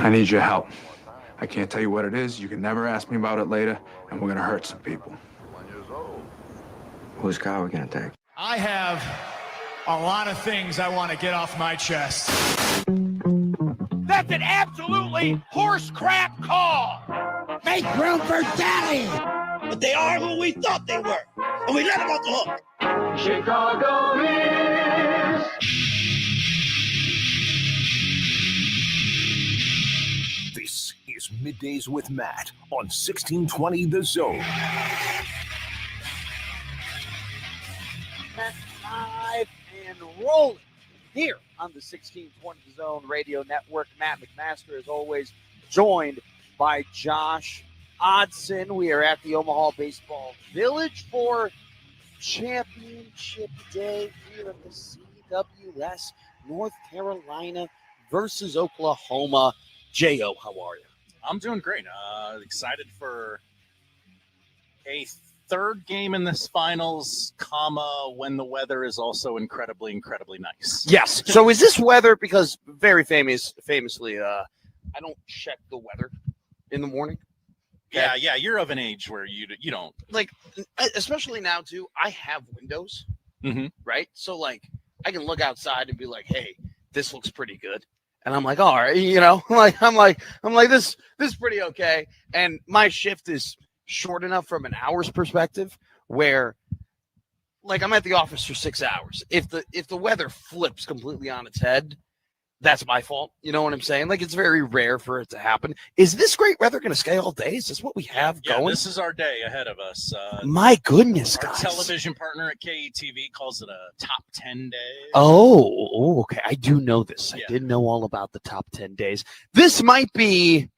I need your help. I can't tell you what it is. You can never ask me about it later, and we're gonna hurt some people. Whose car are we gonna take? I have a lot of things I want to get off my chest. That's an absolutely horse crap call. Make room for Daddy. But they are who we thought they were, and we let them off the hook. Chicago is. This is Middays with Matt on 1620 The Zone. That's live and rolling here on the 1620 Zone Radio Network. Matt McMaster, as always, joined by Josh Odson. We are at the Omaha Baseball Village for Championship Day here at the CWS North Carolina versus Oklahoma. J.O., how are you? I'm doing great. Excited for a third game in this finals, when the weather is also incredibly, incredibly nice. Yes. So is this weather, because very famously, I don't check the weather in the morning. Okay? Yeah. You're of an age where you don't. Like, especially now, too, I have windows, right? So, like, I can look outside and be like, hey, this looks pretty good. And I'm like, all right, I'm like, this is pretty okay. And my shift is short enough from an hour's perspective where, like, I'm at the office for 6 hours. If the weather flips completely on its head, that's my fault. You know what I'm saying? Like, it's very rare for it to happen. Is this great weather going to stay all day? Is this what we have going? This is our day ahead of us. My goodness, our guys. Television partner at KETV calls it a top 10 day. Oh, okay. I do know this. Yeah. I did know all about the top 10 days. This might be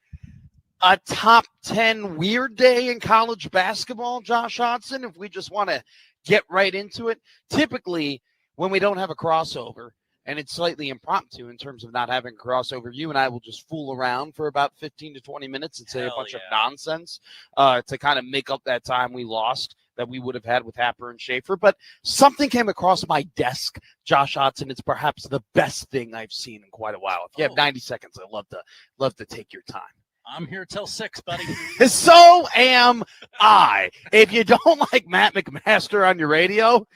a top 10 weird day in college basketball, Josh Hodson, if we just want to get right into it. Typically, when we don't have a crossover, and it's slightly impromptu in terms of not having a crossover, you and I will just fool around for about 15 to 20 minutes and say a bunch of nonsense to kind of make up that time we lost that we would have had with Happer and Schaefer. But something came across my desk, Josh Hodson. It's perhaps the best thing I've seen in quite a while. If you have 90 seconds, I'd love to take your time. I'm here till 6, buddy. So am I. If you don't like Matt McMaster on your radio,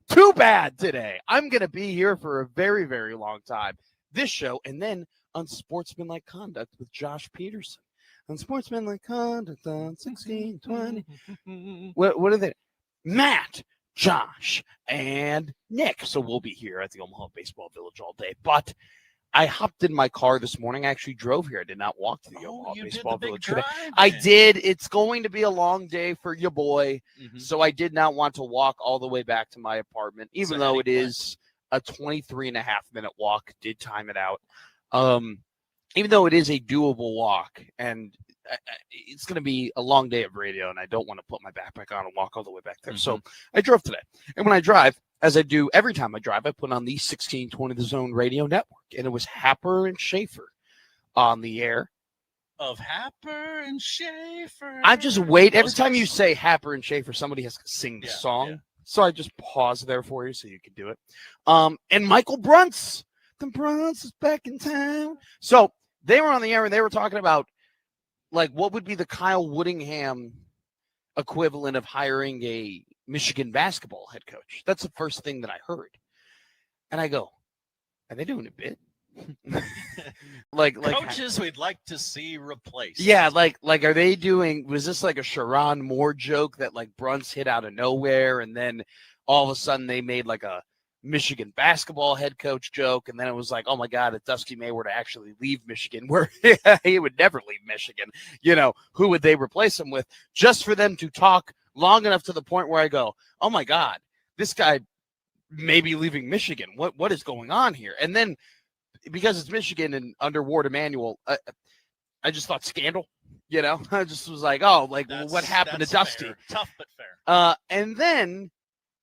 too bad today. I'm going to be here for a very, very long time. This show, and then Unsportsmanlike Conduct with Josh Peterson. Unsportsmanlike Conduct on 1620. What are they? Matt, Josh, and Nick. So we'll be here at the Omaha Baseball Village all day. But I hopped in my car this morning. I actually drove here. I did not walk to the Omaha Baseball Village today. I did. It's going to be a long day for your boy. So I did not want to walk all the way back to my apartment, even though it is a 23.5-minute walk. Did time it out. Even though it is a doable walk, and it's going to be a long day of radio, and I don't want to put my backpack on and walk all the way back there. So I drove today. And when I drive, as I do every time I drive, I put on the 1620 The Zone Radio Network, and it was Happer and Schaefer on the air. Of Happer and Schaefer. I just wait. Every time you say Happer and Schaefer, somebody has to sing the song. Yeah. So I just pause there for you so you can do it. And Michael Bruntz. The Bruntz is back in town. So they were on the air, and they were talking about, like, what would be the Kyle Woodingham equivalent of hiring a Michigan basketball head coach. That's the first thing that I heard. And I go, are they doing a bit? like coaches we'd like to see replaced. Yeah, like are they doing, was this like a Sharon Moore joke that like Bruntz hit out of nowhere, and then all of a sudden they made like a Michigan basketball head coach joke, and then it was like, oh my God, if Dusty May were to actually leave Michigan, where he would never leave Michigan, who would they replace him with? Just for them to talk long enough to the point where I go, oh my God, this guy may be leaving Michigan. What is going on here? And then because it's Michigan and under Ward Emanuel, I just thought scandal. I just was like, oh, like what happened to Dusty? Fair. Tough but fair. And then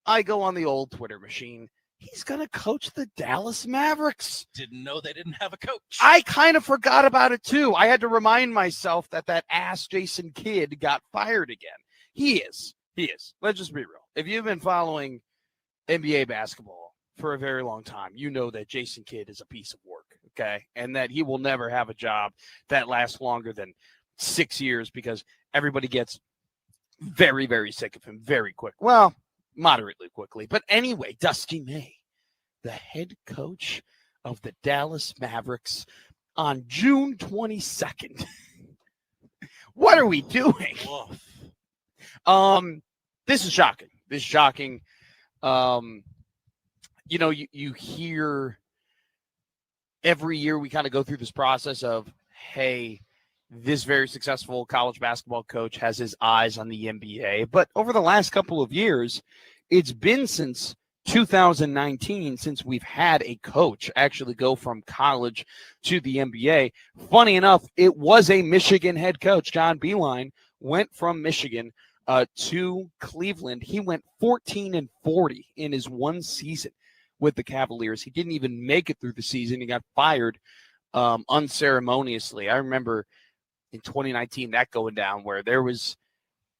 I go on the old Twitter machine. He's going to coach the Dallas Mavericks. Didn't know they didn't have a coach. I kind of forgot about it, too. I had to remind myself that ass Jason Kidd got fired again. He is. Let's just be real. If you've been following NBA basketball for a very long time, you know that Jason Kidd is a piece of work, okay? And that he will never have a job that lasts longer than 6 years because everybody gets very, very sick of him very quick. Well, moderately quickly. But anyway, Dusty May, the head coach of the Dallas Mavericks on June 22nd. What are we doing? This is shocking. This is shocking. You hear every year we kind of go through this process of, hey, this very successful college basketball coach has his eyes on the NBA. But over the last couple of years, it's been since 2019 since we've had a coach actually go from college to the NBA. Funny enough, it was a Michigan head coach. John Beilein went from Michigan to Cleveland. He went 14-40 in his one season with the Cavaliers. He didn't even make it through the season. He got fired unceremoniously. I remember in 2019 that going down where there was,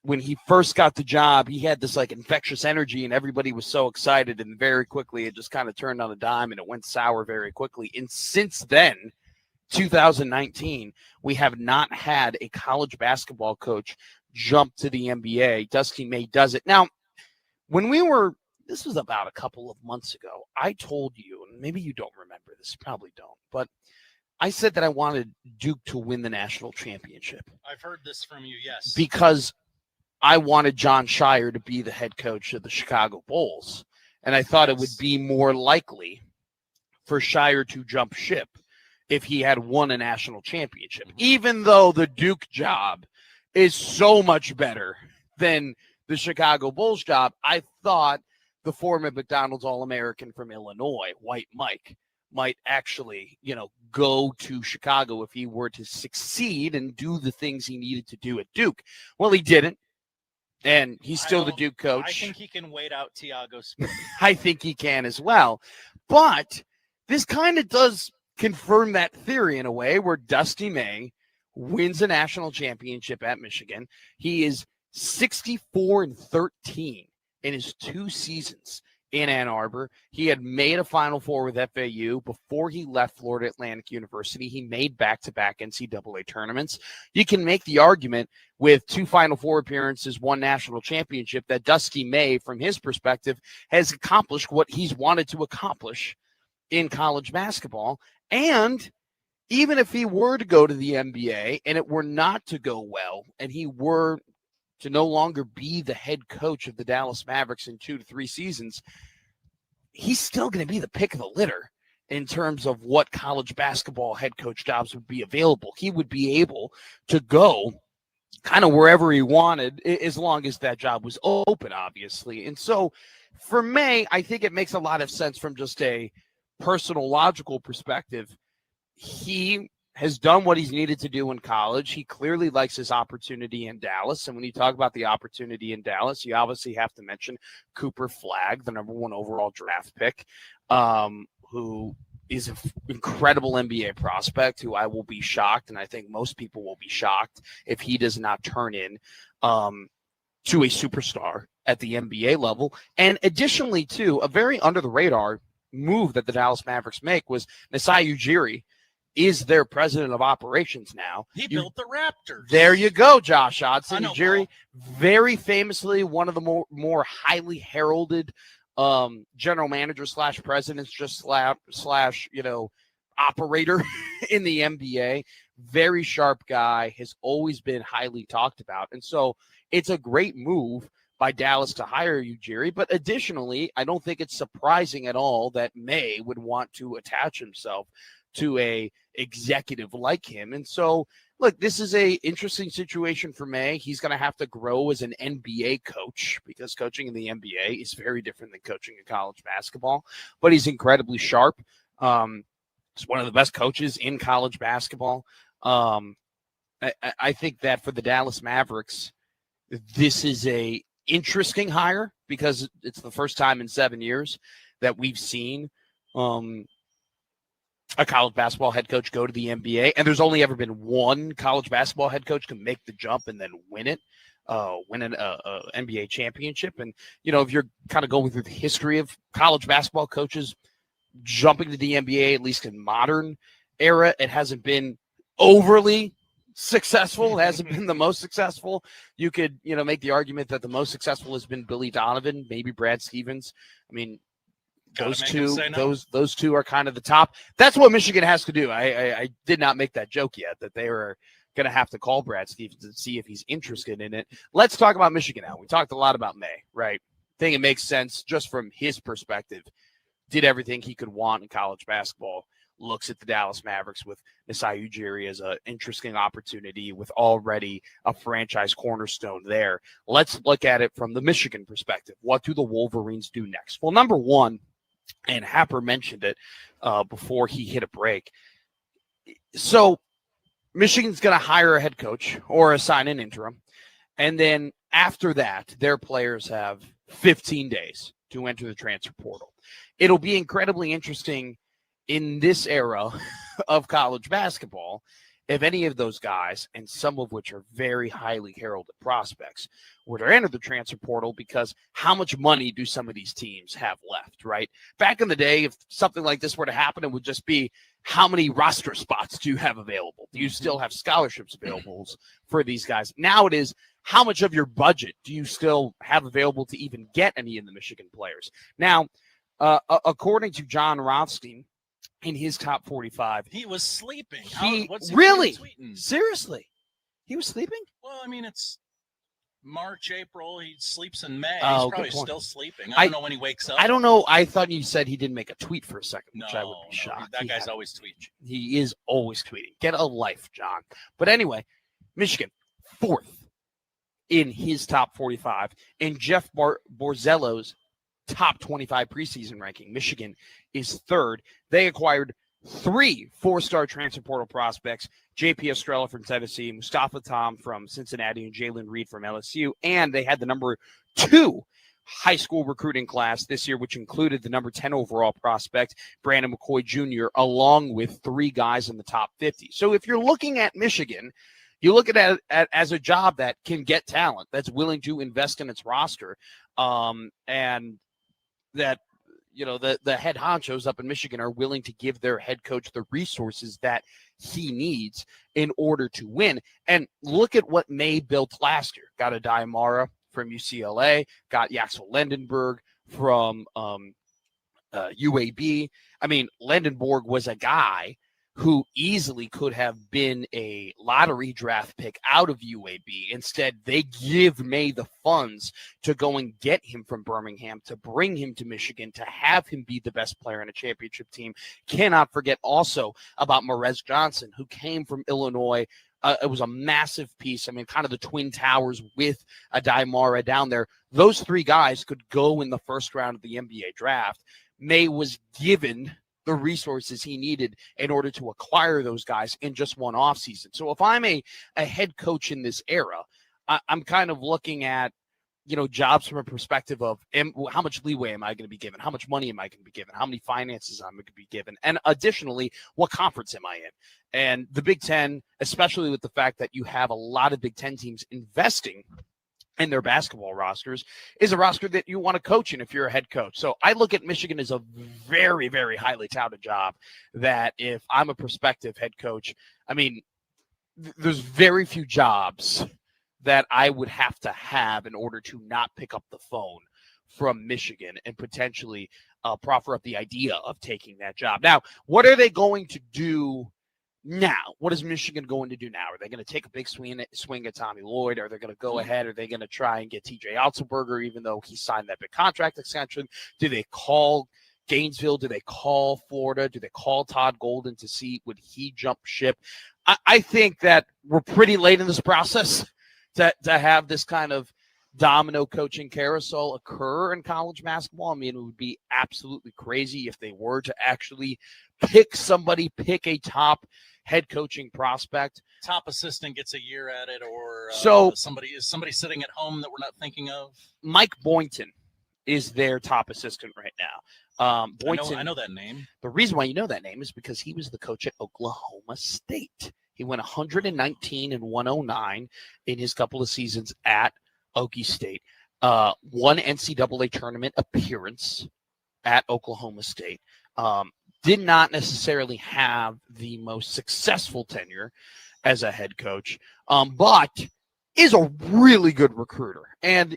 when he first got the job, he had this like infectious energy and everybody was so excited, and very quickly it just kind of turned on a dime and it went sour very quickly. And since then, 2019, we have not had a college basketball coach jump to the NBA. Dusty May does it. Now, this was about a couple of months ago, I told you, and maybe you don't remember this, probably don't, but I said that I wanted Duke to win the national championship. I've heard this from you, yes. Because I wanted John Shire to be the head coach of the Chicago Bulls. And I thought it would be more likely for Shire to jump ship if he had won a national championship, even though the Duke job is so much better than the Chicago Bulls job. I thought the former McDonald's All-American from Illinois, White Mike, might actually, go to Chicago if he were to succeed and do the things he needed to do at Duke. Well, he didn't. And he's still the Duke coach. I think he can wait out Tiago Spring. I think he can as well. But this kind of does confirm that theory in a way where Dusty May wins a national championship at Michigan. He is 64-13 in his 2 seasons in Ann Arbor. He had made a Final Four with FAU before he left Florida Atlantic University. He made back-to-back NCAA tournaments. You can make the argument with 2 Final Four appearances, 1 national championship, that Dusty May, from his perspective, has accomplished what he's wanted to accomplish in college basketball. And even if he were to go to the NBA and it were not to go well, and he were to no longer be the head coach of the Dallas Mavericks in 2 to 3 seasons, he's still going to be the pick of the litter in terms of what college basketball head coach jobs would be available. He would be able to go kind of wherever he wanted as long as that job was open, obviously. And so for May, I think it makes a lot of sense from just a personal, logical perspective. He has done what he's needed to do in college. He clearly likes his opportunity in Dallas. And when you talk about the opportunity in Dallas, you obviously have to mention Cooper Flagg, the number 1 overall draft pick, who is an incredible NBA prospect who I will be shocked, and I think most people will be shocked if he does not turn in to a superstar at the NBA level. And additionally, too, a very under-the-radar move that the Dallas Mavericks make was Masai Ujiri is their president of operations now. He built the Raptors. There you go, Josh Hodson. Jerry, very famously one of the more highly heralded general manager / presidents, just slash operator in the NBA. Very sharp guy, has always been highly talked about. And so it's a great move by Dallas to hire Ujiri. But additionally, I don't think it's surprising at all that May would want to attach himself to a executive like him. And so, look, this is a interesting situation for May. He's going to have to grow as an NBA coach because coaching in the NBA is very different than coaching in college basketball. But he's incredibly sharp. He's one of the best coaches in college basketball. I think that for the Dallas Mavericks, this is a interesting hire because it's the first time in 7 years that we've seen a college basketball head coach go to the NBA, and there's only ever been one college basketball head coach can make the jump and then win an NBA championship. And, if you're kind of going through the history of college basketball coaches jumping to the NBA, at least in modern era, it hasn't been overly successful. It hasn't been the most successful. You could, make the argument that the most successful has been Billy Donovan, maybe Brad Stevens. I mean, those two are kind of the top. That's what Michigan has to do. I did not make that joke yet, that they were going to have to call Brad Stevens and see if he's interested in it. Let's talk about Michigan now. We talked a lot about May, right? I think it makes sense just from his perspective. Did everything he could want in college basketball. Looks at the Dallas Mavericks with Masai Ujiri as an interesting opportunity with already a franchise cornerstone there. Let's look at it from the Michigan perspective. What do the Wolverines do next? Well, number one, and Happer mentioned it before he hit a break. So Michigan's going to hire a head coach or assign an interim. And then after that, their players have 15 days to enter the transfer portal. It'll be incredibly interesting in this era of college basketball if any of those guys, and some of which are very highly heralded prospects, were to enter the transfer portal, because how much money do some of these teams have left, right? Back in the day, if something like this were to happen, it would just be, how many roster spots do you have available? Do you still have scholarships available for these guys? Now it is, how much of your budget do you still have available to even get any of the Michigan players? Now, according to John Rothstein, in his top 45, he was sleeping. What's he really tweeting? Seriously, he was sleeping. Well, I mean, it's March, April. He sleeps in May. Oh, he's probably still sleeping. I don't know when he wakes up. I don't know. I thought you said he didn't make a tweet for a second, which I would be shocked. That guy's always tweeting. He is always tweeting. Get a life, John. But anyway, Michigan, 4th in his top 45. In Jeff Borzello's top 25 preseason ranking, Michigan is 3rd. They acquired 3 4-star transfer portal prospects: J.P. Estrella from Tennessee, Mustafa Tom from Cincinnati, and Jalen Reed from LSU. And they had the number 2 high school recruiting class this year, which included the number 10 overall prospect, Brandon McCoy Jr., along with 3 guys in the top 50. So if you're looking at Michigan, you look at it as a job that can get talent, that's willing to invest in its roster, and that, the head honchos up in Michigan are willing to give their head coach the resources that he needs in order to win. And look at what May built last year. Got a Diamara from UCLA, got Yaxel Lendenberg from UAB. I mean, Lendenberg was a guy who easily could have been a lottery draft pick out of UAB. Instead, they give May the funds to go and get him from Birmingham, to bring him to Michigan, to have him be the best player in a championship team. Cannot forget also about Marez Johnson, who came from Illinois. It was a massive piece. I mean, kind of the Twin Towers with Adai Mara down there. Those 3 guys could go in the first round of the NBA draft. May was given the resources he needed in order to acquire those guys in just one offseason. So if I'm a head coach in this era, I'm kind of looking at, jobs from a perspective of how much leeway am I going to be given? How much money am I going to be given? How many finances am I going to be given? And additionally, what conference am I in? And the Big Ten, especially with the fact that you have a lot of Big Ten teams investing in their basketball rosters, is a roster that you want to coach in if you're a head coach. So I look at Michigan as a very, very highly touted job that if I'm a prospective head coach, I mean, there's very few jobs that I would have to have in order to not pick up the phone from Michigan and potentially proffer up the idea of taking that job. Now, what are they going to do now? What is Michigan going to do now? Are they going to take a big swing at Tommy Lloyd? Are they going to go ahead? Are they going to try and get TJ Otzelberger, even though he signed that big contract extension? Do they call Gainesville? Do they call Florida? Do they call Todd Golden to see would he jump ship? I think that we're pretty late in this process to have this kind of domino coaching carousel occur in college basketball. I mean, it would be absolutely crazy if they were to actually pick a top head coaching prospect. Top assistant gets a year at it, or somebody sitting at home that we're not thinking of. Mike Boynton is their top assistant right now. Boynton, I know that name. The reason why you know that name is because he was the coach at Oklahoma State. He went 119 and 109 in his couple of seasons at Okie State. One NCAA tournament appearance at Oklahoma State. did not necessarily have the most successful tenure as a head coach, but is a really good recruiter. And,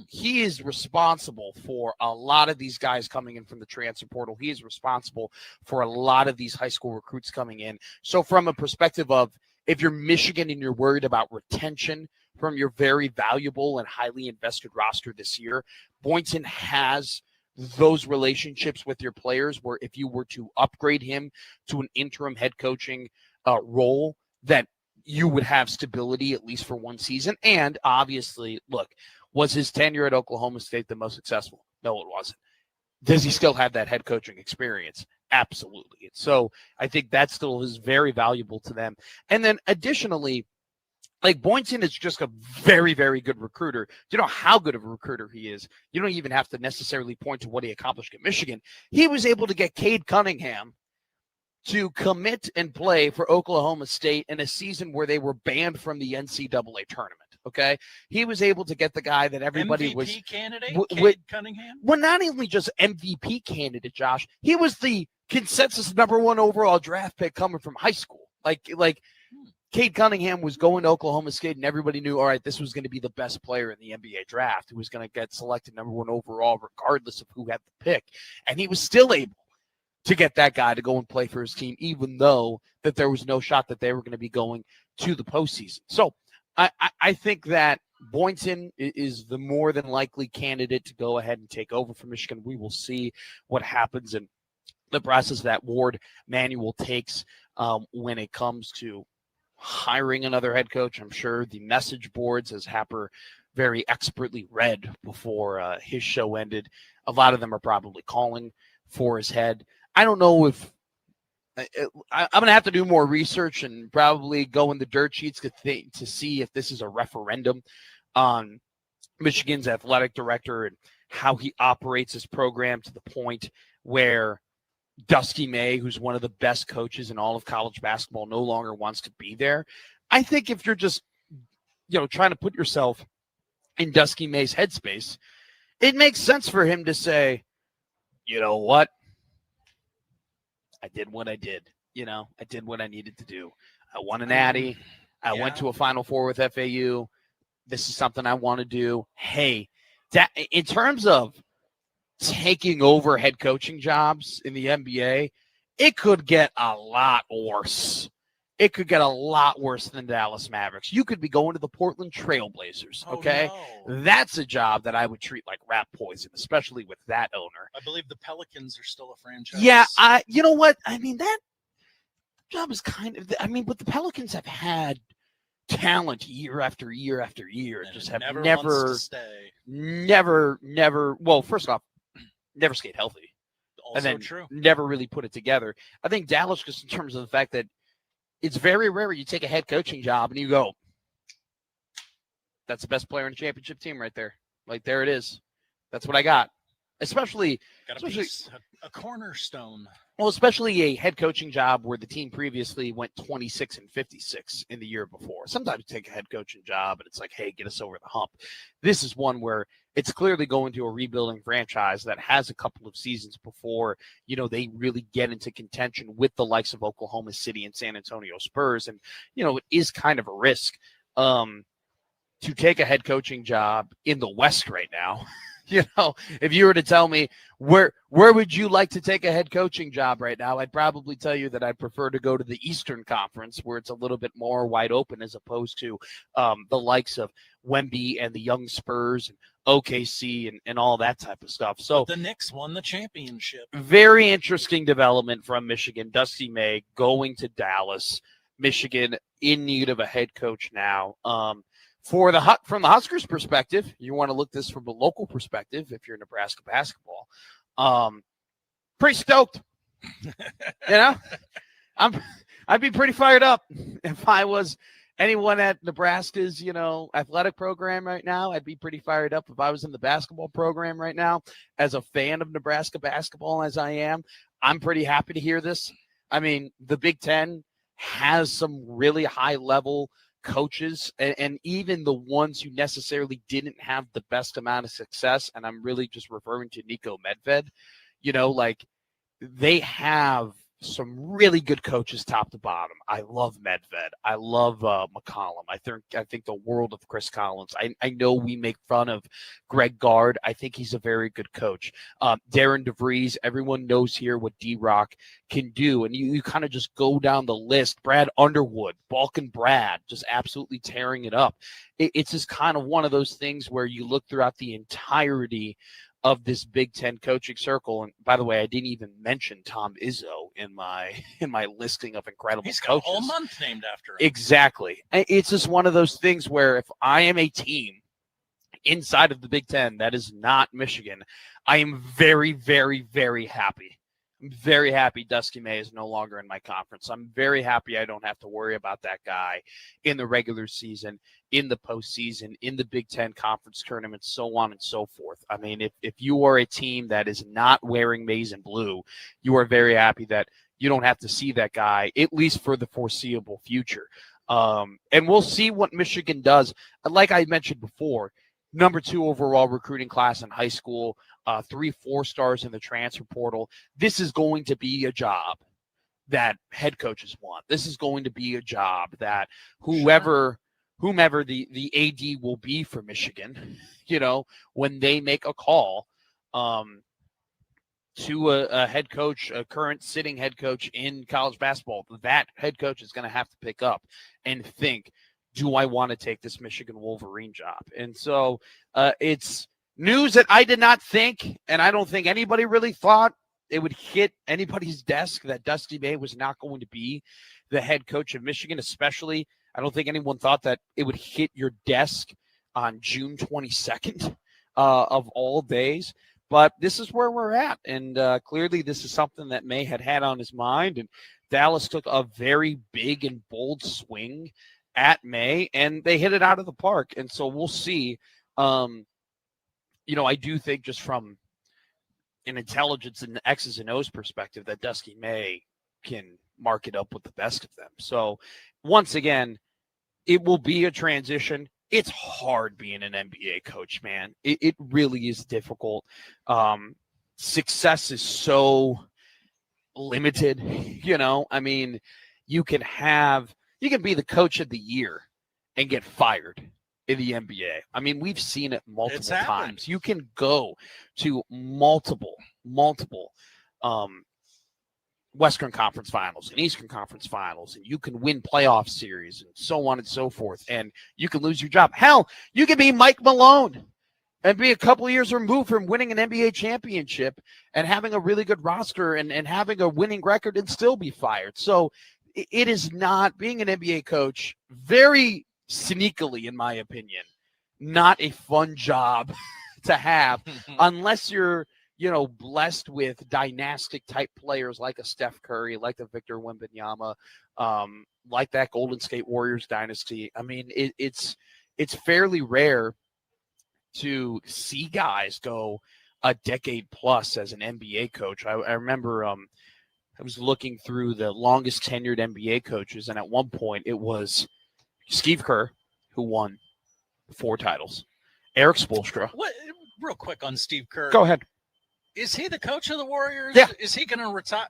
he is responsible for a lot of these guys coming in from the transfer portal. He is responsible for a lot of these high school recruits coming in. So from a perspective of, if you're Michigan and you're worried about retention from your very valuable and highly invested roster this year, Boynton has those relationships with your players where if you were to upgrade him to an interim head coaching role, that you would have stability at least for one season. And obviously, look, was his tenure at Oklahoma State the most successful? No, it wasn't. Does he still have that head coaching experience? Absolutely. So I think that still is very valuable to them. And then additionally, like, Boynton is just a very, very good recruiter. Do you know how good of a recruiter he is? You don't even have to necessarily point to what he accomplished at Michigan. He was able to get Cade Cunningham to commit and play for Oklahoma State in a season where they were banned from the NCAA tournament. Okay. He was able to get the guy that everybody was candidate, Cade Cunningham. Well, not only just MVP candidate, Josh, he was the consensus #1 overall draft pick coming from high school. Like Cade Cunningham was going to Oklahoma State, and everybody knew, all right, this was going to be the best player in the NBA draft who was going to get selected #1 overall, regardless of who had the pick. And he was still able to get that guy to go and play for his team, even though that there was no shot that they were going to be going to the postseason. So I think that Boynton is the more than likely candidate to go ahead and take over for Michigan. We will see what happens in the process that Ward Manuel takes when it comes to hiring another head coach. I'm sure the message boards, as Happer very expertly read before his show ended, a lot of them are probably calling for his head. I don't know if I'm going to have to do more research and probably go in the dirt sheets to see if this is a referendum on Michigan's athletic director and how he operates his program to the point where Dusty May, who's one of the best coaches in all of college basketball, no longer wants to be there. I think if you're just, trying to put yourself in Dusty May's headspace, it makes sense for him to say, you know what? I did what I did. I did what I needed to do. I won an Natty. I went to a Final Four with FAU. This is something I want to do. Hey, in terms of taking over head coaching jobs in the NBA, it could get a lot worse. It could get a lot worse than Dallas Mavericks. You could be going to the Portland Trailblazers, okay? No. That's a job that I would treat like rat poison, especially with that owner. I believe the Pelicans are still a franchise. Yeah, you know what? I mean, that job is but the Pelicans have had talent year after year after year. And just have never never, wants to stay. never. Well, first off, never stayed healthy. Also and then true. Never really put it together. I think Dallas, just in terms of the fact that it's very rare you take a head coaching job and you go, that's the best player in the championship team right there. Like, there it is. That's what I got. Especially a cornerstone. Well, especially a head coaching job where the team previously went 26-56 in the year before. Sometimes you take a head coaching job and it's like, hey, get us over the hump. This is one where it's clearly going to a rebuilding franchise that has a couple of seasons before, they really get into contention with the likes of Oklahoma City and San Antonio Spurs. And, it is kind of a risk to take a head coaching job in the West right now. If you were to tell me where would you like to take a head coaching job right now, I'd probably tell you that I'd prefer to go to the Eastern Conference where it's a little bit more wide open as opposed to the likes of Wemby and the young Spurs and OKC and all that type of stuff. So the Knicks won the championship. Very interesting development from Michigan. Dusty May going to Dallas. Michigan in need of a head coach now. From the Huskers' perspective, you want to look this from a local perspective. If you're Nebraska basketball, pretty stoked. I'd be pretty fired up if I was anyone at Nebraska's, athletic program right now. I'd be pretty fired up if I was in the basketball program right now. As a fan of Nebraska basketball, as I am, I'm pretty happy to hear this. I mean, the Big Ten has some really high level coaches, and even the ones who necessarily didn't have the best amount of success, and I'm really just referring to Nico Medved, they have some really good coaches top to bottom. I love Medved. I love McCollum. I think the world of Chris Collins. I know we make fun of Greg Gard. I think he's a very good coach. Darren DeVries, everyone knows here what D-Rock can do. And you kind of just go down the list. Brad Underwood, Balkan Brad, just absolutely tearing it up. It's just kind of one of those things where you look throughout the entirety of this Big Ten coaching circle. And by the way, I didn't even mention Tom Izzo in my listing of incredible He's got coaches. a whole month named after him. Exactly. It's just one of those things where if I am a team inside of the Big Ten that is not Michigan, I am very, very, very happy. I'm very happy Dusty May is no longer in my conference. I'm very happy I don't have to worry about that guy in the regular season, in the postseason, in the Big Ten conference tournament, so on and so forth. I mean, if you are a team that is not wearing maize and blue, you are very happy that you don't have to see that guy, at least for the foreseeable future. And we'll see what Michigan does. Like I mentioned before, number 2 overall recruiting class in high school, 3 4-stars in the transfer portal. This is going to be a job that head coaches want. This is going to be a job that whomever the AD will be for Michigan, when they make a call to a head coach, a current sitting head coach in college basketball, that head coach is going to have to pick up and think, do I want to take this Michigan Wolverine job? And so it's news that I did not think, and I don't think anybody really thought it would hit anybody's desk, that Dusty May was not going to be the head coach of Michigan, especially. I don't think anyone thought that it would hit your desk on June 22nd of all days. But this is where we're at. And clearly this is something that May had on his mind. And Dallas took a very big and bold swing at May, and they hit it out of the park. And so we'll see. I do think just from an intelligence and X's and O's perspective that Dusty May can mark it up with the best of them. So once again, it will be a transition. It's hard being an NBA coach, man. It really is difficult. Success is so limited, I mean, you can be the coach of the year and get fired in the NBA. I mean, we've seen it multiple times. You can go to multiple Western Conference Finals and Eastern Conference Finals, and you can win playoff series and so on and so forth, and you can lose your job. Hell, you can be Mike Malone and be a couple of years removed from winning an NBA championship and having a really good roster and having a winning record and still be fired. So it is not, being an NBA coach, very sneakily, in my opinion, not a fun job to have unless you're, blessed with dynastic type players like a Steph Curry, like a Victor Wembanyama, like that Golden State Warriors dynasty. I mean, it's fairly rare to see guys go a decade plus as an NBA coach. I remember I was looking through the longest tenured NBA coaches, and at one point it was Steve Kerr, who won 4 titles. Eric Spoelstra. Real quick on Steve Kerr. Go ahead. Is he the coach of the Warriors? Yeah. Is he going to retire?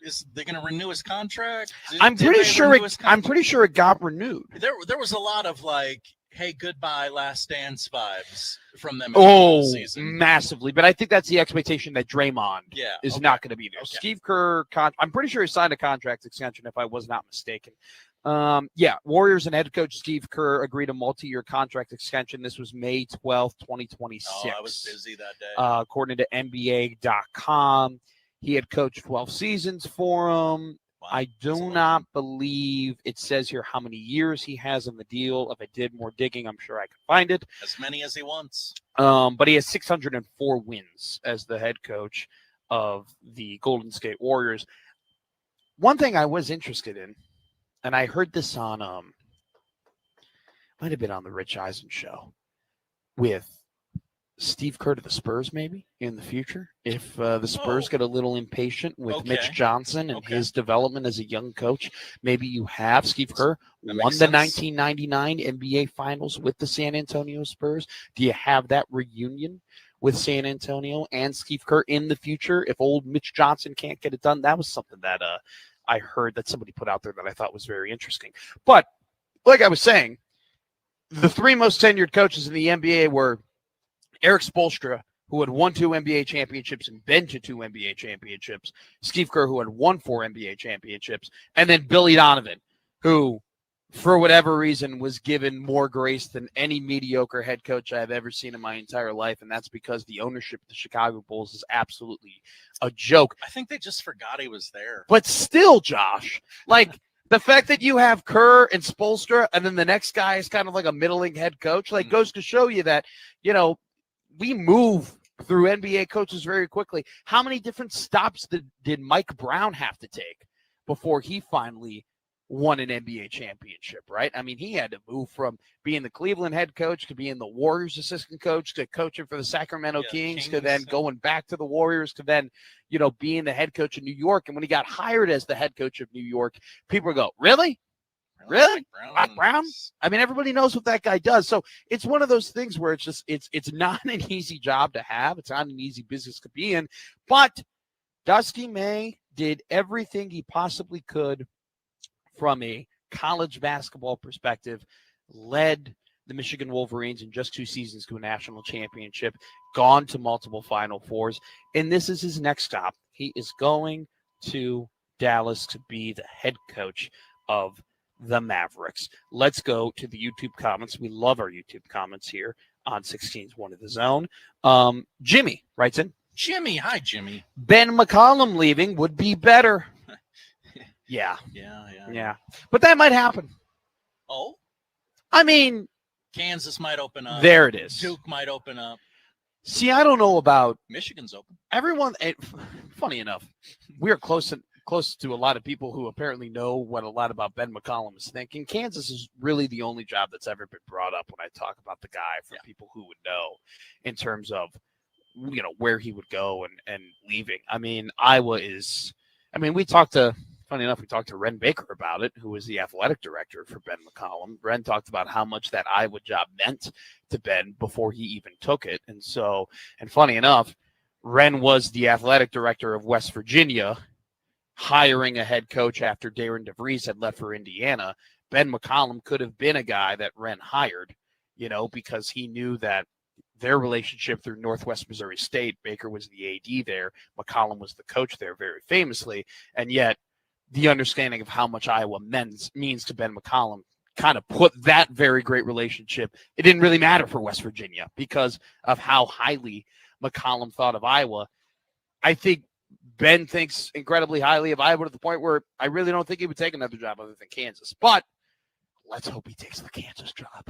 Is they going to renew his contract? I'm pretty sure it got renewed. There was a lot of hey, goodbye, last dance vibes from them. Season. Massively. But I think that's the expectation that Draymond is not going to be there. Okay. Steve Kerr, I'm pretty sure he signed a contract extension, if I was not mistaken. Warriors and head coach Steve Kerr agreed a multi-year contract extension. This was May 12th, 2026. Oh, I was busy that day. According to NBA.com, he had coached 12 seasons for him. Wow. I do not believe it says here how many years he has in the deal. If I did more digging, I'm sure I could find it. As many as he wants. But he has 604 wins as the head coach of the Golden State Warriors. One thing I was interested in, and I heard this on, might have been on the Rich Eisen show, with Steve Kerr to the Spurs maybe in the future. If the Spurs get a little impatient with Mitch Johnson and his development as a young coach, maybe you have Steve Kerr won the 1999 NBA Finals with the San Antonio Spurs. Do you have that reunion with San Antonio and Steve Kerr in the future if old Mitch Johnson can't get it done. That was something that I heard that somebody put out there that I thought was very interesting. But like I was saying, the three most tenured coaches in the NBA were Eric Spoelstra, who had won 2 NBA championships and been to 2 NBA championships, Steve Kerr, who had won 4 NBA championships, and then Billy Donovan, who, for whatever reason, was given more grace than any mediocre head coach I've ever seen in my entire life, and that's because the ownership of the Chicago Bulls is absolutely a joke. I think they just forgot he was there. But still, Josh, like the fact that you have Kerr and Spoelstra, and then the next guy is kind of like a middling head coach, like goes to show you that, you know, we move through NBA coaches very quickly. How many different stops did Mike Brown have to take before he finally won an NBA championship, right? I mean, he had to move from being the Cleveland head coach to being the Warriors assistant coach to coaching for the Sacramento Kings to then going back to the Warriors to then, you know, being the head coach of New York. And when he got hired as the head coach of New York, people go, really? Really? Mike Brown? I mean, everybody knows what that guy does. So it's one of those things where it's just, it's not an easy job to have. It's not an easy business to be in. But Dusty May did everything he possibly could from a college basketball perspective, led the Michigan Wolverines in just 2 seasons to a national championship, gone to multiple Final Fours, and this is his next stop. He is going to Dallas to be the head coach of the Mavericks. Let's go to the YouTube comments. We love our YouTube comments here on 16's One of the Zone. Jimmy writes in. Jimmy, hi, Jimmy. Ben McCollum leaving would be better. Yeah. But that might happen. Oh? I mean, Kansas might open up. There it is. Duke might open up. See, I don't know about Michigan's open. everyone. Funny enough, we are close to a lot of people who apparently know what a lot about Ben McCollum is thinking. Kansas is really the only job that's ever been brought up when I talk about the guy for people who would know in terms of, you know, where he would go and leaving. I mean, Iowa is, I mean, funny enough, we talked to Ren Baker about it, who was the athletic director for Ben McCollum. Ren talked about how much that Iowa job meant to Ben before he even took it. And funny enough, Ren was the athletic director of West Virginia, hiring a head coach after Darren DeVries had left for Indiana. Ben McCollum could have been a guy that Ren hired, you know, because he knew that their relationship through Northwest Missouri State, Baker was the AD there, McCollum was the coach there very famously, and yet the understanding of how much Iowa means to Ben McCollum kind of put that very great relationship. It didn't really matter for West Virginia because of how highly McCollum thought of Iowa. I think Ben thinks incredibly highly of Iowa to the point where I really don't think he would take another job other than Kansas. But let's hope he takes the Kansas job.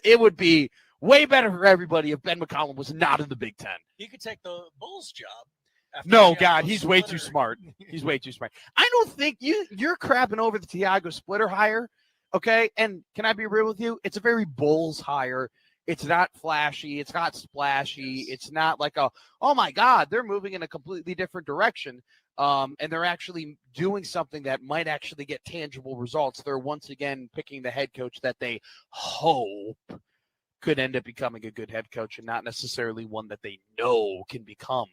It would be way better for everybody if Ben McCollum was not in the Big Ten. He could take the Bulls job. No, God, he's way too smart. He's way too smart. I don't think you're crapping over the Tiago Splitter hire, okay? And can I be real with you? It's a very Bulls hire. It's not flashy. It's not splashy. It's not like oh my God, they're moving in a completely different direction. And they're actually doing something that might actually get tangible results. They're once again picking the head coach that they hope could end up becoming a good head coach and not necessarily one that they know can become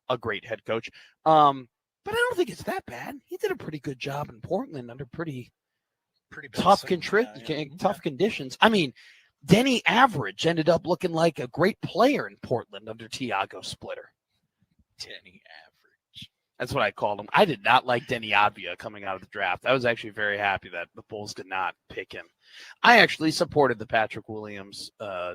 a great head coach. But I don't think it's that bad. He did a pretty good job in Portland under pretty tough conditions. I mean, Denny Average ended up looking like a great player in Portland under Tiago Splitter. Denny Average. That's what I called him. I did not like Denny Avdia coming out of the draft. I was actually very happy that the Bulls did not pick him. I actually supported the Patrick Williams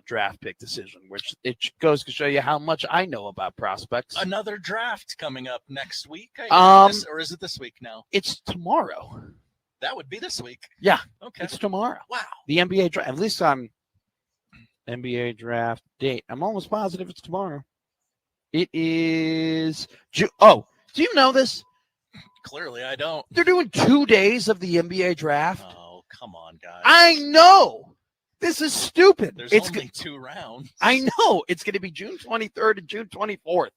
draft pick decision, which it goes to show you how much I know about prospects. Another draft coming up next week. Or is it this week now? It's tomorrow. That would be this week. Yeah. Okay. It's tomorrow. Wow. The NBA draft, at least on NBA draft date. I'm almost positive it's tomorrow. It is do you know this? Clearly, I don't. They're doing 2 days of the NBA draft. Oh, come on, guys. I know. This is stupid. There's it's only 2 rounds. I know. It's going to be June 23rd and June 24th.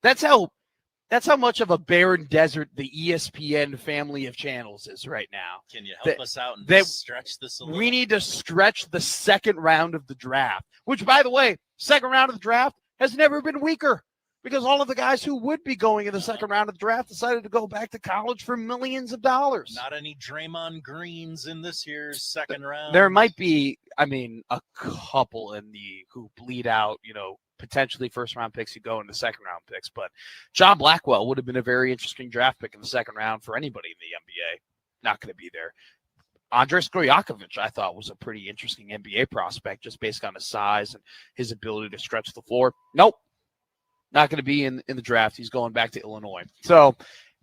That's how That's how much of a barren desert the ESPN family of channels is right now. Can you help us out and stretch this a little? We need to stretch the second round of the draft, which, by the way, second round of the draft has never been weaker because all of the guys who would be going in the second round of the draft decided to go back to college for millions of dollars. Not any Draymond Greens in this year's second round. There might be, a couple in who bleed out, potentially first round picks who go into second round picks. But John Blackwell would have been a very interesting draft pick in the second round for anybody in the NBA. Not going to be there. Andres Stojakovic, I thought, was a pretty interesting NBA prospect just based on his size and his ability to stretch the floor. Nope. Not going to be in the draft. He's going back to Illinois. So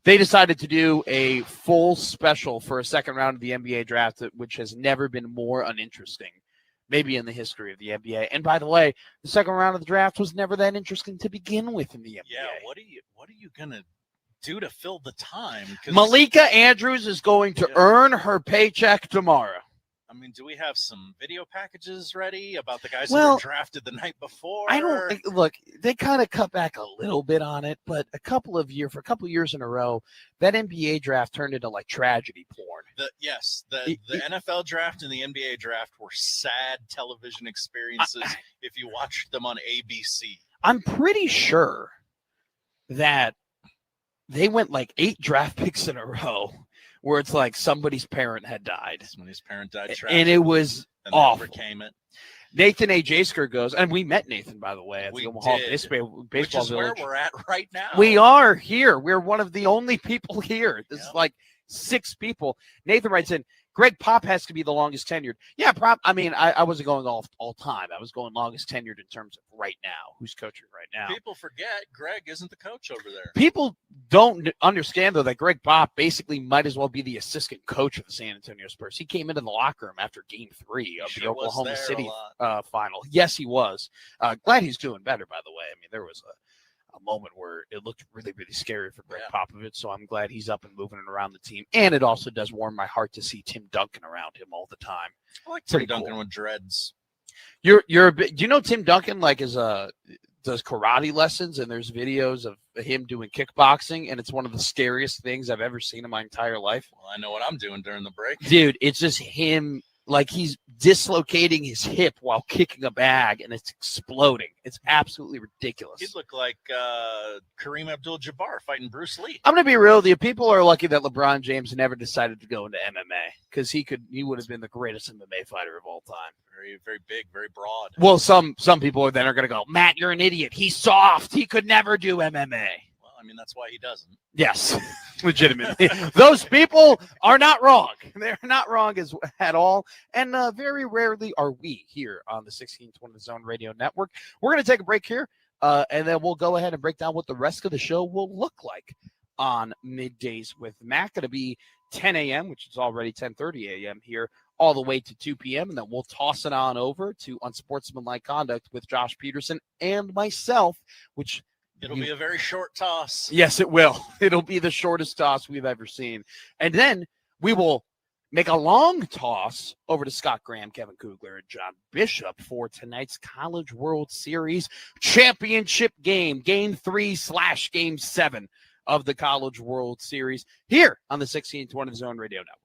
they decided to do a full special for a second round of the NBA draft, which has never been more uninteresting, maybe in the history of the NBA. And by the way, the second round of the draft was never that interesting to begin with in the NBA. Yeah, what are you gonna do to fill the time? Malika Andrews is going to earn her paycheck tomorrow. I mean, do we have some video packages ready about the guys who were drafted the night before? I don't think. Look, they kind of cut back a little bit on it, but for a couple of years in a row, that NBA draft turned into like tragedy porn. The NFL draft and the NBA draft were sad television experiences if you watched them on ABC. I'm pretty sure that they went like 8 draft picks in a row where it's like somebody's parent had died. Somebody's parent died tragically. And it was awful. Overcame it. Nathan A. Jasker goes, and we met Nathan, by the way, at the Omaha Baseball which is Village. Where we're at right now. We are here. We're one of the only people here. This is like 6 people. Nathan writes in, Greg Pop has to be the longest tenured. Yeah, I wasn't going all time. I was going longest tenured in terms of right now. Who's coaching right now? People forget Greg isn't the coach over there. People don't understand, though, that Greg Pop basically might as well be the assistant coach of the San Antonio Spurs. He came into the locker room after Game 3 of the Oklahoma City final. Yes, he was. Glad he's doing better, by the way. I mean, there was a moment where it looked really, really scary for Greg Popovich, so I'm glad he's up and moving around the team. And it also does warm my heart to see Tim Duncan around him all the time. I like Tim Duncan with dreads. Do you know Tim Duncan does karate lessons, and there's videos of him doing kickboxing, and it's one of the scariest things I've ever seen in my entire life. Well, I know what I'm doing during the break. Dude, it's just him. Like he's dislocating his hip while kicking a bag, and it's exploding. It's absolutely ridiculous. He'd look like Kareem Abdul-Jabbar fighting Bruce Lee. I'm going to be real with you. People are lucky that LeBron James never decided to go into MMA because he would have been the greatest MMA fighter of all time. Very, very big, very broad. Well, some people then are going to go, Matt, you're an idiot. He's soft. He could never do MMA. I mean, that's why he doesn't. Yes, legitimately. Those people are not wrong. They're not wrong at all. And very rarely are we here on the 1620 Zone Radio Network. We're going to take a break here, and then we'll go ahead and break down what the rest of the show will look like on Middays with Matt. Going to be 10 a.m., which is already 10:30 a.m. here, all the way to 2 p.m., and then we'll toss it on over to Unsportsmanlike Conduct with Josh Peterson and myself, which – it'll be a very short toss. Yes, it will. It'll be the shortest toss we've ever seen. And then we will make a long toss over to Scott Graham, Kevin Kugler, and John Bishop for tonight's College World Series championship game, Game 3/Game 7 of the College World Series here on the 1620 Zone Radio Network.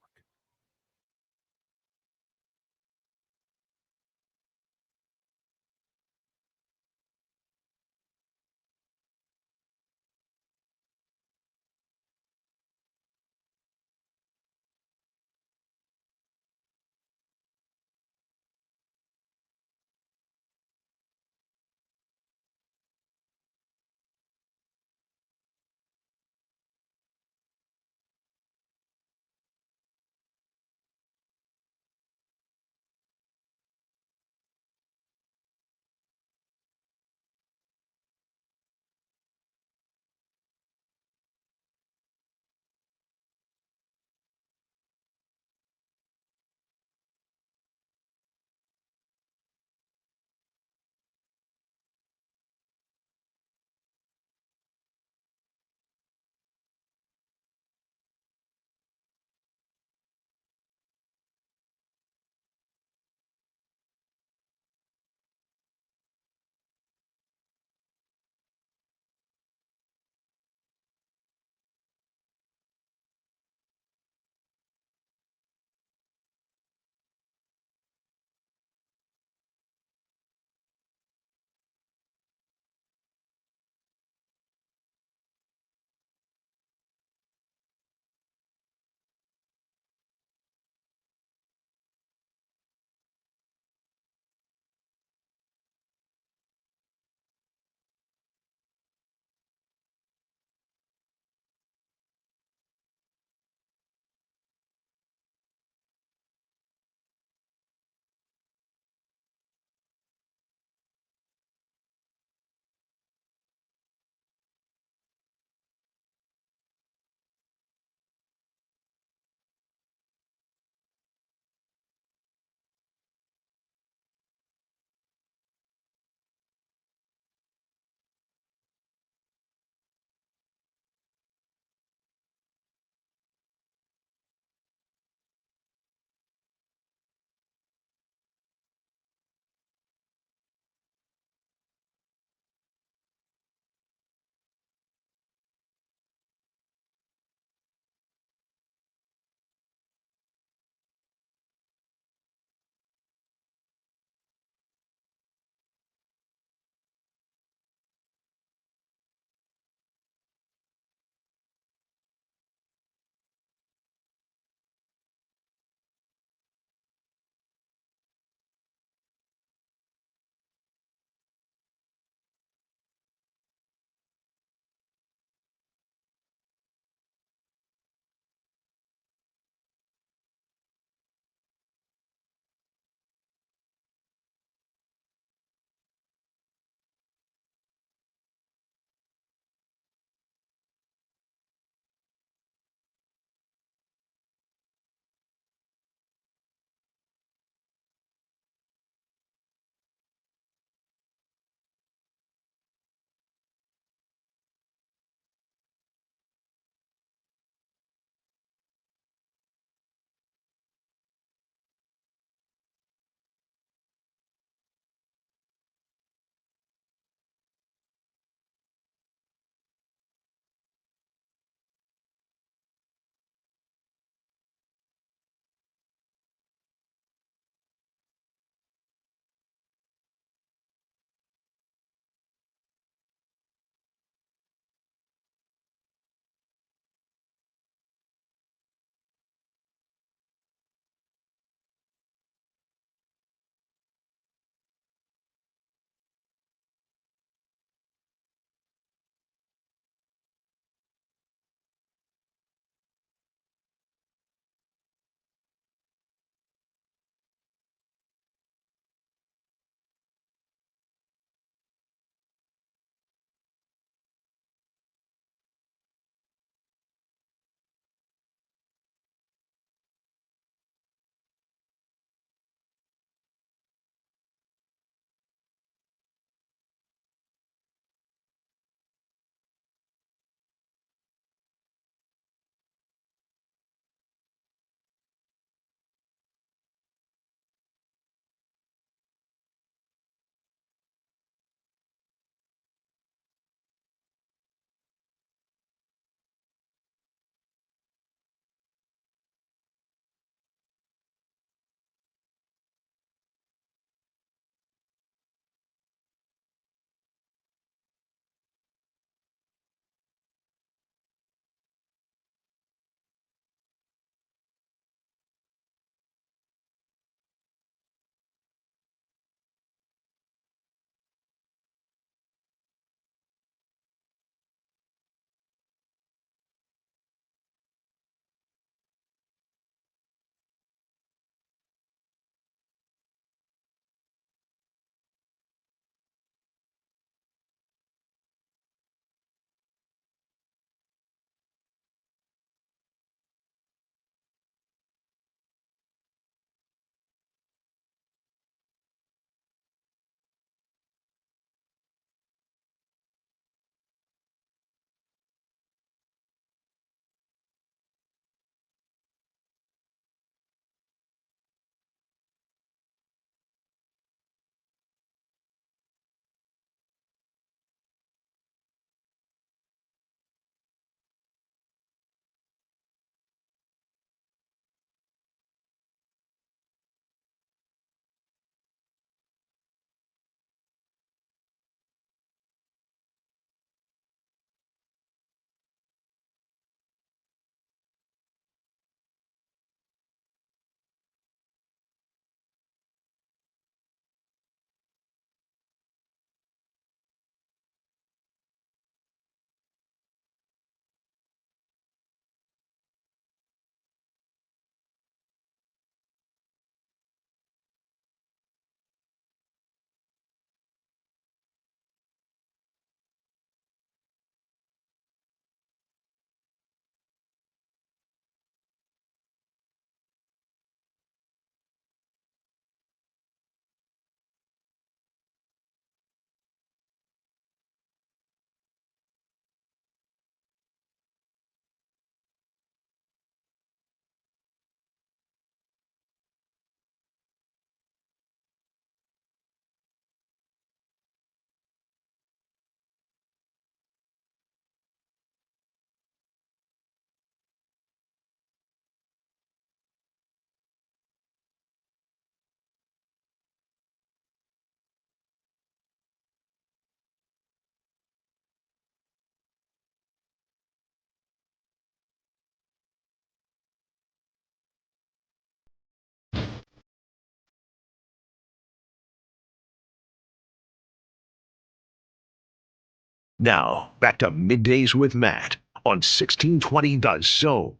Now, back to Middays with Matt on 1620 The Zone.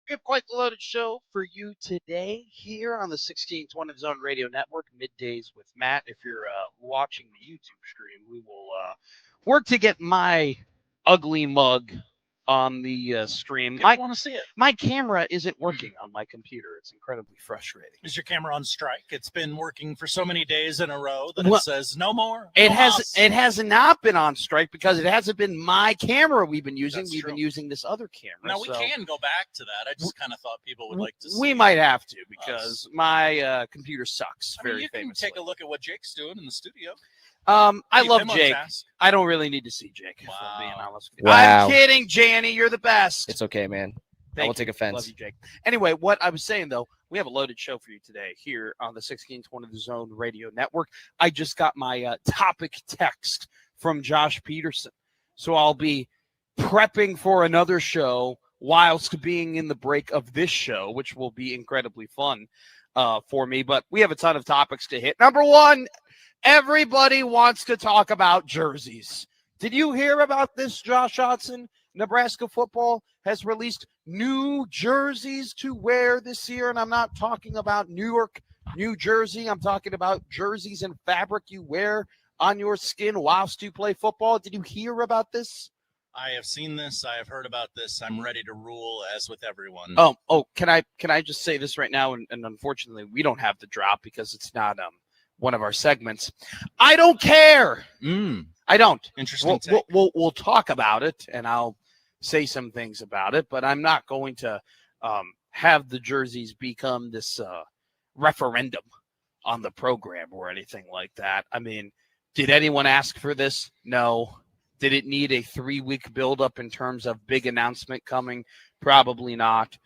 We have quite the loaded show for you today here on the 1620 Zone Radio Network, Middays with Matt. If you're watching the YouTube stream, we will work to get my ugly mug on the stream. I want to see it. My camera isn't working on my computer. It's incredibly frustrating. Is your camera on strike? It's been working for so many days in a row that Well, it says no more. It no has mas." it has not been on strike because it hasn't been my camera we've been using. That's We've true. been using this other camera. Now we so can go back to that. I just kind of thought people would like to see. we might have to because my computer sucks. I mean, Very you can famously. take a look at what Jake's doing in the studio. I Keep love him on Jake. task. I don't really need to see Jake. If I'm being Wow. honest with you. Wow. I'm kidding, Janny. You're the best. It's okay, man. I Thank won't take you. offense. Love you, Jake. Anyway, what I was saying, though, we have a loaded show for you today here on the 1620 The Zone Radio Network. I just got my topic text from Josh Peterson. So I'll be prepping for another show whilst being in the break of this show, which will be incredibly fun for me. But we have a ton of topics to hit. Number one, everybody wants to talk about jerseys. Did you hear about this, Josh Hodson? Nebraska football has released new jerseys to wear this year, and I'm not talking about Newark, New Jersey. I'm talking about jerseys and fabric you wear on your skin whilst you play football. Did you hear about this? I have seen this. I have heard about this. I'm ready to rule, as with everyone. Oh, can I just say this right now? And unfortunately, we don't have the drop because it's not one of our segments. I don't care. I don't. Interesting. We'll talk about it, and I'll say some things about it, but I'm not going to have the jerseys become this referendum on the program or anything like that. I mean, did anyone ask for this? No. Did it need a 3-week buildup in terms of big announcement coming? Probably not.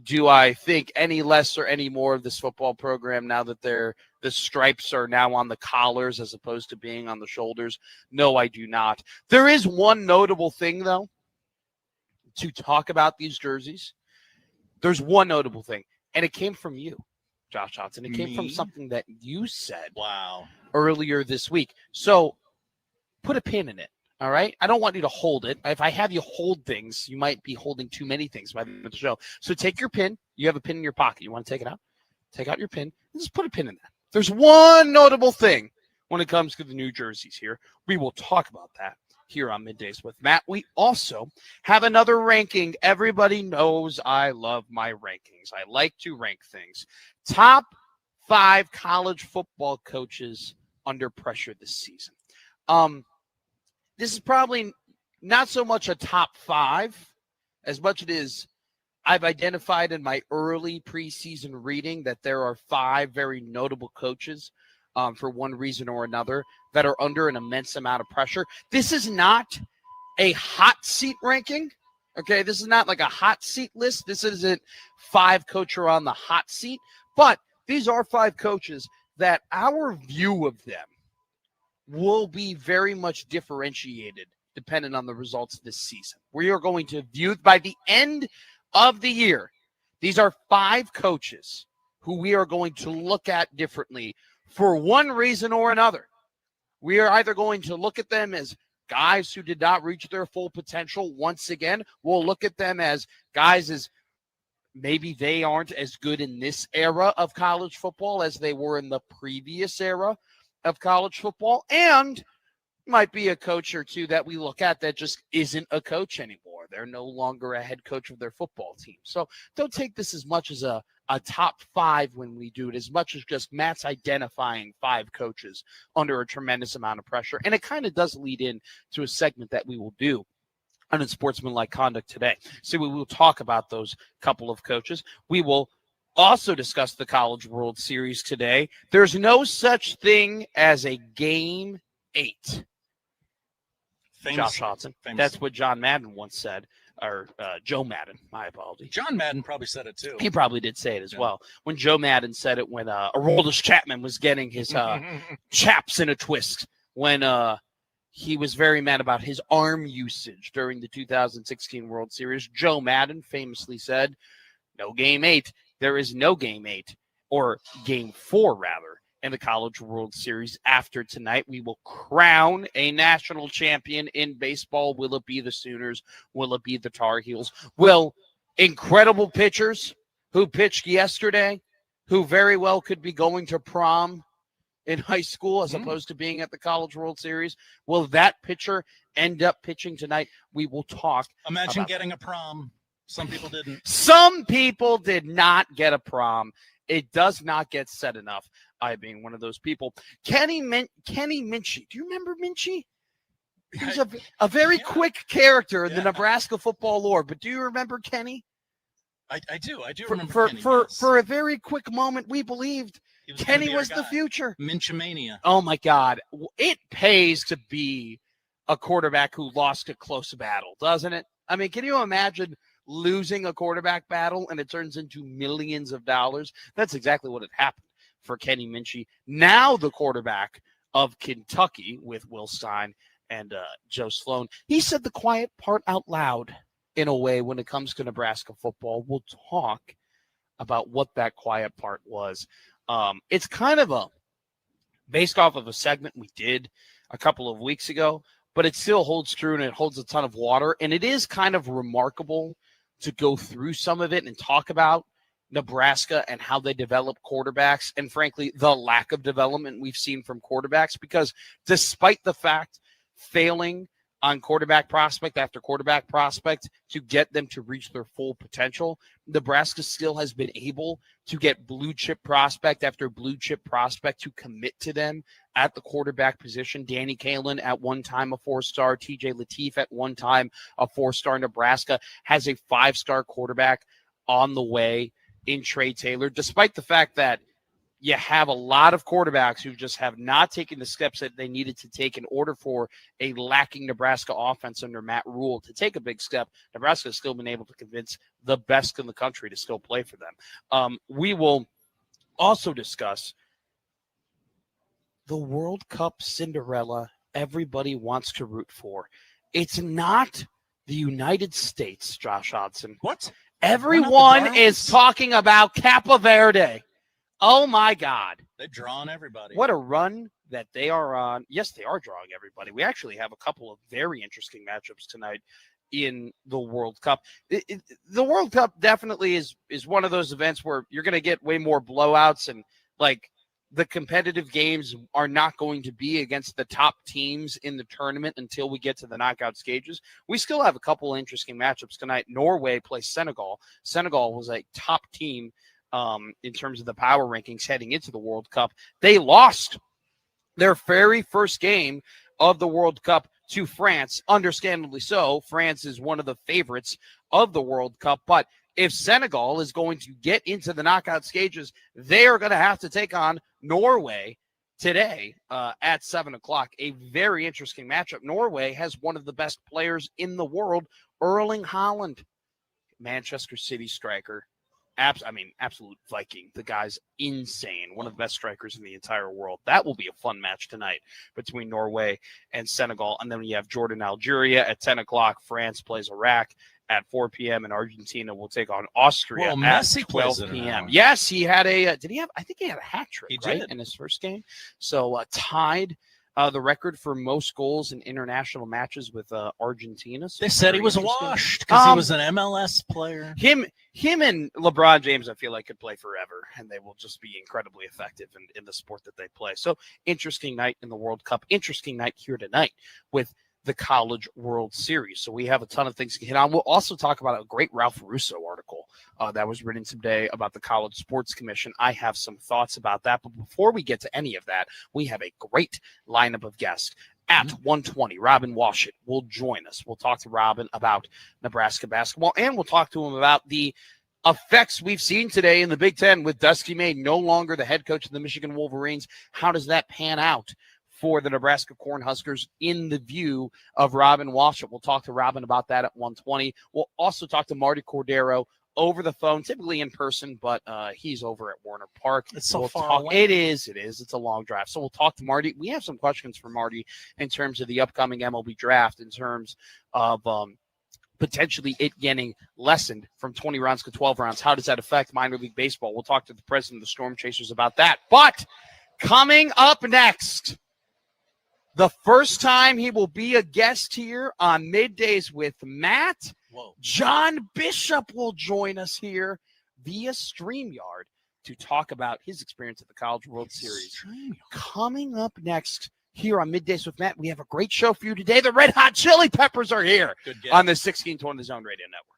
Do I think any less or any more of this football program now that the stripes are now on the collars as opposed to being on the shoulders? No, I do not. There is one notable thing, though, to talk about these jerseys. There's one notable thing, and it came from you, Josh Hodson. It came from something that you said earlier this week. So put a pin in it. All right. I don't want you to hold it. If I have you hold things, you might be holding too many things by the end of the show. So take your pin. You have a pin in your pocket. You want to take it out? Take out your pin and just put a pin in that. There's one notable thing when it comes to the new jerseys here. We will talk about that here on Middays with Matt. We also have another ranking. Everybody knows I love my rankings. I like to rank things. Top 5 college football coaches under pressure this season. This is probably not so much a top 5 as much it is I've identified in my early preseason reading that there are 5 very notable coaches for one reason or another that are under an immense amount of pressure. This is not a hot seat ranking. Okay, this is not like a hot seat list. This isn't 5 coaches are on the hot seat, but these are 5 coaches that our view of them will be very much differentiated depending on the results this season. We are going to view by the end of the year. These are 5 coaches who we are going to look at differently for one reason or another. We are either going to look at them as guys who did not reach their full potential once again. We'll look at them as guys as maybe they aren't as good in this era of college football as they were in the previous era of college football, and might be a coach or two that we look at that just isn't a coach anymore. They're no longer a head coach of their football team. So don't take this as much as a top 5 when we do it, as much as just Matt's identifying 5 coaches under a tremendous amount of pressure. And it kind of does lead in to a segment that we will do on Unsportsmanlike Conduct today. So we will talk about those couple of coaches. We will also discuss the College World Series today. There's no such thing as a Game 8. Josh Hodson. That's what John Madden once said, or Joe Madden, my apologies. John Madden probably said it too. He probably did say it as well. When Joe Madden said it when Aroldis Chapman was getting his chaps in a twist, when he was very mad about his arm usage during the 2016 World Series. Joe Madden famously said, no Game 8. There is no Game 8. or Game 4, rather, in the College World Series. After tonight, we will crown a national champion in baseball. Will it be the Sooners? Will it be the Tar Heels? Will incredible pitchers who pitched yesterday, who very well could be going to prom in high school as opposed to being at the College World Series, will that pitcher end up pitching tonight? We will talk. Imagine getting a prom. Some people didn't. Some people did not get a prom. It does not get said enough. I being one of those people. Kenny Minchie. Do you remember Minchie? He was a very quick character in the Nebraska football lore. But do you remember Kenny? I do. I do remember Kenny. For a very quick moment, we believed Kenny was the future. Minchimania. Oh, my God. It pays to be a quarterback who lost a close battle, doesn't it? I mean, can you imagine losing a quarterback battle and it turns into millions of dollars? That's exactly what had happened for Kenny Minchie. Now the quarterback of Kentucky with Will Stein and Joe Sloan. He said the quiet part out loud in a way when it comes to Nebraska football. We'll talk about what that quiet part was. It's kind of based off of a segment we did a couple of weeks ago, but it still holds true and it holds a ton of water. And it is kind of remarkable to go through some of it and talk about Nebraska and how they develop quarterbacks and, frankly, the lack of development we've seen from quarterbacks, because despite the fact failing on quarterback prospect after quarterback prospect to get them to reach their full potential, Nebraska still has been able to get blue chip prospect after blue chip prospect to commit to them at the quarterback position. Danny Kalen at one time a 4-star, TJ Lateef at one time a 4-star. Nebraska has a 5-star quarterback on the way in Trey Taylor, despite the fact that you have a lot of quarterbacks who just have not taken the steps that they needed to take in order for a lacking Nebraska offense under Matt Rule to take a big step. Nebraska has still been able to convince the best in the country to still play for them. We will also discuss the World Cup Cinderella everybody wants to root for. It's not the United States, Josh Hodson. What? Everyone is talking about Cape Verde. Oh, my God. They're drawing everybody. What a run that they are on. Yes, they are drawing everybody. We actually have a couple of very interesting matchups tonight in the World Cup. The World Cup definitely is one of those events where you're going to get way more blowouts, and, like, the competitive games are not going to be against the top teams in the tournament until we get to the knockout stages. We still have a couple of interesting matchups tonight. Norway plays Senegal. Senegal was a top team in terms of the power rankings heading into the World Cup. They lost their very first game of the World Cup to France, understandably so. France is one of the favorites of the World Cup, but if Senegal is going to get into the knockout stages, they are going to have to take on Norway today at 7 o'clock. A very interesting matchup. Norway has one of the best players in the world, Erling Haaland, Manchester City striker. Absolute Viking. The guy's insane. One of the best strikers in the entire world. That will be a fun match tonight between Norway and Senegal. And then we have Jordan, Algeria at 10 o'clock. France plays Iraq at 4 p.m. and Argentina will take on Austria at 12 p.m. Yes, he had I think he had a hat trick, in his first game. So tied the record for most goals in international matches with Argentina. So they said he was washed because he was an MLS player. Him and LeBron James, I feel like, could play forever, and they will just be incredibly effective in the sport that they play. So interesting night in the World Cup. Interesting night here tonight with the College World Series. So we have a ton of things to hit on. We'll also talk about a great Ralph Russo article that was written today about the College Sports Commission. I have some thoughts about that. But before we get to any of that, we have a great lineup of guests. At 1:20, Robin Washut will join us. We'll talk to Robin about Nebraska basketball, and we'll talk to him about the effects we've seen today in the Big Ten with Dusty May no longer the head coach of the Michigan Wolverines. How does that pan out for the Nebraska Cornhuskers in the view of Robin Washut? We'll talk to Robin about that at 1:20. We'll also talk to Marty Cordero over the phone, typically in person, but he's over at Warner Park. It's so far away. It is. It's a long drive. So we'll talk to Marty. We have some questions for Marty in terms of the upcoming MLB draft, in terms of potentially it getting lessened from 20 rounds to 12 rounds. How does that affect minor league baseball? We'll talk to the president of the Storm Chasers about that. But coming up next, the first time he will be a guest here on Middays with Matt, John Bishop will join us here via StreamYard to talk about his experience at the College World Series. Coming up next here on Middays with Matt, we have a great show for you today. The Red Hot Chili Peppers are here on the 1620 Zone Radio Network.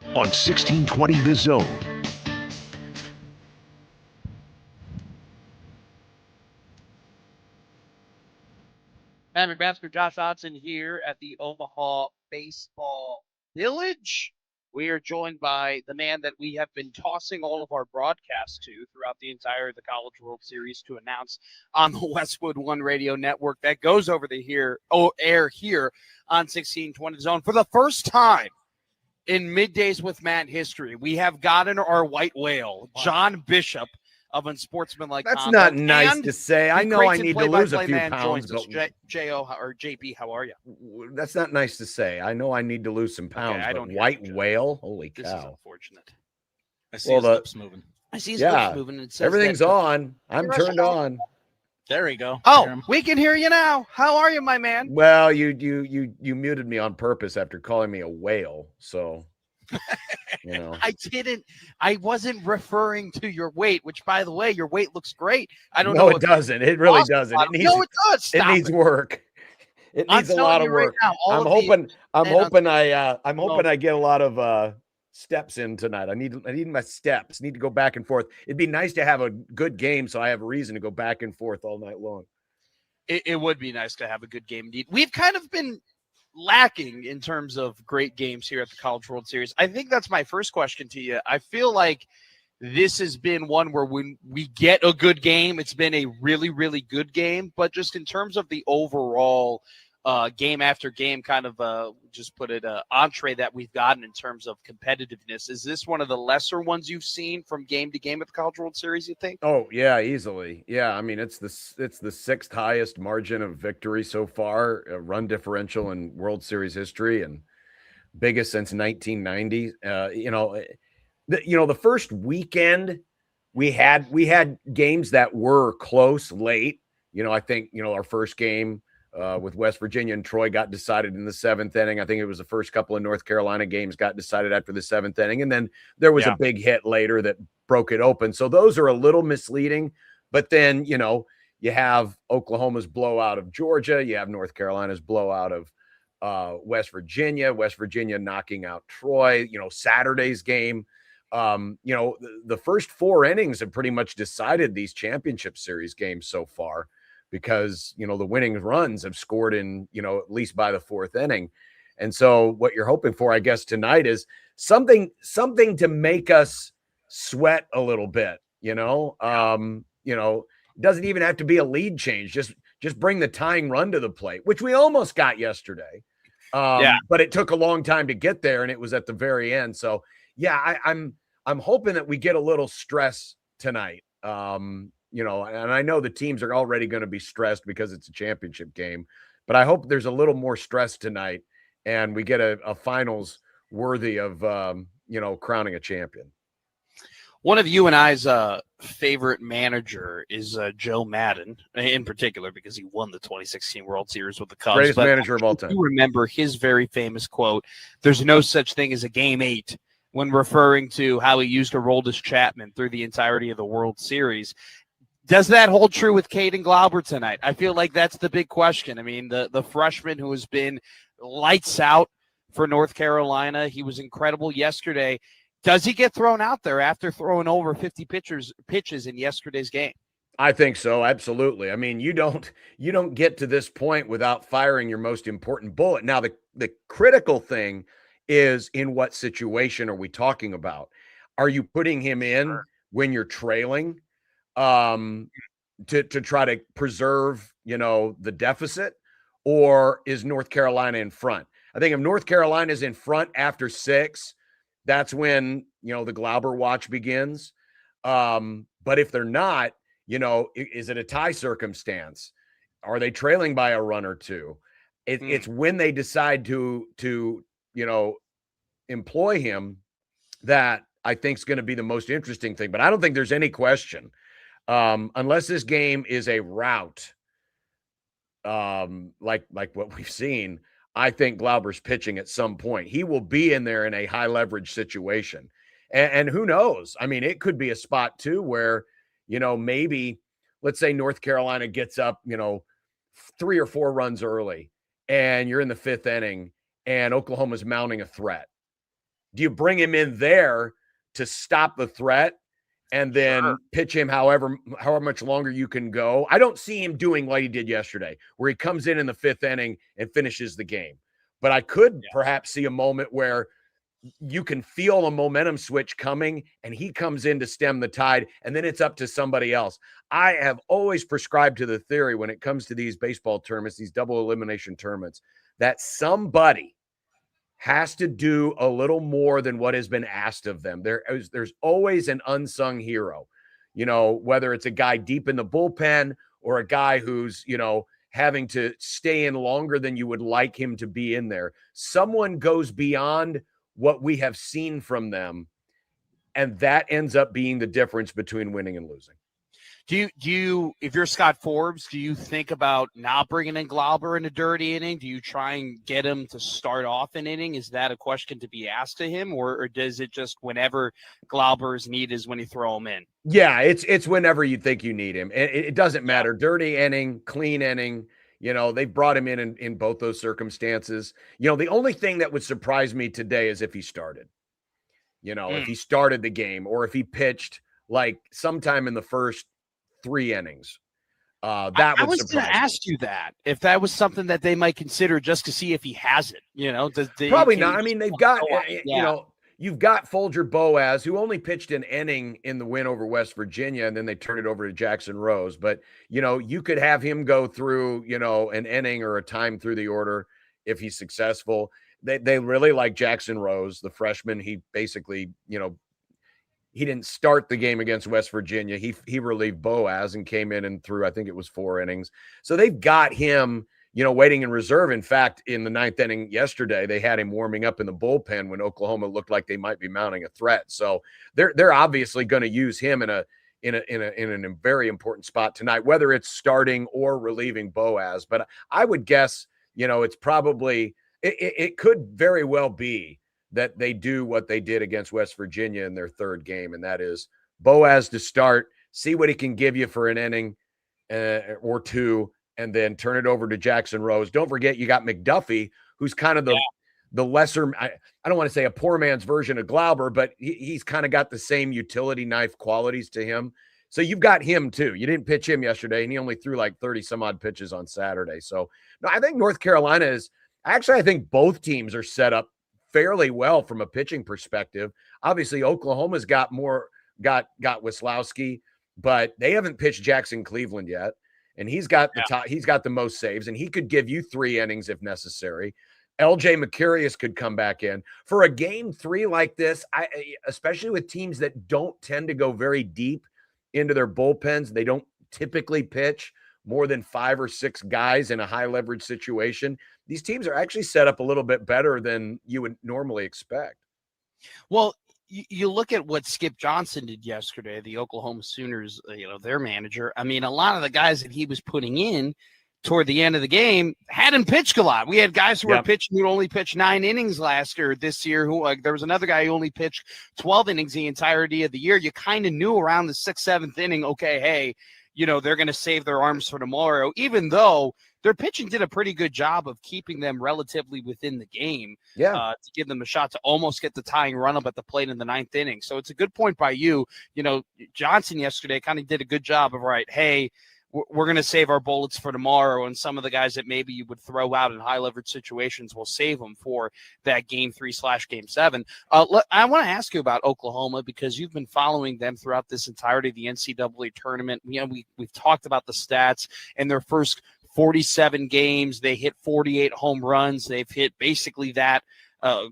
on 1620 The Zone. Matt McMaster, Josh Hodson here at the Omaha Baseball Village. We are joined by the man that we have been tossing all of our broadcasts to throughout the entire the College World Series to announce on the Westwood One Radio Network that goes over the air here on 1620 Zone for the first time in Middays with Matt history. We have gotten our white whale, John Bishop of Unsportsmanlike That's Conduct. not nice And to say. I the know I Creighton need to lose a play-by-play few man pounds, joins us. but J.O. or J.P., how are you? that's not nice to say. I know I need to lose some pounds, I but don't hear white you, Joe. whale? Holy This is cow. unfortunate. I see Well, his lips moving. I see his Yeah, lips moving. And it says Everything's that, on. I'm You're turned right. on. There we go. Hear Oh, him. we can hear you now. How are you, my man? Well, you muted me on purpose after calling me a whale, so you know. I didn't. I wasn't referring to your weight, which, by the way, your weight looks great. I don't know. No, it doesn't. It really doesn't. It needs. No, it does. It Stop needs work. It I'm needs a telling lot of you right work. now, all I'm of the- hoping. I'm and hoping. I'm- I'm hoping I get a lot of steps in tonight. I need my steps. Need to go back and forth. It'd be nice to have a good game, so I have a reason to go back and forth all night long. It would be nice to have a good game indeed. We've kind of been lacking in terms of great games here at the College World Series. I think that's my first question to you. I feel like this has been one where when we get a good game, it's been a really, really good game. But just in terms of the overall game after game kind of just put it entree that we've gotten in terms of competitiveness, is this one of the lesser ones you've seen from game to game at the College World Series, you think? Oh yeah, easily. Yeah, I mean it's the sixth highest margin of victory so far, run differential in World Series history, and biggest since 1990. The first weekend we had games that were close late. I think our first game with West Virginia and Troy got decided in the seventh inning. I think it was the first couple of North Carolina games got decided after the seventh inning. And then there was a big hit later that broke it open. So those are a little misleading. But then, you have Oklahoma's blowout of Georgia. You have North Carolina's blowout of West Virginia knocking out Troy. Saturday's game. The first four innings have pretty much decided these championship series games so far, because the winning runs have scored in at least by the fourth inning. And so what you're hoping for, I guess, tonight is something to make us sweat a little bit. It doesn't even have to be a lead change. Just bring the tying run to the plate, which we almost got yesterday. But it took a long time to get there, and it was at the very end. So I'm hoping that we get a little stress tonight. And I know the teams are already going to be stressed because it's a championship game, but I hope there's a little more stress tonight and we get a finals worthy of, crowning a champion. One of you and I's favorite manager is Joe Madden, in particular, because he won the 2016 World Series with the Cubs. Greatest manager of all time. You remember his very famous quote, "There's no such thing as a game 8," when referring to how he used Aroldis Chapman through the entirety of the World Series. Does that hold true with Caden Glauber tonight? I feel like that's the big question. I mean, the freshman who has been lights out for North Carolina, he was incredible yesterday. Does he get thrown out there after throwing over 50 pitches in yesterday's game? I think so, absolutely. I mean, you don't get to this point without firing your most important bullet. Now, the critical thing is, in what situation are we talking about? Are you putting him in when you're trailing? To try to preserve, the deficit, or is North Carolina in front? I think if North Carolina is in front after 6, that's when, the Glauber watch begins. But if they're not, is it a tie circumstance? Are they trailing by a run or two? It's when they decide to employ him that I think is going to be the most interesting thing. But I don't think there's any question. Unless this game is a rout, like what we've seen, I think Glauber's pitching at some point. He will be in there in a high leverage situation. And who knows? I mean, it could be a spot too where, maybe, let's say North Carolina gets up, 3 or 4 runs early, and you're in the 5th inning and Oklahoma's mounting a threat. Do you bring him in there to stop the threat and then pitch him however much longer you can go? I don't see him doing what he did yesterday, where he comes in the 5th inning and finishes the game. But I could perhaps see a moment where you can feel a momentum switch coming and he comes in to stem the tide, and then it's up to somebody else. I have always prescribed to the theory when it comes to these baseball tournaments, these double elimination tournaments, that somebody has to do a little more than what has been asked of them. There's always an unsung hero, whether it's a guy deep in the bullpen or a guy who's, having to stay in longer than you would like him to be in there. Someone goes beyond what we have seen from them, and that ends up being the difference between winning and losing. Do you, if you're Scott Forbes, do you think about not bringing in Glauber in a dirty inning? Do you try and get him to start off an inning? Is that a question to be asked to him, or does it just whenever Glauber's need is when you throw him in? Yeah, it's whenever you think you need him. It doesn't matter. Dirty inning, clean inning. They brought him in both those circumstances. The only thing that would surprise me today is if he started. If he started the game or if he pitched like sometime in the first 3 innings. That I was going to ask you that if that was something that they might consider just to see if he has it. Probably not. I mean, they've got you've got Folger Boaz, who only pitched an inning in the win over West Virginia, and then they turned it over to Jackson Rose. But you could have him go through an inning or a time through the order if he's successful. They really like Jackson Rose, the freshman. He basically he didn't start the game against West Virginia. He relieved Boaz and came in and threw, I think it was 4 innings. So they've got him, waiting in reserve. In fact, in the 9th inning yesterday, they had him warming up in the bullpen when Oklahoma looked like they might be mounting a threat. So they're obviously going to use him in a very important spot tonight, whether it's starting or relieving Boaz. But I would guess, it's probably it could very well be that they do what they did against West Virginia in their 3rd game, and that is Boaz to start, see what he can give you for an inning or 2, and then turn it over to Jackson Rose. Don't forget you got McDuffie, who's kind of the lesser, I don't want to say a poor man's version of Glauber, but he's kind of got the same utility knife qualities to him. So you've got him too. You didn't pitch him yesterday, and he only threw like 30 some odd pitches on Saturday. So no, I think North Carolina is actually, I think both teams are set up fairly well from a pitching perspective. Obviously, Oklahoma's got Wislowski, but they haven't pitched Jackson Cleveland yet. And he's got the most saves, and he could give you 3 innings if necessary. LJ Mercurius could come back in for a game 3 like this. Especially with teams that don't tend to go very deep into their bullpens. They don't typically pitch more than 5 or 6 guys in a high leverage situation. These teams are actually set up a little bit better than you would normally expect. Well, you look at what Skip Johnson did yesterday, the Oklahoma Sooners, their manager. I mean, a lot of the guys that he was putting in toward the end of the game hadn't pitched a lot. We had guys who were pitching who only pitched 9 innings last year. This year, there was another guy who only pitched 12 innings the entirety of the year. You kind of knew around the 6th, 7th inning, okay, hey, they're going to save their arms for tomorrow, even though their pitching did a pretty good job of keeping them relatively within the game to give them a shot to almost get the tying run up at the plate in the 9th inning. So it's a good point by you. Johnson yesterday kind of did a good job of, hey, we're going to save our bullets for tomorrow. And some of the guys that maybe you would throw out in high leverage situations, will save them for that game 3/game 7. I want to ask you about Oklahoma because you've been following them throughout this entirety of the NCAA tournament. We've talked about the stats in their first 47 games. They hit 48 home runs. They've hit basically that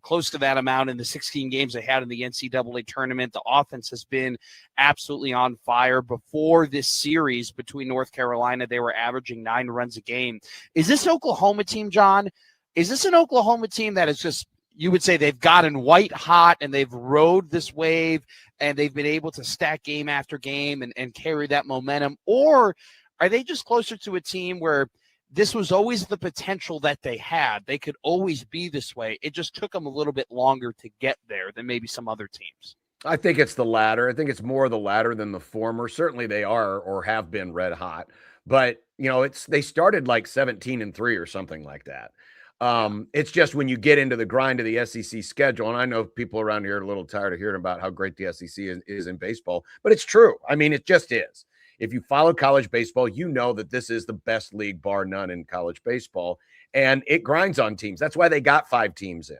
close to that amount in the 16 games they had in the NCAA tournament. The offense has been absolutely on fire. Before this series between North Carolina, they were averaging 9 runs a game. Is this Oklahoma team, John? Is this an Oklahoma team that is just, you would say they've gotten white hot and they've rode this wave and they've been able to stack game after game and carry that momentum? Or are they just closer to a team where this was always the potential that they had? They could always be this way. It just took them a little bit longer to get there than maybe some other teams. I think it's the latter. I think it's more the latter than the former. Certainly they are or have been red hot. But, they started like 17-3 or something like that. It's just when you get into the grind of the SEC schedule, and I know people around here are a little tired of hearing about how great the SEC is in baseball, but it's true. I mean, it just is. If you follow college baseball, you know that this is the best league, bar none, in college baseball, and it grinds on teams. That's why they got 5 teams in.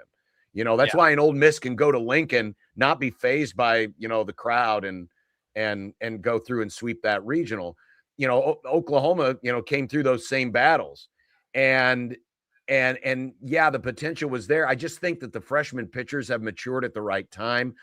You know, that's why an Ole Miss can go to Lincoln, not be fazed by, you know, the crowd and go through and sweep that regional. You know, Oklahoma, you know, came through those same battles. And yeah, the potential was there. I just think that the freshman pitchers have matured at the right time.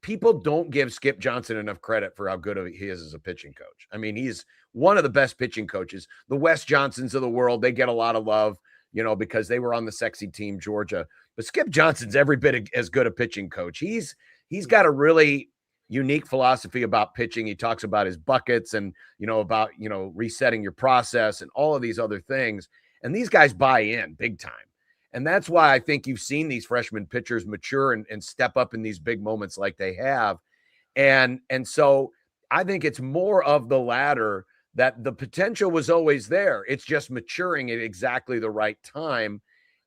People don't give Skip Johnson enough credit for how good he is as a pitching coach. I mean, he's one of the best pitching coaches. The Wes Johnsons of the world, they get a lot of love, you know, because they were on the sexy team, Georgia. But Skip Johnson's every bit as good a pitching coach. He's got a really unique philosophy about pitching. He talks about his buckets and, you know, about, you know, resetting your process and all of these other things. And these guys buy in big time. And that's why I think you've seen these freshman pitchers mature and step up in these big moments like they have. And so I think it's more of the latter, that the potential was always there. It's just maturing at exactly the right time.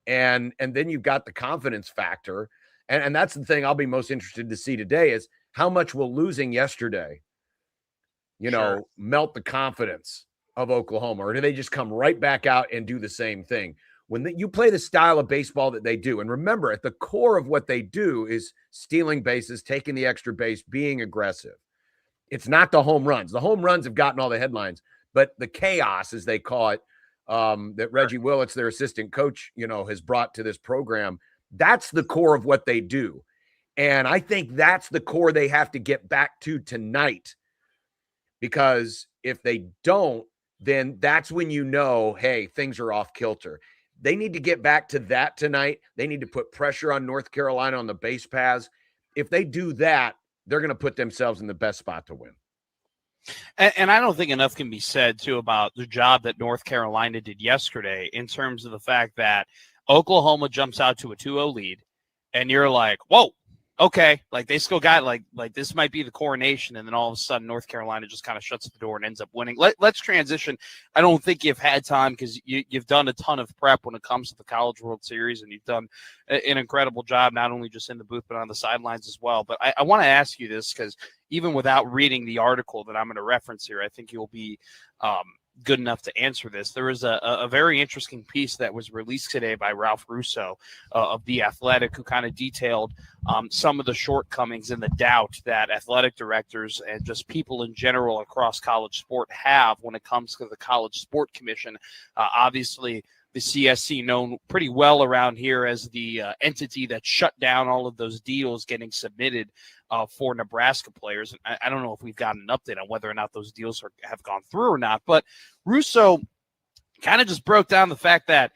And then you've got the confidence factor. And that's the thing I'll be most interested to see today is how much will losing yesterday, you know, melt the confidence of Oklahoma, or do they just come right back out and do the same thing? When you play the style of baseball that they do, and remember, at the core of what they do is stealing bases, taking the extra base, being aggressive. It's not the home runs. The home runs have gotten all the headlines, but the chaos, as they call it, that Reggie Willits, their assistant coach, you know, has brought to this program, that's the core of what they do. And I think that's the core they have to get back to tonight, because if they don't, then that's when you know, hey, things are off kilter. They need to get back to that tonight. They need to put pressure on North Carolina on the base paths. If they do that, they're going to put themselves in the best spot to win. And I don't think enough can be said, too, about the job that North Carolina did yesterday in terms of the fact that Oklahoma jumps out to a 2-0 lead, and you're like, whoa, okay, like they still got like this might be the coronation, and then all of a sudden North Carolina just kind of shuts the door and ends up winning. Let's transition. I don't think you've had time because you've done a ton of prep when it comes to the College World Series, and you've done an incredible job not only just in the booth but on the sidelines as well. But I want to ask you this, because even without reading the article that I'm going to reference here, I think you'll be good enough to answer this. There was a very interesting piece that was released today by Ralph Russo of The Athletic, who kind of detailed some of the shortcomings and the doubt that athletic directors and just people in general across college sport have when it comes to the College Sport Commission. Obviously, the CSC, known pretty well around here as the entity that shut down all of those deals getting submitted for Nebraska players. And I don't know if we've gotten an update on whether or not those deals have gone through or not, but Russo kind of just broke down the fact that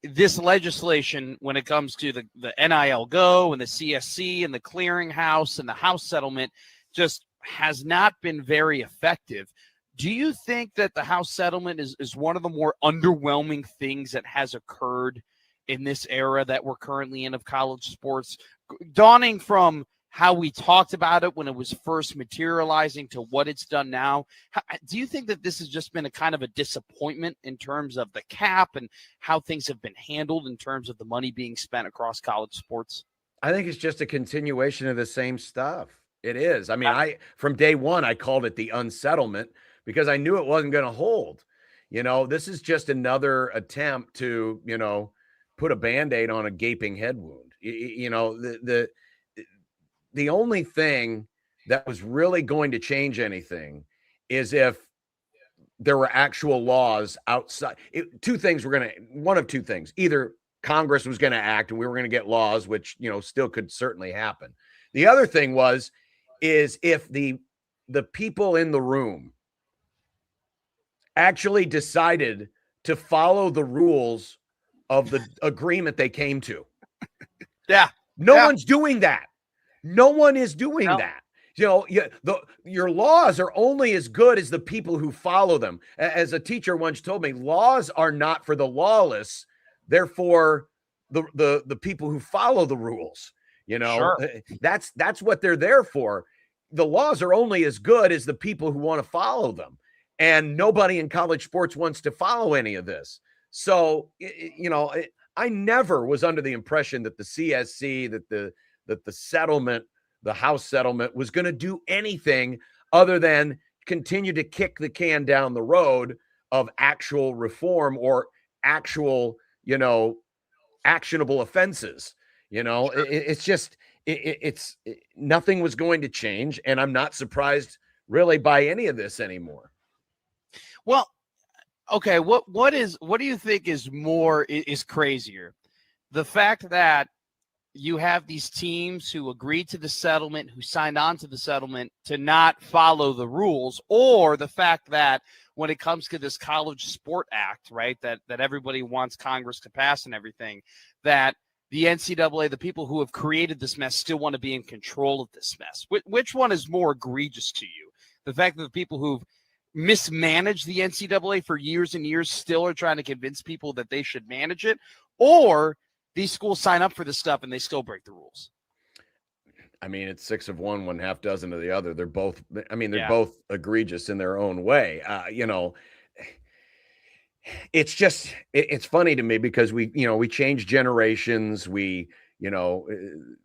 this legislation, when it comes to the NIL Go and the CSC and the clearinghouse and the house settlement, just has not been very effective. Do you think that the house settlement is one of the more underwhelming things that has occurred in this era that we're currently in of college sports, dawning from how we talked about it when it was first materializing to what it's done now? Do you think that this has just been a kind of a disappointment in terms of the cap and how things have been handled in terms of the money being spent across college sports? I think it's just a continuation of the same stuff. It is. I mean, from day one, I called it the unsettlement because I knew it wasn't going to hold. You know, this is just another attempt to, you know, put a Band-Aid on a gaping head wound. You know, the only thing that was really going to change anything is if there were actual laws outside. One of two things. Either Congress was going to act and we were going to get laws, which, you know, still could certainly happen. The other thing is if the people in the room actually decided to follow the rules of the agreement they came to. Yeah. No one's doing that. No one is doing that. You know, your laws are only as good as the people who follow them. As a teacher once told me, laws are not for the lawless. They're for the people who follow the rules. You know, that's what they're there for. The laws are only as good as the people who want to follow them. And nobody in college sports wants to follow any of this. So, you know, I never was under the impression that the CSC, that the settlement, the House settlement was going to do anything other than continue to kick the can down the road of actual reform or actual, actionable offenses. It's just, nothing was going to change. And I'm not surprised really by any of this anymore. Well, okay. What do you think is crazier? The fact that you have these teams who agreed to the settlement, who signed on to the settlement to not follow the rules, or the fact that when it comes to this College Sport Act, right, that everybody wants Congress to pass and everything, that the NCAA, the people who have created this mess, still want to be in control of this mess. Which one is more egregious to you? The fact that the people who've mismanaged the NCAA for years and years still are trying to convince people that they should manage it, or these schools sign up for this stuff and they still break the rules? I mean, it's 6 of one, 1/2 dozen of the other. They're both both egregious in their own way. It's just, it's funny to me because we change generations.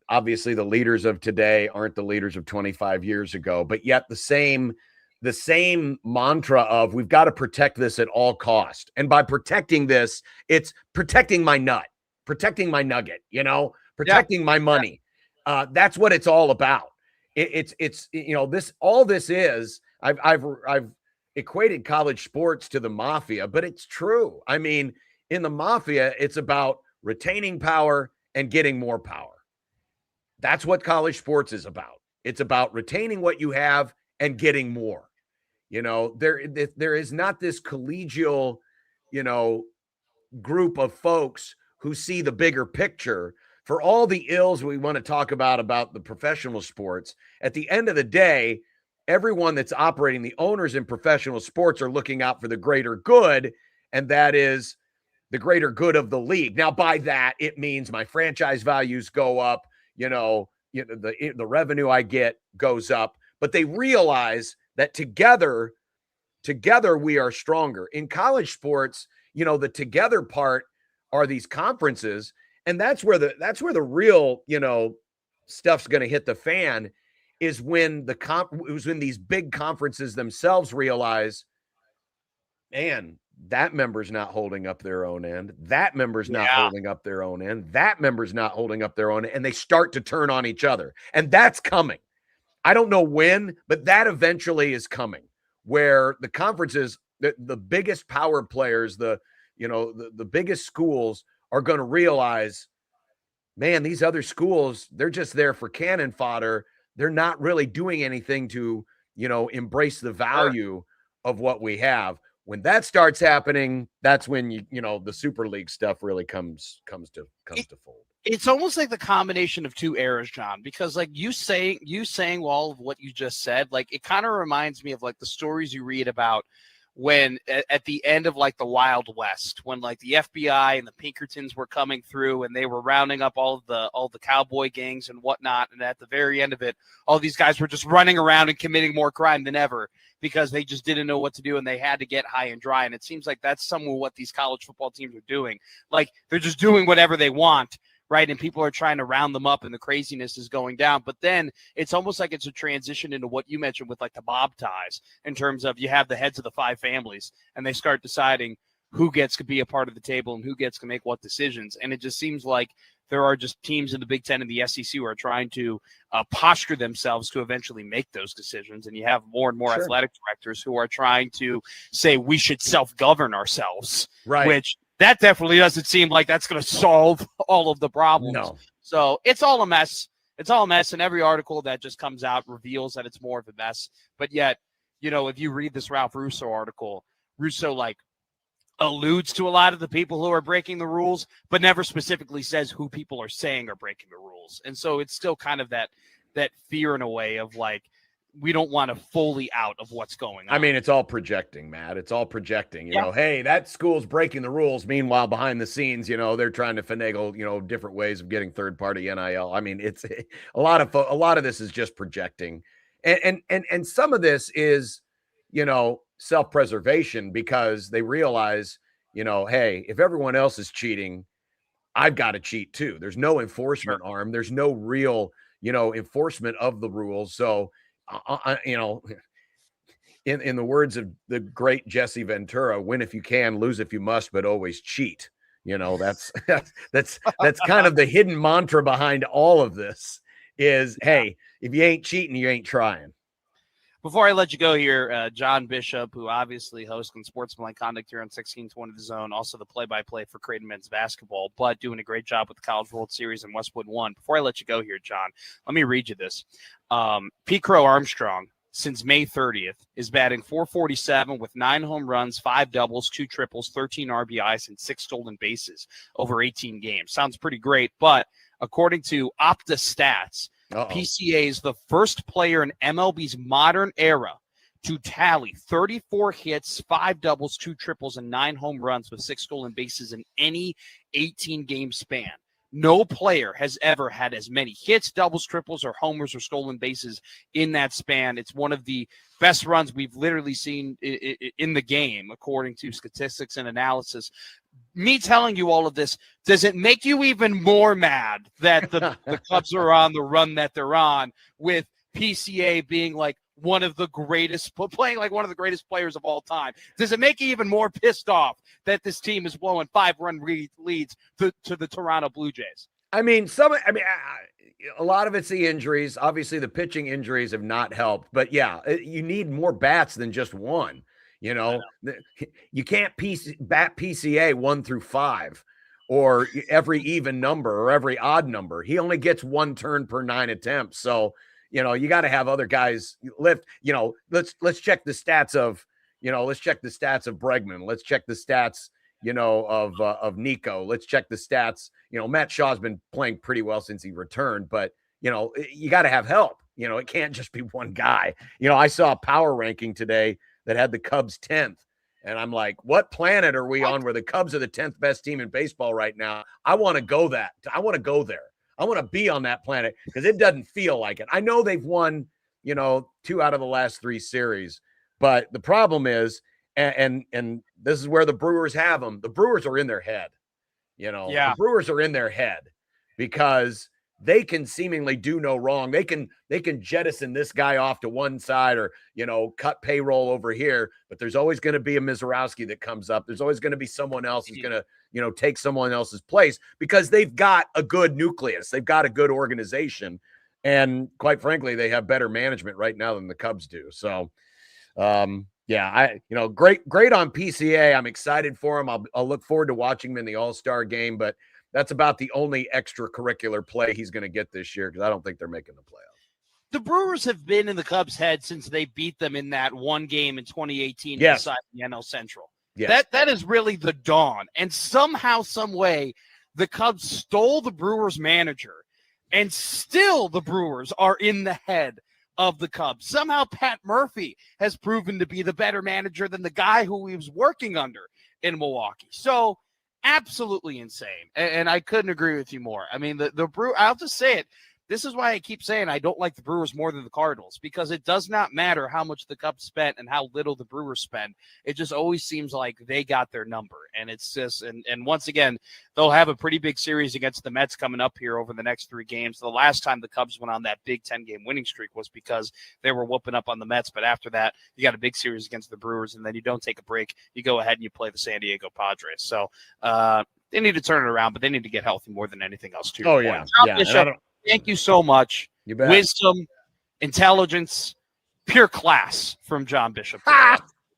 Obviously the leaders of today aren't the leaders of 25 years ago, but yet the same mantra of we've got to protect this at all cost. And by protecting this, it's protecting my nut, protecting my nugget, protecting my money. That's what it's all about. I've equated college sports to the mafia, but it's true. I mean, in the mafia, it's about retaining power and getting more power. That's what college sports is about. It's about retaining what you have and getting more. There is not this collegial, group of folks who see the bigger picture. For all the ills we want to talk about the professional sports, at the end of the day, everyone that's operating, the owners in professional sports, are looking out for the greater good, and that is the greater good of the league. Now, by that, it means my franchise values go up, the revenue I get goes up, but they realize that together we are stronger. In college sports, the together part are these conferences, and that's where the real, stuff's going to hit the fan, is when when these big conferences themselves realize, man, that member's not holding up their own end. That member's not holding up their own end. That member's not holding up their own end. And they start to turn on each other. And that's coming. I don't know when, but that eventually is coming, where the conferences, the biggest power players, the biggest schools are going to realize, man, these other schools, they're just there for cannon fodder. They're not really doing anything to, embrace the value of what we have. When that starts happening, that's when the Super League stuff really comes to fold. It's almost like the combination of two eras, John, because like you saying all of what you just said, like it kind of reminds me of like the stories you read about when at the end of like the Wild West, when like the FBI and the Pinkertons were coming through and they were rounding up all the cowboy gangs and whatnot. And at the very end of it, all these guys were just running around and committing more crime than ever because they just didn't know what to do and they had to get high and dry. And it seems like that's some of what these college football teams are doing. Like they're just doing whatever they want. Right. And people are trying to round them up and the craziness is going down. But then it's almost like it's a transition into what you mentioned with like the bob ties, in terms of you have the heads of the 5 families and they start deciding who gets to be a part of the table and who gets to make what decisions. And it just seems like there are just teams in the Big Ten and the SEC who are trying to posture themselves to eventually make those decisions. And you have more and more athletic directors who are trying to say we should self-govern ourselves, right? Which that definitely doesn't seem like that's going to solve all of the problems. No. So it's all a mess. It's all a mess. And every article that just comes out reveals that it's more of a mess. But yet, if you read this Ralph Russo article, Russo like alludes to a lot of the people who are breaking the rules, but never specifically says who people are saying are breaking the rules. And so it's still kind of that fear in a way of like, we don't want to fully out of what's going on. I mean, it's all projecting, Matt. It's all projecting, hey, that school's breaking the rules. Meanwhile, behind the scenes, they're trying to finagle, different ways of getting third-party NIL. I mean, it's a lot of this is just projecting. And some of this is, self-preservation, because they realize, hey, if everyone else is cheating, I've got to cheat too. There's no enforcement arm. There's no real, enforcement of the rules. So, in the words of the great Jesse Ventura, win if you can, lose if you must, but always cheat. That's that's kind of the hidden mantra behind all of this is, hey, if you ain't cheating, you ain't trying. Before I let you go here, John Bishop, who obviously hosts Unsportsmanlike Conduct here on 1620 The Zone, also the play-by-play for Creighton men's basketball, but doing a great job with the College World Series and Westwood One. Before I let you go here, John, let me read you this. Pete Crow Armstrong, since May 30th, is batting .447 with 9 home runs, 5 doubles, 2 triples, 13 RBIs, and 6 stolen bases over 18 games. Sounds pretty great, but according to Opta Stats, PCA is the first player in MLB's modern era to tally 34 hits, 5 doubles, 2 triples, and 9 home runs with 6 stolen bases in any 18-game span. No player has ever had as many hits, doubles, triples, or homers or stolen bases in that span. It's one of the best runs we've literally seen in the game, according to statistics and analysis. Me telling you all of this, does it make you even more mad that the Cubs are on the run that they're on, with PCA being like one of the greatest, playing like one of the greatest players of all time? Does it make you even more pissed off that this team is blowing 5-run leads to the Toronto Blue Jays? A lot of it's the injuries. Obviously, the pitching injuries have not helped. But yeah, you need more bats than just one. You can't bat PCA 1 through 5 or every even number or every odd number. He only gets 1 turn per 9 attempts. So, you got to have other guys lift. Let's check the stats of, Bregman. Let's check the stats, of Nico. Let's check the stats. Matt Shaw's been playing pretty well since he returned, but you got to have help. It can't just be one guy. I saw a power ranking today that had the Cubs 10th. And I'm like, what planet are we on where the Cubs are the 10th best team in baseball right now? I want to go there. I want to be on that planet because it doesn't feel like it. I know they've won, 2 out of the last 3 series, but the problem is, and this is where the Brewers have them. The Brewers are in their head. The Brewers are in their head because they can seemingly do no wrong. They can jettison this guy off to one side or, cut payroll over here, but there's always going to be a Mizorowski that comes up. There's always going to be someone else who's going to, take someone else's place because they've got a good nucleus. They've got a good organization. And quite frankly, they have better management right now than the Cubs do. So, great on PCA. I'm excited for him. I'll look forward to watching him in the All-Star game, but that's about the only extracurricular play he's going to get this year because I don't think they're making the playoffs. The Brewers have been in the Cubs' head since they beat them in that one game in 2018 inside the NL Central. Yes. That is really the dawn. And somehow, some way, the Cubs stole the Brewers manager, and still the Brewers are in the head of the Cubs. Somehow Pat Murphy has proven to be the better manager than the guy who he was working under in Milwaukee. So absolutely insane. And I couldn't agree with you more. I mean, the Brew, I'll just say it. This is why I keep saying I don't like the Brewers more than the Cardinals, because it does not matter how much the Cubs spent and how little the Brewers spend. It just always seems like they got their number. And it's just, and once again, they'll have a pretty big series against the Mets coming up here over the next 3 games. The last time the Cubs went on that big 10-game winning streak was because they were whooping up on the Mets. But after that, you got a big series against the Brewers, and then you don't take a break. You go ahead and you play the San Diego Padres. So they need to turn it around, but they need to get healthy more than anything else, too. Thank you so much. You bet. Wisdom, intelligence, pure class from John Bishop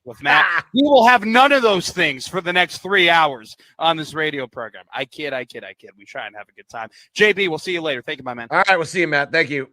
with Matt. We will have none of those things for the next 3 hours on this radio program. I kid. We try and have a good time. JB, we'll see you later. Thank you, my man. All right, we'll see you, Matt. Thank you.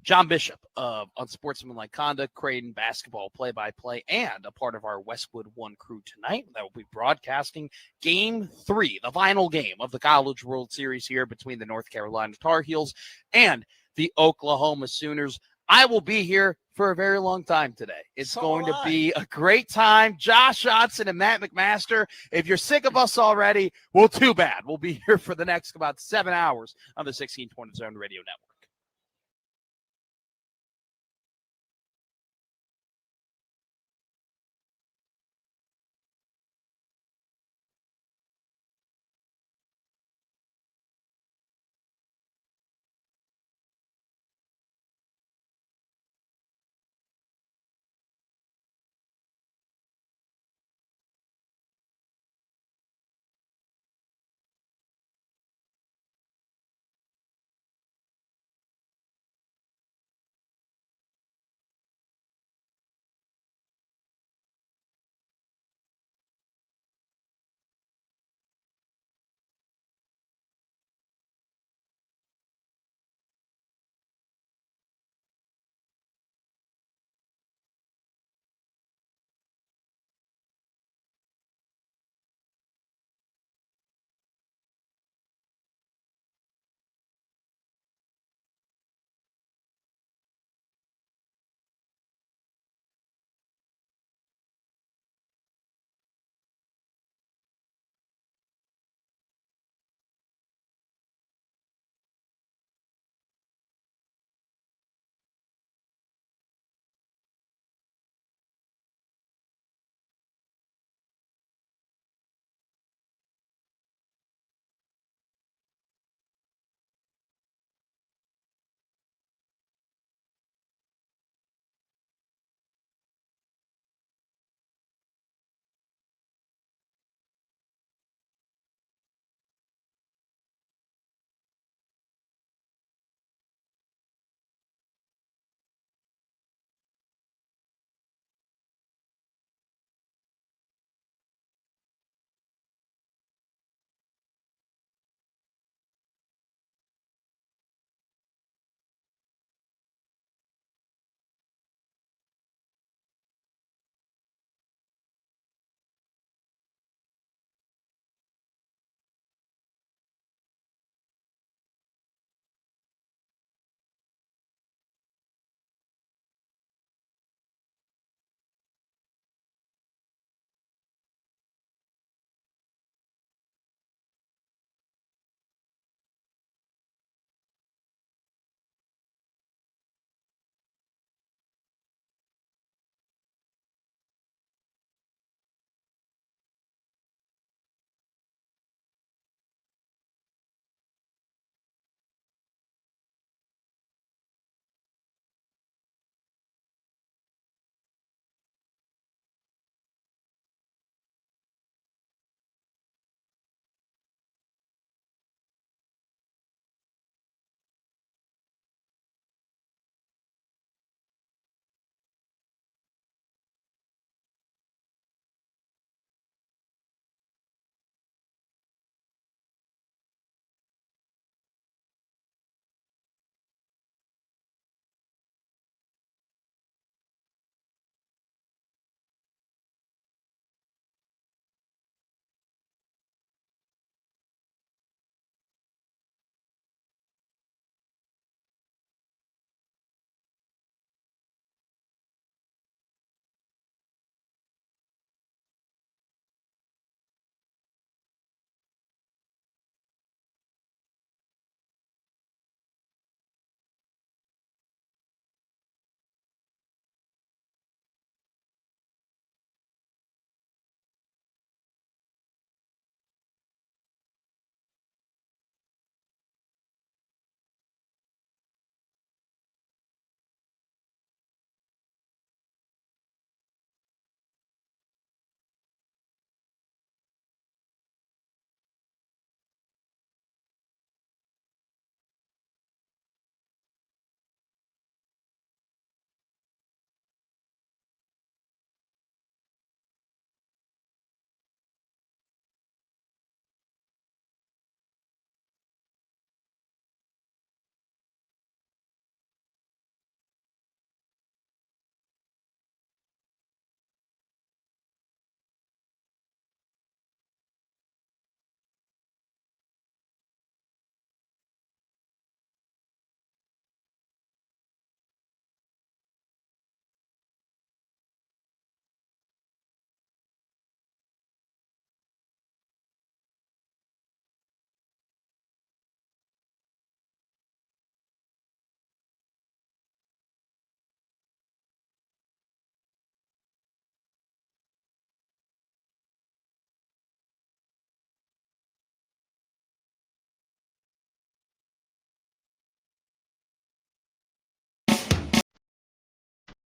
John Bishop of Unsportsmanlike Conduct, Creighton basketball play-by-play, and a part of our Westwood One crew tonight that will be broadcasting Game 3, the final game of the College World Series here between the North Carolina Tar Heels and the Oklahoma Sooners. I will be here for a very long time today. It's going to be a great time. Josh Otson and Matt McMaster, if you're sick of us already, well, too bad. We'll be here for the next about 7 hours on the 1620 Zone Radio Network.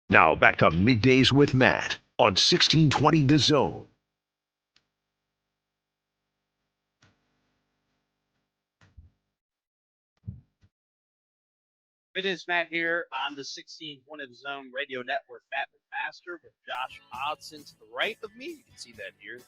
Now back to Middays with Matt on 1620 The Zone. It is Matt here on the 1620 Zone Radio Network. Matt McMaster with Josh Hodson to the right of me. You can see that here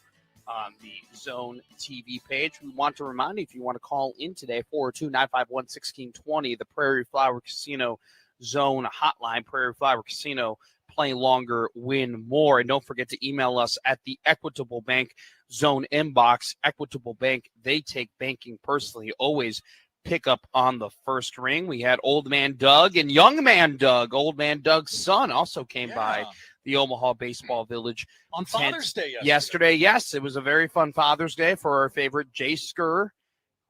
on the Zone TV page. We want to remind you, if you want to call in today, 402-951-1620, the Prairie Flower Casino Zone hotline. Prairie Flower Casino, play longer, win more. And don't forget to email us at the Equitable Bank Zone inbox. Equitable Bank, they take banking personally. Always pick up on the first ring. We had Old Man Doug and Young Man Doug. Old Man Doug's son also came by the Omaha Baseball Village on Father's Day yesterday. Yes, it was a very fun Father's Day for our favorite Jay Skur,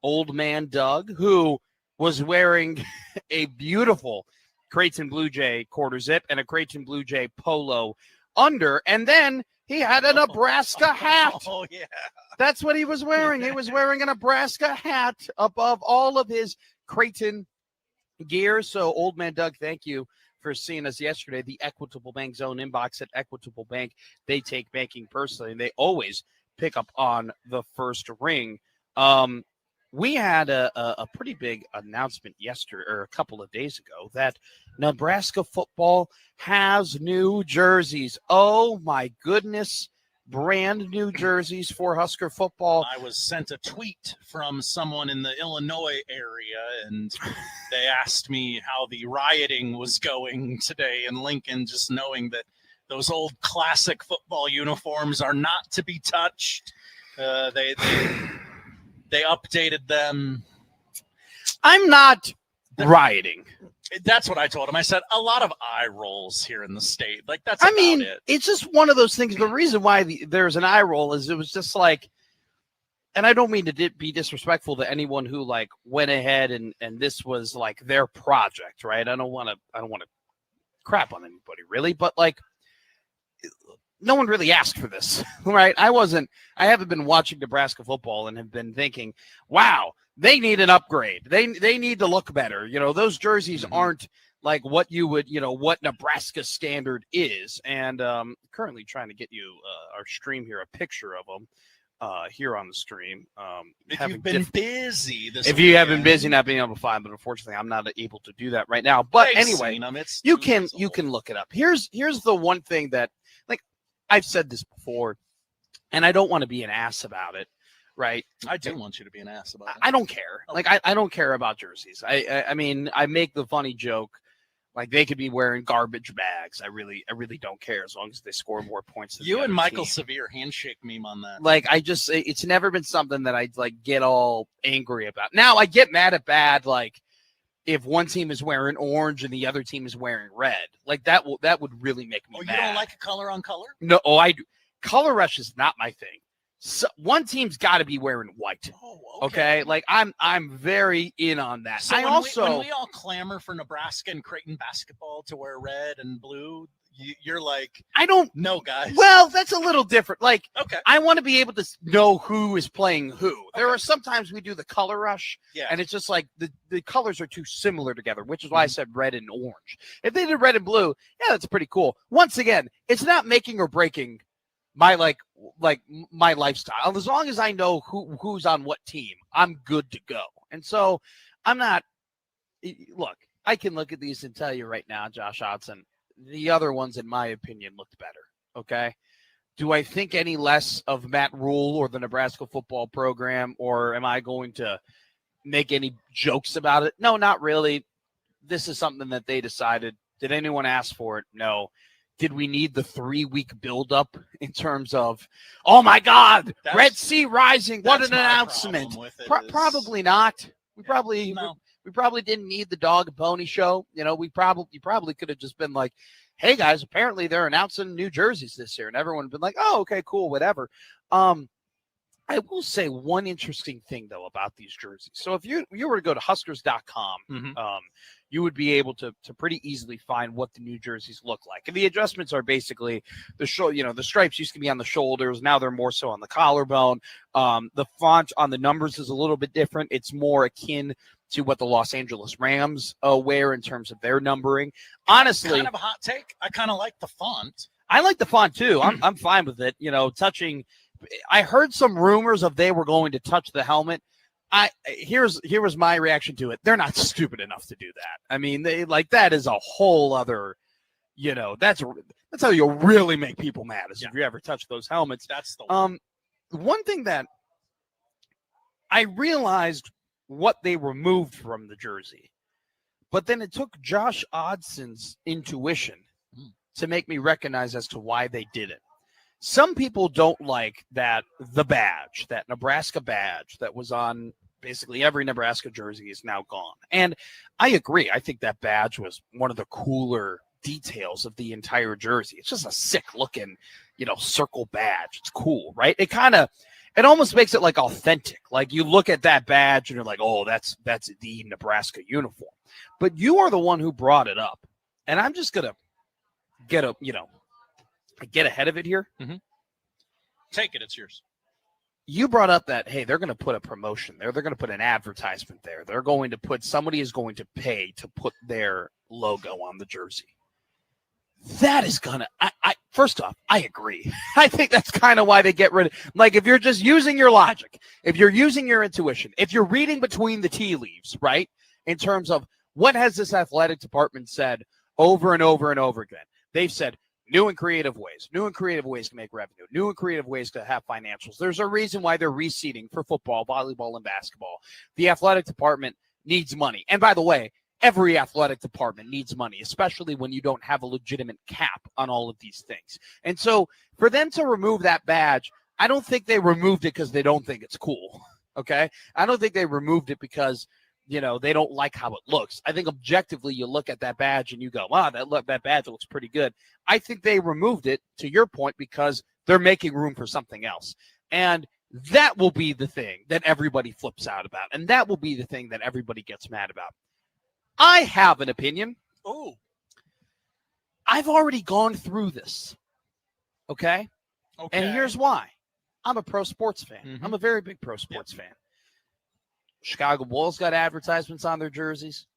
Old Man Doug, who was wearing a beautiful Creighton Blue Jay quarter zip and a Creighton Blue Jay polo under, and then he had a Nebraska hat. Oh, yeah. That's what he was wearing. He was wearing a Nebraska hat above all of his Creighton gear. So, Old Man Doug, thank you for seeing us yesterday. The Equitable Bank Zone inbox at Equitable Bank. They take banking personally, and they always pick up on the first ring. We had a pretty big announcement yesterday, or a couple of days ago, that Nebraska football has new jerseys. Oh, my goodness. Brand new jerseys for Husker football. I was sent a tweet from someone in the Illinois area, and they asked me how the rioting was going today in Lincoln, just knowing that those old classic football uniforms are not to be touched. They updated them. I'm not rioting. That's what I told him. I said, a lot of eye rolls here in the state. Like, that's about it. It's just one of those things. The reason why there's an eye roll is it was just like, and I don't mean to be disrespectful to anyone who like went ahead and this was like their project, right? I don't want to crap on anybody really, but like, no one really asked for this, right? I haven't been watching Nebraska football and have been thinking, wow, they need an upgrade. They need to look better. You know, those jerseys aren't like what you would, what Nebraska standard is. And currently trying to get you our stream here, a picture of them here on the stream. If you've been busy this If you have been busy not being able to find, but unfortunately I'm not able to do that right now. But anyway, you can look it up. Here's the one thing that, like, I've said this before, and I don't want to be an ass about it. Right. I do want you to be an ass about it. I don't care. Okay. Like, I don't care about jerseys. I mean, I make the funny joke, like they could be wearing garbage bags. I really don't care as long as they score more points than you and Michael team. Severe handshake meme on that. Like, it's never been something that I like get all angry about. Now I get mad at bad, like if one team is wearing orange and the other team is wearing red. Like that would really make me mad. You don't like a color on color? No, I do. Color rush is not my thing. So one team's got to be wearing white. Oh, okay. Like I'm very in on that. So when we all clamor for Nebraska and Creighton basketball to wear red and blue, you're like, I don't know, guys. Well, that's a little different. Like, okay, I want to be able to know who is playing who. There are sometimes we do the color rush, and it's just like the colors are too similar together, which is why I said red and orange. If they did red and blue, yeah, that's pretty cool. Once again, it's not making or breaking my like my lifestyle. As long as I know who's on what team, I'm good to go. And so I'm not, look, I can look at these and tell you right now, Josh Hodson, the other ones, in my opinion, looked better. Okay. Do I think any less of Matt Rule or the Nebraska football program, or am I going to make any jokes about it? No, not really. This is something that they decided. Did anyone ask for it? No. Did we need the 3-week buildup in terms of, oh my God, Red Sea Rising? What an announcement! Probably not. We probably didn't need the dog and pony show. You know, you probably could have just been like, hey guys, apparently they're announcing new jerseys this year, and everyone would have been like, oh, okay, cool, whatever. I will say one interesting thing though about these jerseys. So if you were to go to Huskers.com, you would be able to pretty easily find what the new jerseys look like. And the adjustments are basically the stripes used to be on the shoulders. Now they're more so on the collarbone. The font on the numbers is a little bit different. It's more akin to what the Los Angeles Rams wear in terms of their numbering. Honestly, kind of a hot take. I kind of like the font. I like the font too. I'm fine with it. Touching. I heard some rumors of they were going to touch the helmet. Here was my reaction to it. They're not stupid enough to do that. I mean, that is a whole other. That's how you'll really make people mad is if you ever touch those helmets. That's the one. One thing that I realized what they removed from the jersey, but then it took Josh Odson's intuition to make me recognize as to why they did it. Some people don't like that Nebraska badge that was on basically every Nebraska jersey is now gone. And I agree. I think that badge was one of the cooler details of the entire jersey. It's just a sick looking, circle badge. It's cool, right? It almost makes it like authentic. Like you look at that badge and you're like, oh, that's the Nebraska uniform. But you are the one who brought it up. And I'm just going to get ahead of it here. Mm-hmm. Take it. It's yours. You brought up that, hey, they're going to put a promotion there. They're going to put an advertisement there. They're going to put, somebody is going to pay to put their logo on the jersey. That is going to, first off, I agree. I think that's kind of why they get rid of, like, if you're just using your logic, if you're using your intuition, if you're reading between the tea leaves, right, in terms of what has this athletic department said over and over and over again, they've said new and creative ways to make revenue, new and creative ways to have financials. There's a reason why they're reseeding for football, volleyball, and basketball. The athletic department needs money. And by the way, every athletic department needs money, especially when you don't have a legitimate cap on all of these things. And so for them to remove that badge, I don't think they removed it because they don't think it's cool. Okay. I don't think they removed it because, they don't like how it looks. I think objectively you look at that badge and you go, wow, that badge looks pretty good. I think they removed it, to your point, because they're making room for something else. And that will be the thing that everybody flips out about. And that will be the thing that everybody gets mad about. I have an opinion. Oh, I've already gone through this. Okay. And here's why. I'm a pro sports fan. Mm-hmm. I'm a very big pro sports fan. Chicago Bulls got advertisements on their jerseys.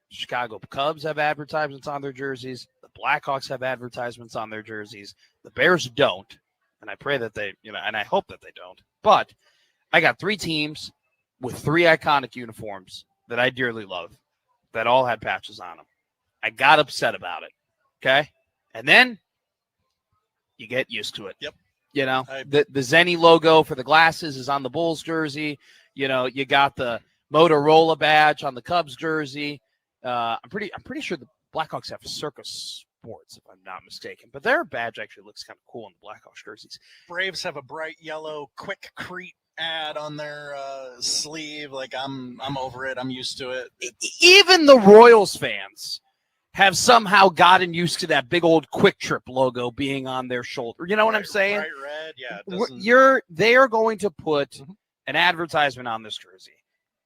Chicago Cubs have advertisements on their jerseys. The Blackhawks have advertisements on their jerseys. The Bears don't. And I pray that they, and I hope that they don't. But I got 3 teams with 3 iconic uniforms that I dearly love that all had patches on them. I got upset about it. Okay. And then you get used to it. Yep. The Zenny logo for the glasses is on the Bulls jersey. You got the Motorola badge on the Cubs jersey. I'm pretty sure the Blackhawks have Circus Sports, if I'm not mistaken. But their badge actually looks kind of cool on the Blackhawks jerseys. Braves have a bright yellow Quick Crete ad on their sleeve. Like I'm over it. I'm used to it. Even the Royals fans have somehow gotten used to that big old Quick Trip logo being on their shoulder. You know what I'm saying? Bright red, yeah. They are going to put an advertisement on this jersey.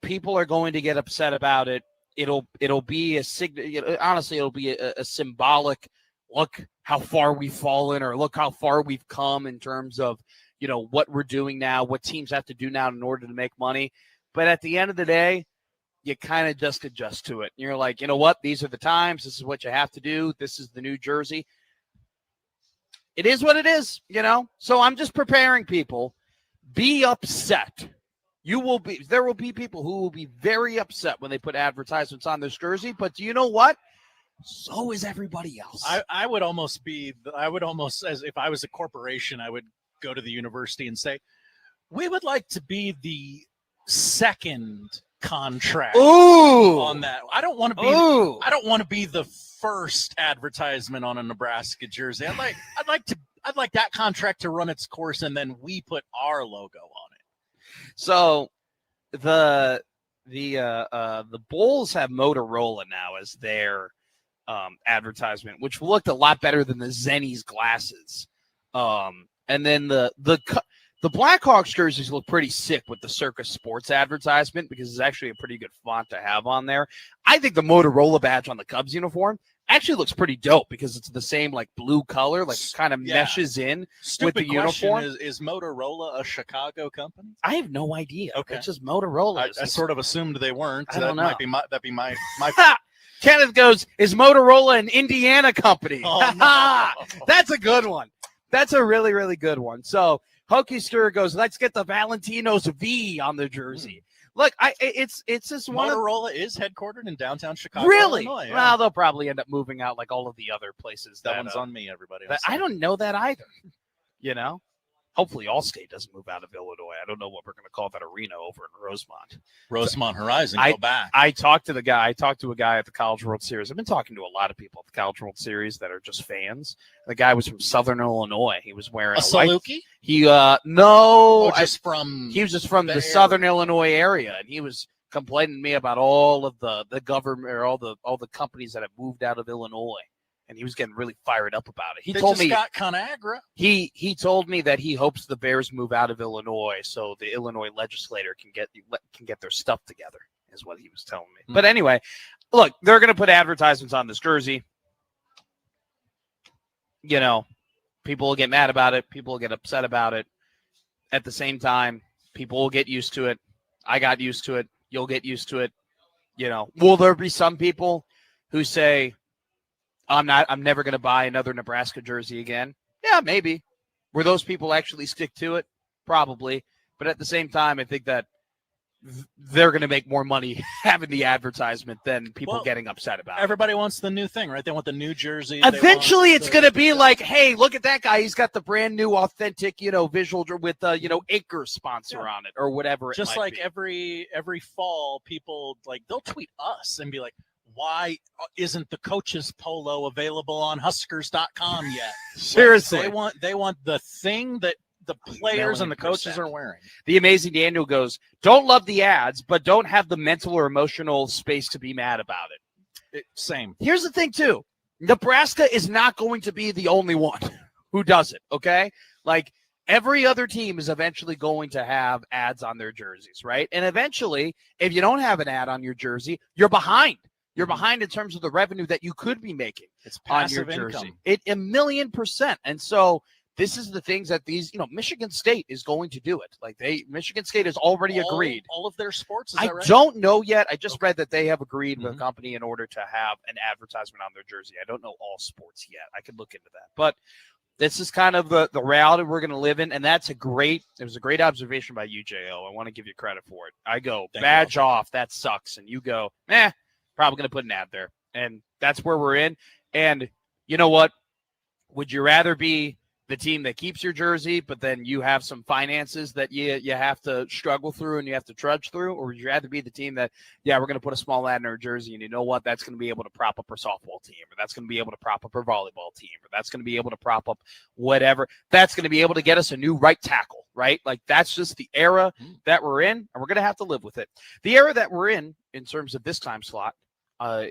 People are going to get upset about it. It'll be honestly, it'll be a symbolic look how far we've fallen, or look how far we've come in terms of, what we're doing now, what teams have to do now in order to make money. But at the end of the day, you kind of just adjust to it. You're like, you know what? These are the times. This is what you have to do. This is the new jersey. It is what it is, So I'm just preparing people. Be upset. There will be people who will be very upset when they put advertisements on this jersey. But do you know what? So is everybody else. I would almost, as if I was a corporation, I would go to the university and say, we would like to be the second contract on that. I don't want to be the first advertisement on a Nebraska jersey. I'd like that contract to run its course, and then we put our logo on it. So the Bulls have Motorola now as their advertisement, which looked a lot better than the Zenny's glasses. And then the Blackhawks jerseys look pretty sick with the Circus Sports advertisement, because it's actually a pretty good font to have on there. I think the Motorola badge on the Cubs uniform actually looks pretty dope because it's the same like blue color, like it kind of meshes in Stupid with the question, uniform. Is Motorola a Chicago company? I have no idea. Okay. It's just Motorola. I sort of assumed they weren't. I don't know. That'd be my Kenneth goes, is Motorola an Indiana company? Oh, no. That's a good one. That's a really, really good one. So Hokey Stir goes, let's get the Valentino's V on the jersey. Look, it's just one Motorola is headquartered in downtown Chicago. Really? Illinois, yeah. Well, they'll probably end up moving out like all of the other places. That one's on me, everybody. I don't know that either. You know? Hopefully Allstate doesn't move out of Illinois. I don't know what we're going to call that arena over in Rosemont. Rosemont Horizon, go back. I talked to a guy at the College World Series. I've been talking to a lot of people at the College World Series that are just fans. The guy was from Southern Illinois. He was wearing a Saluki? No. He was just from the Southern Illinois area, and he was complaining to me about all of the government or all the companies that have moved out of Illinois. And he was getting really fired up about it. They just got ConAgra. He told me that he hopes the Bears move out of Illinois so the Illinois legislator can get their stuff together, is what he was telling me. But anyway, look, they're going to put advertisements on this jersey. You know, people will get mad about it. People will get upset about it. At the same time, people will get used to it. I got used to it. You'll get used to it. You know, will there be some people who say, I'm never going to buy another Nebraska jersey again? Yeah, maybe. Will those people actually stick to it? Probably. But at the same time, I think that they're going to make more money having the advertisement than people getting upset about it. Everybody wants the new thing, right? They want the new jersey. Eventually, it's going to be like, hey, look at that guy. He's got the brand new authentic, visual with, Acre sponsor on it or whatever it just might like be. every fall, people, like, they'll tweet us and be like, why isn't the coach's polo available on Huskers.com yet? Seriously. They want the thing that the players and the coaches are wearing. The Amazing Daniel goes, don't love the ads, but don't have the mental or emotional space to be mad about it. Same. Here's the thing, too. Nebraska is not going to be the only one who does it, okay? Like, every other team is eventually going to have ads on their jerseys, right? And eventually, if you don't have an ad on your jersey, you're behind. You're behind in terms of the revenue that you could be making on your jersey. Income. 1,000,000%. And so this is the things that Michigan State is going to do it. Like Michigan State has already agreed. All of their sports, is that right? I don't know yet. I just read that they have agreed with a company in order to have an advertisement on their jersey. I don't know all sports yet. I could look into that. But this is kind of the reality we're going to live in. And it was a great observation by you, J.O. I want to give you credit for it. I go, badge off, that sucks. And you go, probably going to put an ad there. And that's where we're in. And you know what? Would you rather be the team that keeps your jersey, but then you have some finances that you have to struggle through and you have to trudge through? Or would you rather be the team that, we're going to put a small ad in our jersey, and you know what? That's going to be able to prop up our softball team, or that's going to be able to prop up our volleyball team, or that's going to be able to prop up whatever. That's going to be able to get us a new right tackle, right? Like, that's just the era that we're in, and we're going to have to live with it. The era that we're in terms of this time slot,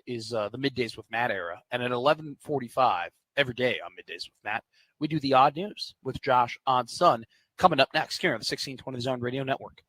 is the Middays with Matt era. And at 11:45 every day on Middays with Matt, we do the odd news with Josh on Sun coming up next here on the 1620 Zone Radio Network.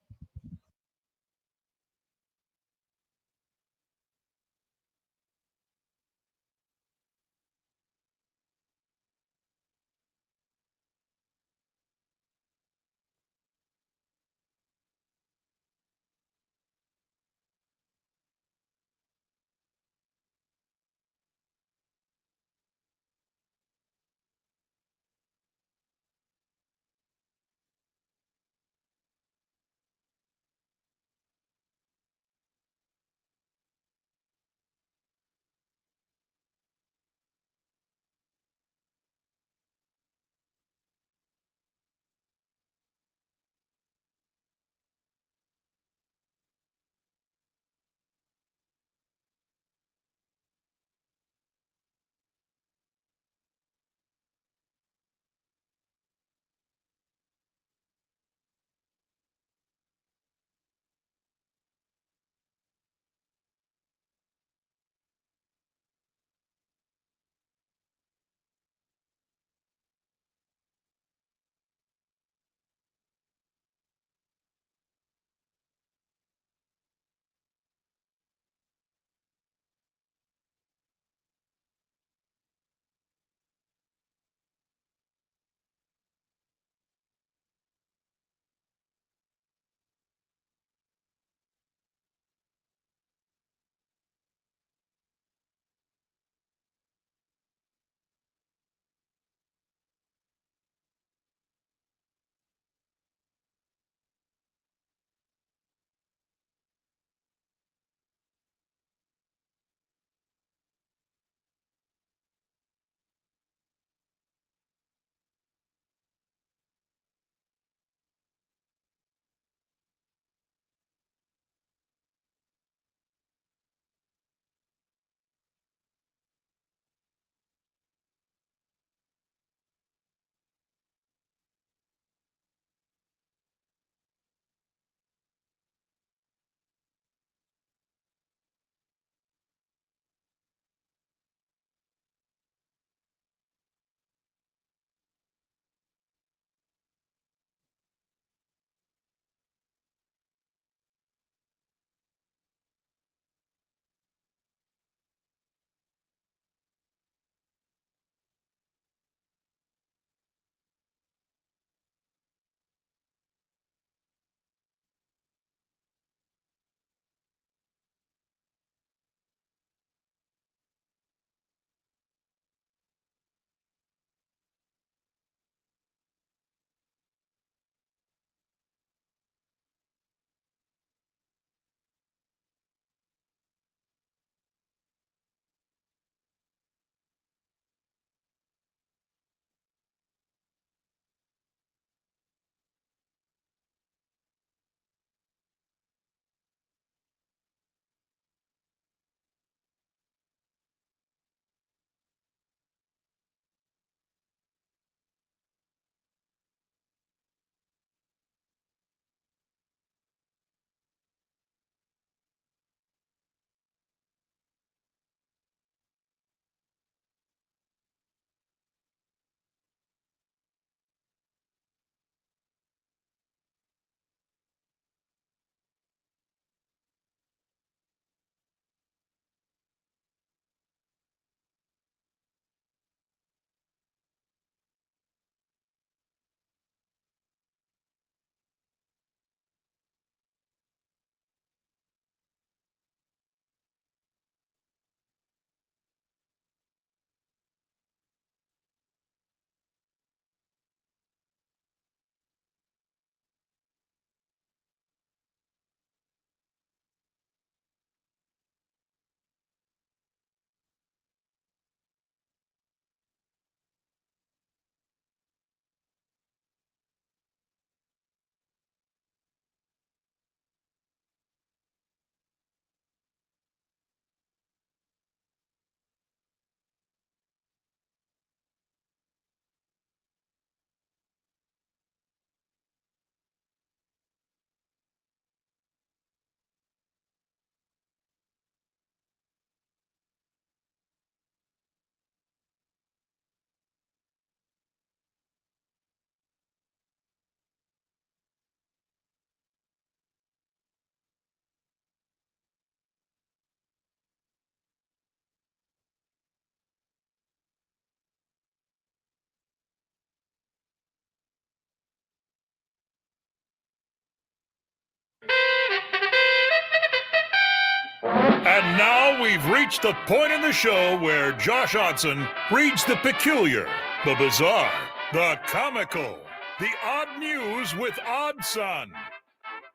And now we've reached the point in the show where Josh Odson reads the peculiar, the bizarre, the comical, the odd news with Odd Son.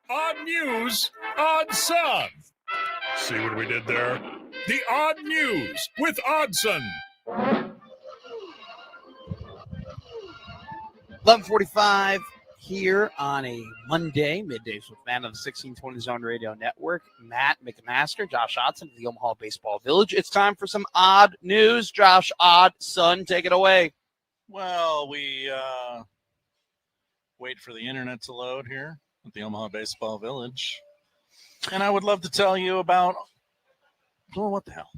Odd news, Odd Son. See what we did there? The odd news with Oddson. 11:45 here on a Monday, Middays with Matt on the 1620 Zone Radio Network. Matt McMaster, Josh Odson of the Omaha Baseball Village. It's time for some odd news. Josh, Odd Son, take it away. Well, we wait for the internet to load here at the Omaha Baseball Village. And I would love to tell you about, well, what the hell?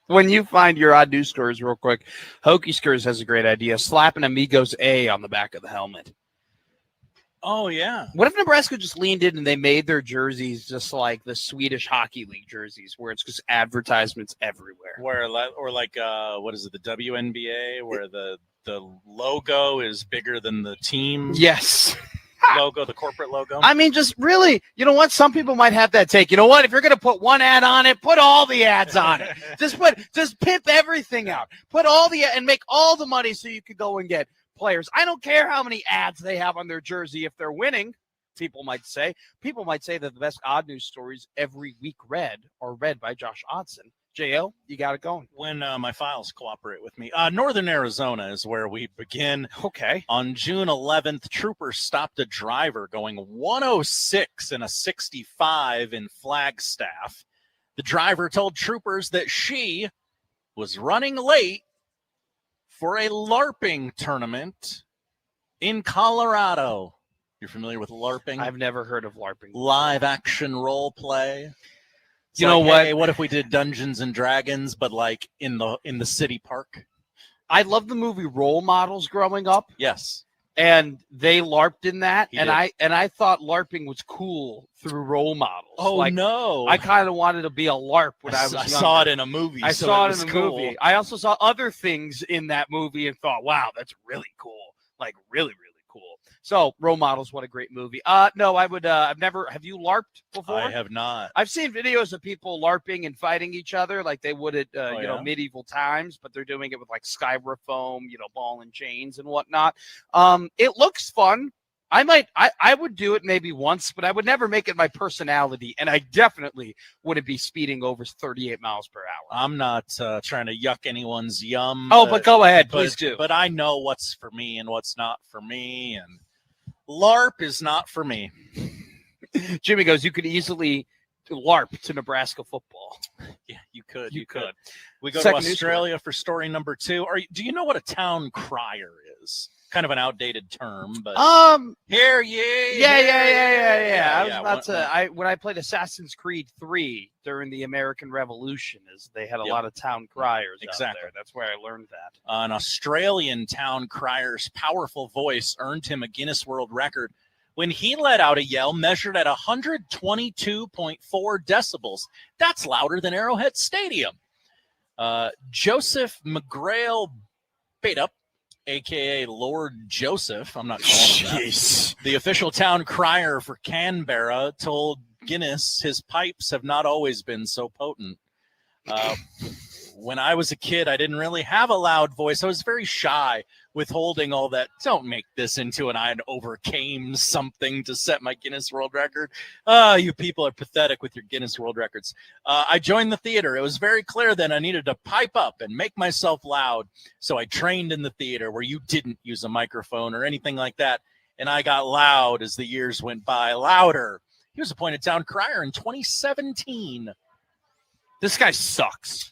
When you find your odd news stories real quick, Hokey Skurs has a great idea. Slapping Amigos A on the back of the helmet. Oh, yeah. What if Nebraska just leaned in and they made their jerseys just like the Swedish Hockey League jerseys, where it's just advertisements everywhere? Or like what is it, the WNBA, where the logo is bigger than the team? Yes. Logo, the corporate logo. I mean, just really, you know what? Some people might have that take. You know what? If you're going to put one ad on it, put all the ads on it. Just pimp everything out. Put all and make all the money so you could go and get players. I don't care how many ads they have on their jersey if they're winning. People might say that the best odd news stories every week are read by Josh Odson. JL, you got it going. When my files cooperate with me. Northern Arizona is where we begin. Okay. On June 11th, troopers stopped a driver going 106 in a 65 in Flagstaff. The driver told troopers that she was running late for a LARPing tournament in Colorado. You're familiar with LARPing? I've never heard of LARPing. Live action role play. It's you know what? Hey, what if we did Dungeons and Dragons, but like in the city park? I love the movie Role Models growing up. Yes. And they LARPed in that. And I thought LARPing was cool through Role Models. Oh, like, no. I kind of wanted to be a LARP when I was younger. I saw it in a movie. I saw it in a movie. I also saw other things in that movie and thought, wow, that's really cool. Like really, really cool. So Role Models, what a great movie. No, I would, have you LARPed before? I have not. I've seen videos of people LARPing and fighting each other like they would at, medieval times, but they're doing it with like styrofoam, ball and chains and whatnot. It looks fun. I would do it maybe once, but I would never make it my personality. And I definitely wouldn't be speeding over 38 miles per hour. I'm not trying to yuck anyone's yum. Oh, but go ahead. Please do. But I know what's for me and what's not for me. And LARP is not for me. Jimmy goes, you could easily LARP to Nebraska football. Yeah, you could. You could. We go Second to Australia for story number 2. Do you know what a town crier is? Kind of an outdated term, but hear ye. Yeah. When I played Assassin's Creed 3 during the American Revolution, they had a lot of town criers. Exactly. Out there. That's where I learned that. An Australian town crier's powerful voice earned him a Guinness World Record when he let out a yell measured at 122.4 decibels. That's louder than Arrowhead Stadium. Joseph McGrail Baitup, a.k.a. Lord Joseph, I'm not calling him that. The official town crier for Canberra told Guinness his pipes have not always been so potent. When I was a kid, I didn't really have a loud voice. I was very shy, withholding all that. Don't make this into an I overcame something to set my Guinness World Record. You people are pathetic with your Guinness World Records. I joined the theater. It was very clear then I needed to pipe up and make myself loud. So I trained in the theater where you didn't use a microphone or anything like that. And I got loud as the years went by, louder. He was appointed town crier in 2017. This guy sucks.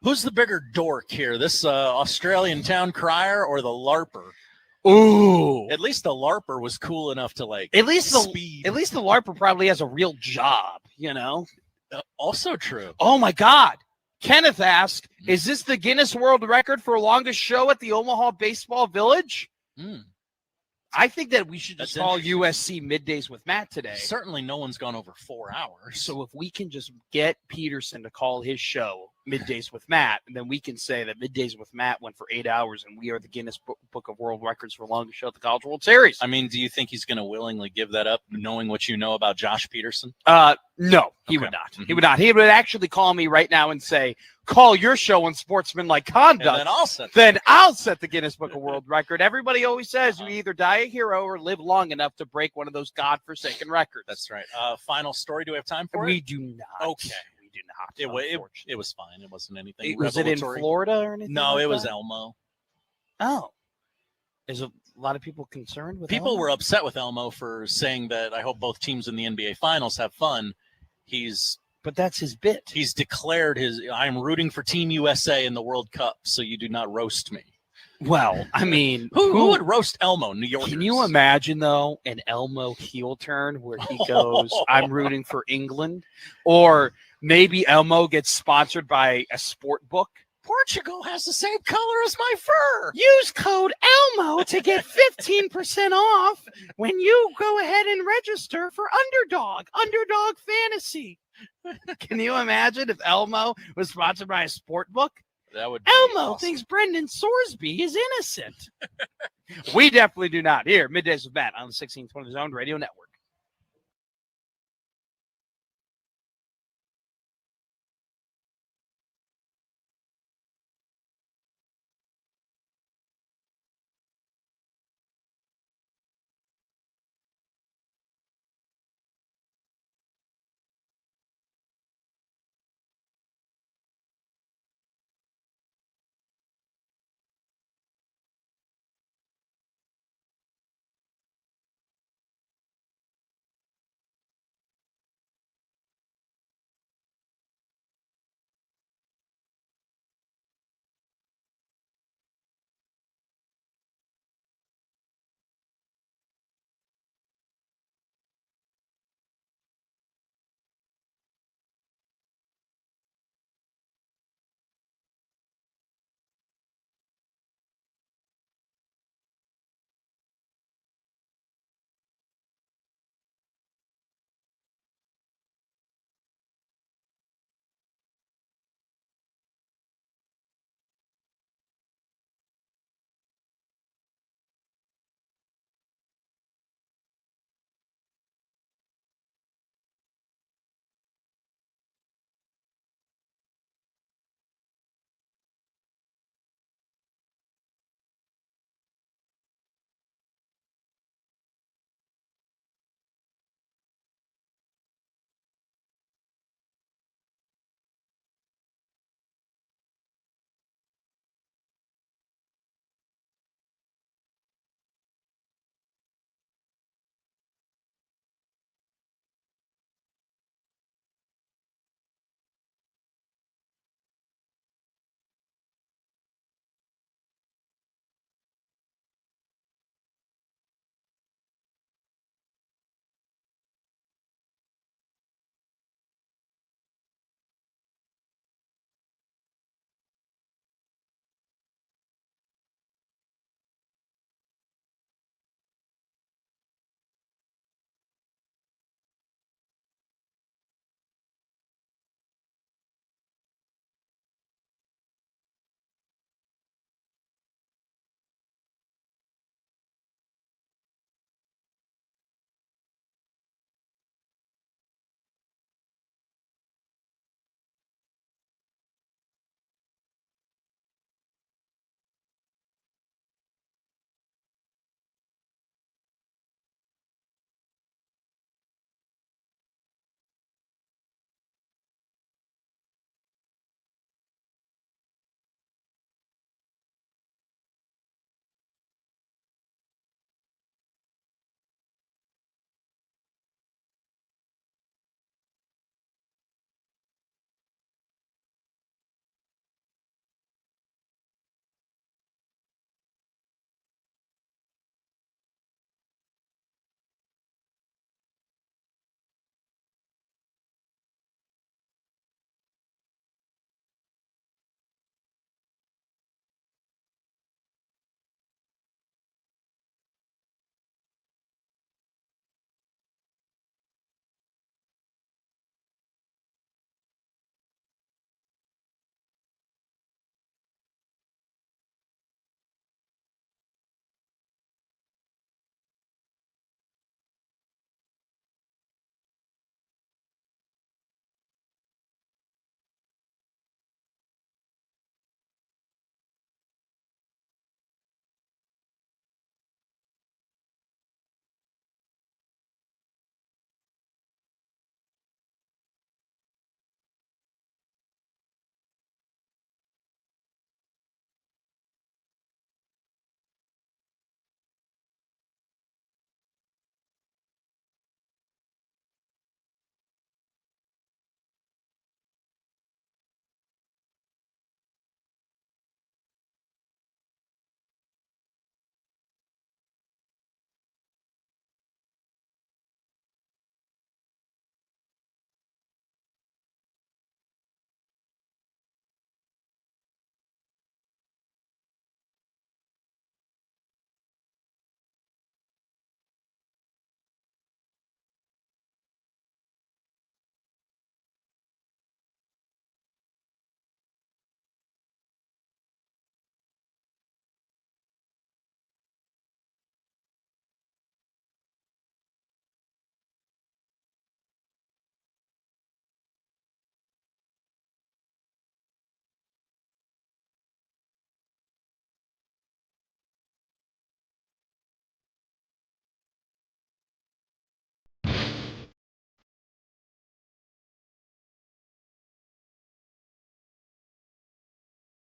Who's the bigger dork here, this Australian town crier or the LARPer? Ooh. At least the LARPer was cool enough to At least the LARPer probably has a real job, Also true. Oh my God. Kenneth asked, is this the Guinness World Record for longest show at the Omaha Baseball Village? I think that we should just call USC Middays with Matt today. Certainly no one's gone over 4 hours. So if we can just get Peterson to call his show Middays with Matt, and then we can say that Middays with Matt went for 8 hours, and we are the Guinness Book of World Records for longest show at the College World Series. I mean, do you think he's going to willingly give that up, knowing what you know about Josh Peterson? No, he would not. He would not. He would actually call me right now and say, call your show unsportsmanlike conduct. And then I'll set the Guinness Book of World Record. Everybody always says you either die a hero or live long enough to break one of those godforsaken records. That's right. Final story. Do we have time for it? We do not. Okay. We do not. It was fine. It wasn't anything. Was it in Florida or anything? No, like it was that? Elmo. Oh. Is a lot of people concerned with People Elmo? were upset with Elmo for saying that I hope both teams in the NBA Finals have fun. But that's his bit. He's declared I'm rooting for Team USA in the World Cup, so you do not roast me. Well, I mean, who would roast Elmo? New Yorkers. Can you imagine, though, an Elmo heel turn where he goes, I'm rooting for England? Or maybe Elmo gets sponsored by a sport book. Portugal has the same color as my fur. Use code ELMO to get 15% off when you go ahead and register for Underdog Fantasy. Can you imagine if Elmo was sponsored by a sport book? That would be Elmo awesome. thinks Brendan Sorsby is innocent. We definitely do not. Here, Middays with Matt on the 1620 Zone Radio Network.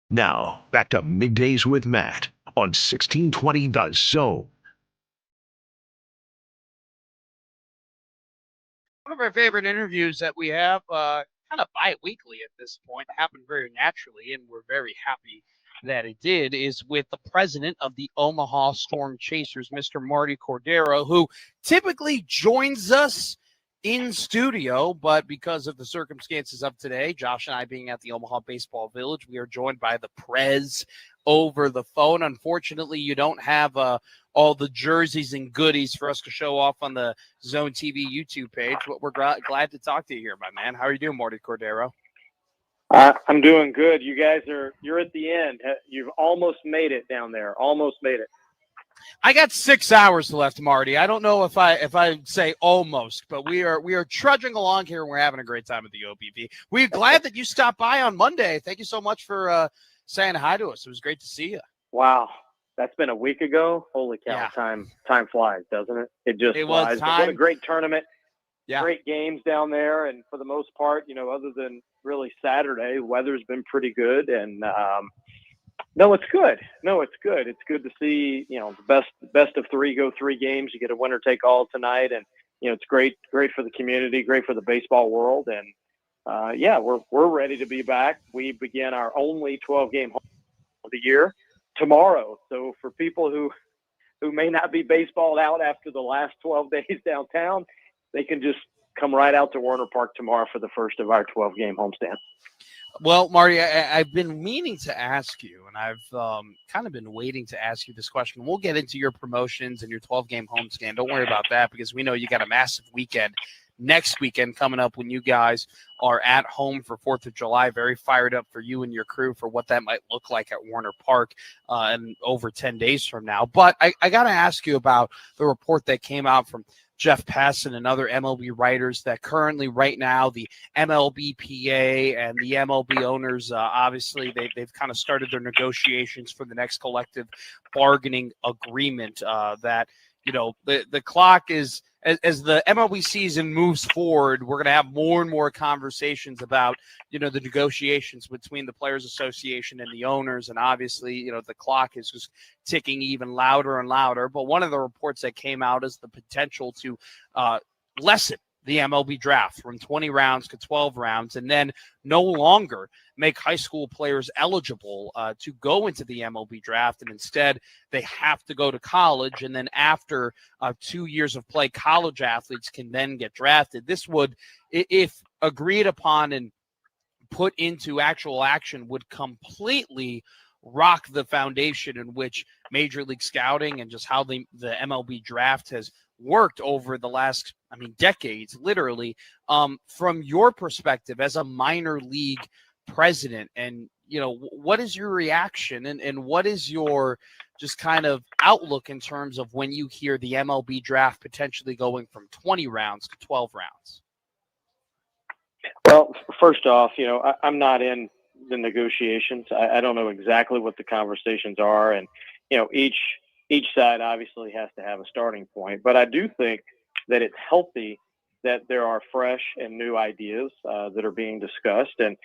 Now, back to Middays with Matt on 1620 The Zone. One of our favorite interviews that we have, kind of bi-weekly at this point, happened very naturally, and we're very happy that it did, is with the president of the Omaha Storm Chasers, Mr. Marty Cordero, who typically joins us in studio, but because of the circumstances of today, Josh and I being at the Omaha Baseball Village, we are joined by the Prez over the phone. Unfortunately, you don't have all the jerseys and goodies for us to show off on the Zone TV YouTube page, but we're glad to talk to you here, my man. How are you doing, Marty Cordero? I'm doing good. You guys you're at the end. You've almost made it down there. Almost made it. I got 6 hours left, Marty. I don't know if I say almost, but we are trudging along here and we're having a great time at the OBV. We're glad that you stopped by on Monday. Thank you so much for saying hi to us. It was great to see you. Wow. That's been a week ago. Holy cow. Yeah. Time flies, doesn't it? It just flies. But what a great tournament. Yeah. Great games down there. And for the most part, other than really Saturday, weather's been pretty good. And no, it's good. It's good to see, the best of three go 3 games. You get a winner take all tonight. And, it's great for the community, great for the baseball world. And we're ready to be back. We begin our only 12-game home of the year tomorrow. So for people who may not be baseballed out after the last 12 days downtown, they can just come right out to Warner Park tomorrow for the first of our 12-game homestand. Well, Marty, I've been meaning to ask you, and I've kind of been waiting to ask you this question. We'll get into your promotions and your 12-game homestand. Don't worry about that because we know you got a massive weekend next weekend coming up when you guys are at home for 4th of July. Very fired up for you and your crew for what that might look like at Warner Park in over 10 days from now. But I got to ask you about the report that came out from Jeff Passan and other MLB writers that currently right now the MLBPA and the MLB owners, obviously they've kind of started their negotiations for the next collective bargaining agreement that, the clock is, as the MLB season moves forward, we're going to have more and more conversations about, the negotiations between the Players Association and the owners. And obviously, the clock is just ticking even louder and louder. But one of the reports that came out is the potential to lessen the MLB draft from 20 rounds to 12 rounds, and then no longer make high school players eligible to go into the MLB draft. And instead, they have to go to college. And then after 2 years of play, college athletes can then get drafted. This would, if agreed upon and put into actual action, would completely rock the foundation in which Major League Scouting and just how the MLB draft has worked over the last, decades, literally. From your perspective as a minor league president, and, what is your reaction and what is your just kind of outlook in terms of when you hear the MLB draft potentially going from 20 rounds to 12 rounds? Well, first off, I'm not in the negotiations. I don't know exactly what the conversations are. And, each side obviously has to have a starting point. But I do think that it's healthy that there are fresh and new ideas that are being discussed. And,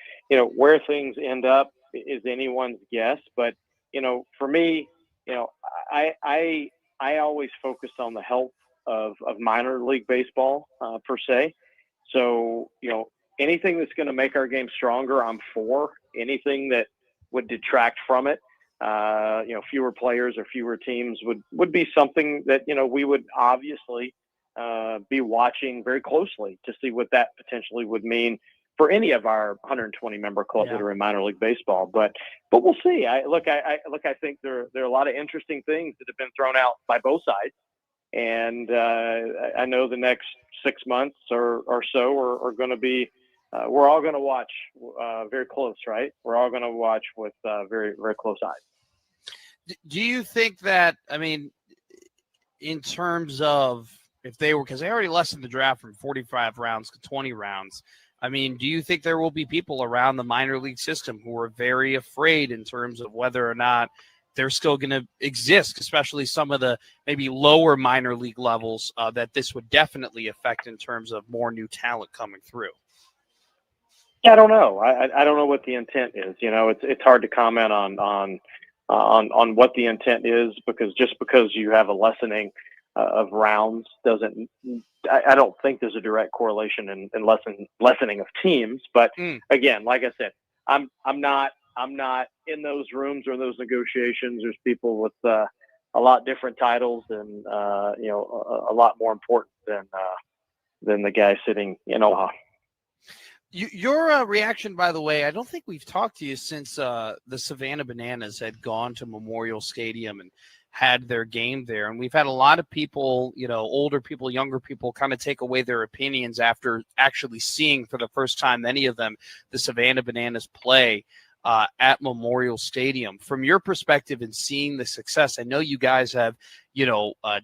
where things end up is anyone's guess. But, for me, I always focus on the health of minor league baseball per se. So, anything that's going to make our game stronger, I'm for. Anything that would detract from it, fewer players or fewer teams would be something that, we would obviously be watching very closely to see what that potentially would mean for any of our 120 member clubs that are in minor league baseball. But we'll see. I think there are a lot of interesting things that have been thrown out by both sides. And I know the next 6 months or so are going to be, we're all going to watch very close, right? We're all going to watch with very, very close eyes. Do you think that, in terms of if they were, because they already lessened the draft from 45 rounds to 20 rounds, do you think there will be people around the minor league system who are very afraid in terms of whether or not they're still going to exist, especially some of the maybe lower minor league levels that this would definitely affect in terms of more new talent coming through? I don't know. I don't know what the intent is. It's hard to comment on what the intent is, because just because you have a lessening of rounds doesn't. I don't think there's a direct correlation in lessening of teams. But again, like I said, I'm not in those rooms or those negotiations. There's people with a lot different titles and a lot more important than the guy sitting in Omaha. Your reaction, by the way, I don't think we've talked to you since the Savannah Bananas had gone to Memorial Stadium and had their game there. And we've had a lot of people, older people, younger people, kind of take away their opinions after actually seeing for the first time, many of them, the Savannah Bananas play at Memorial Stadium. From your perspective and seeing the success, I know you guys have,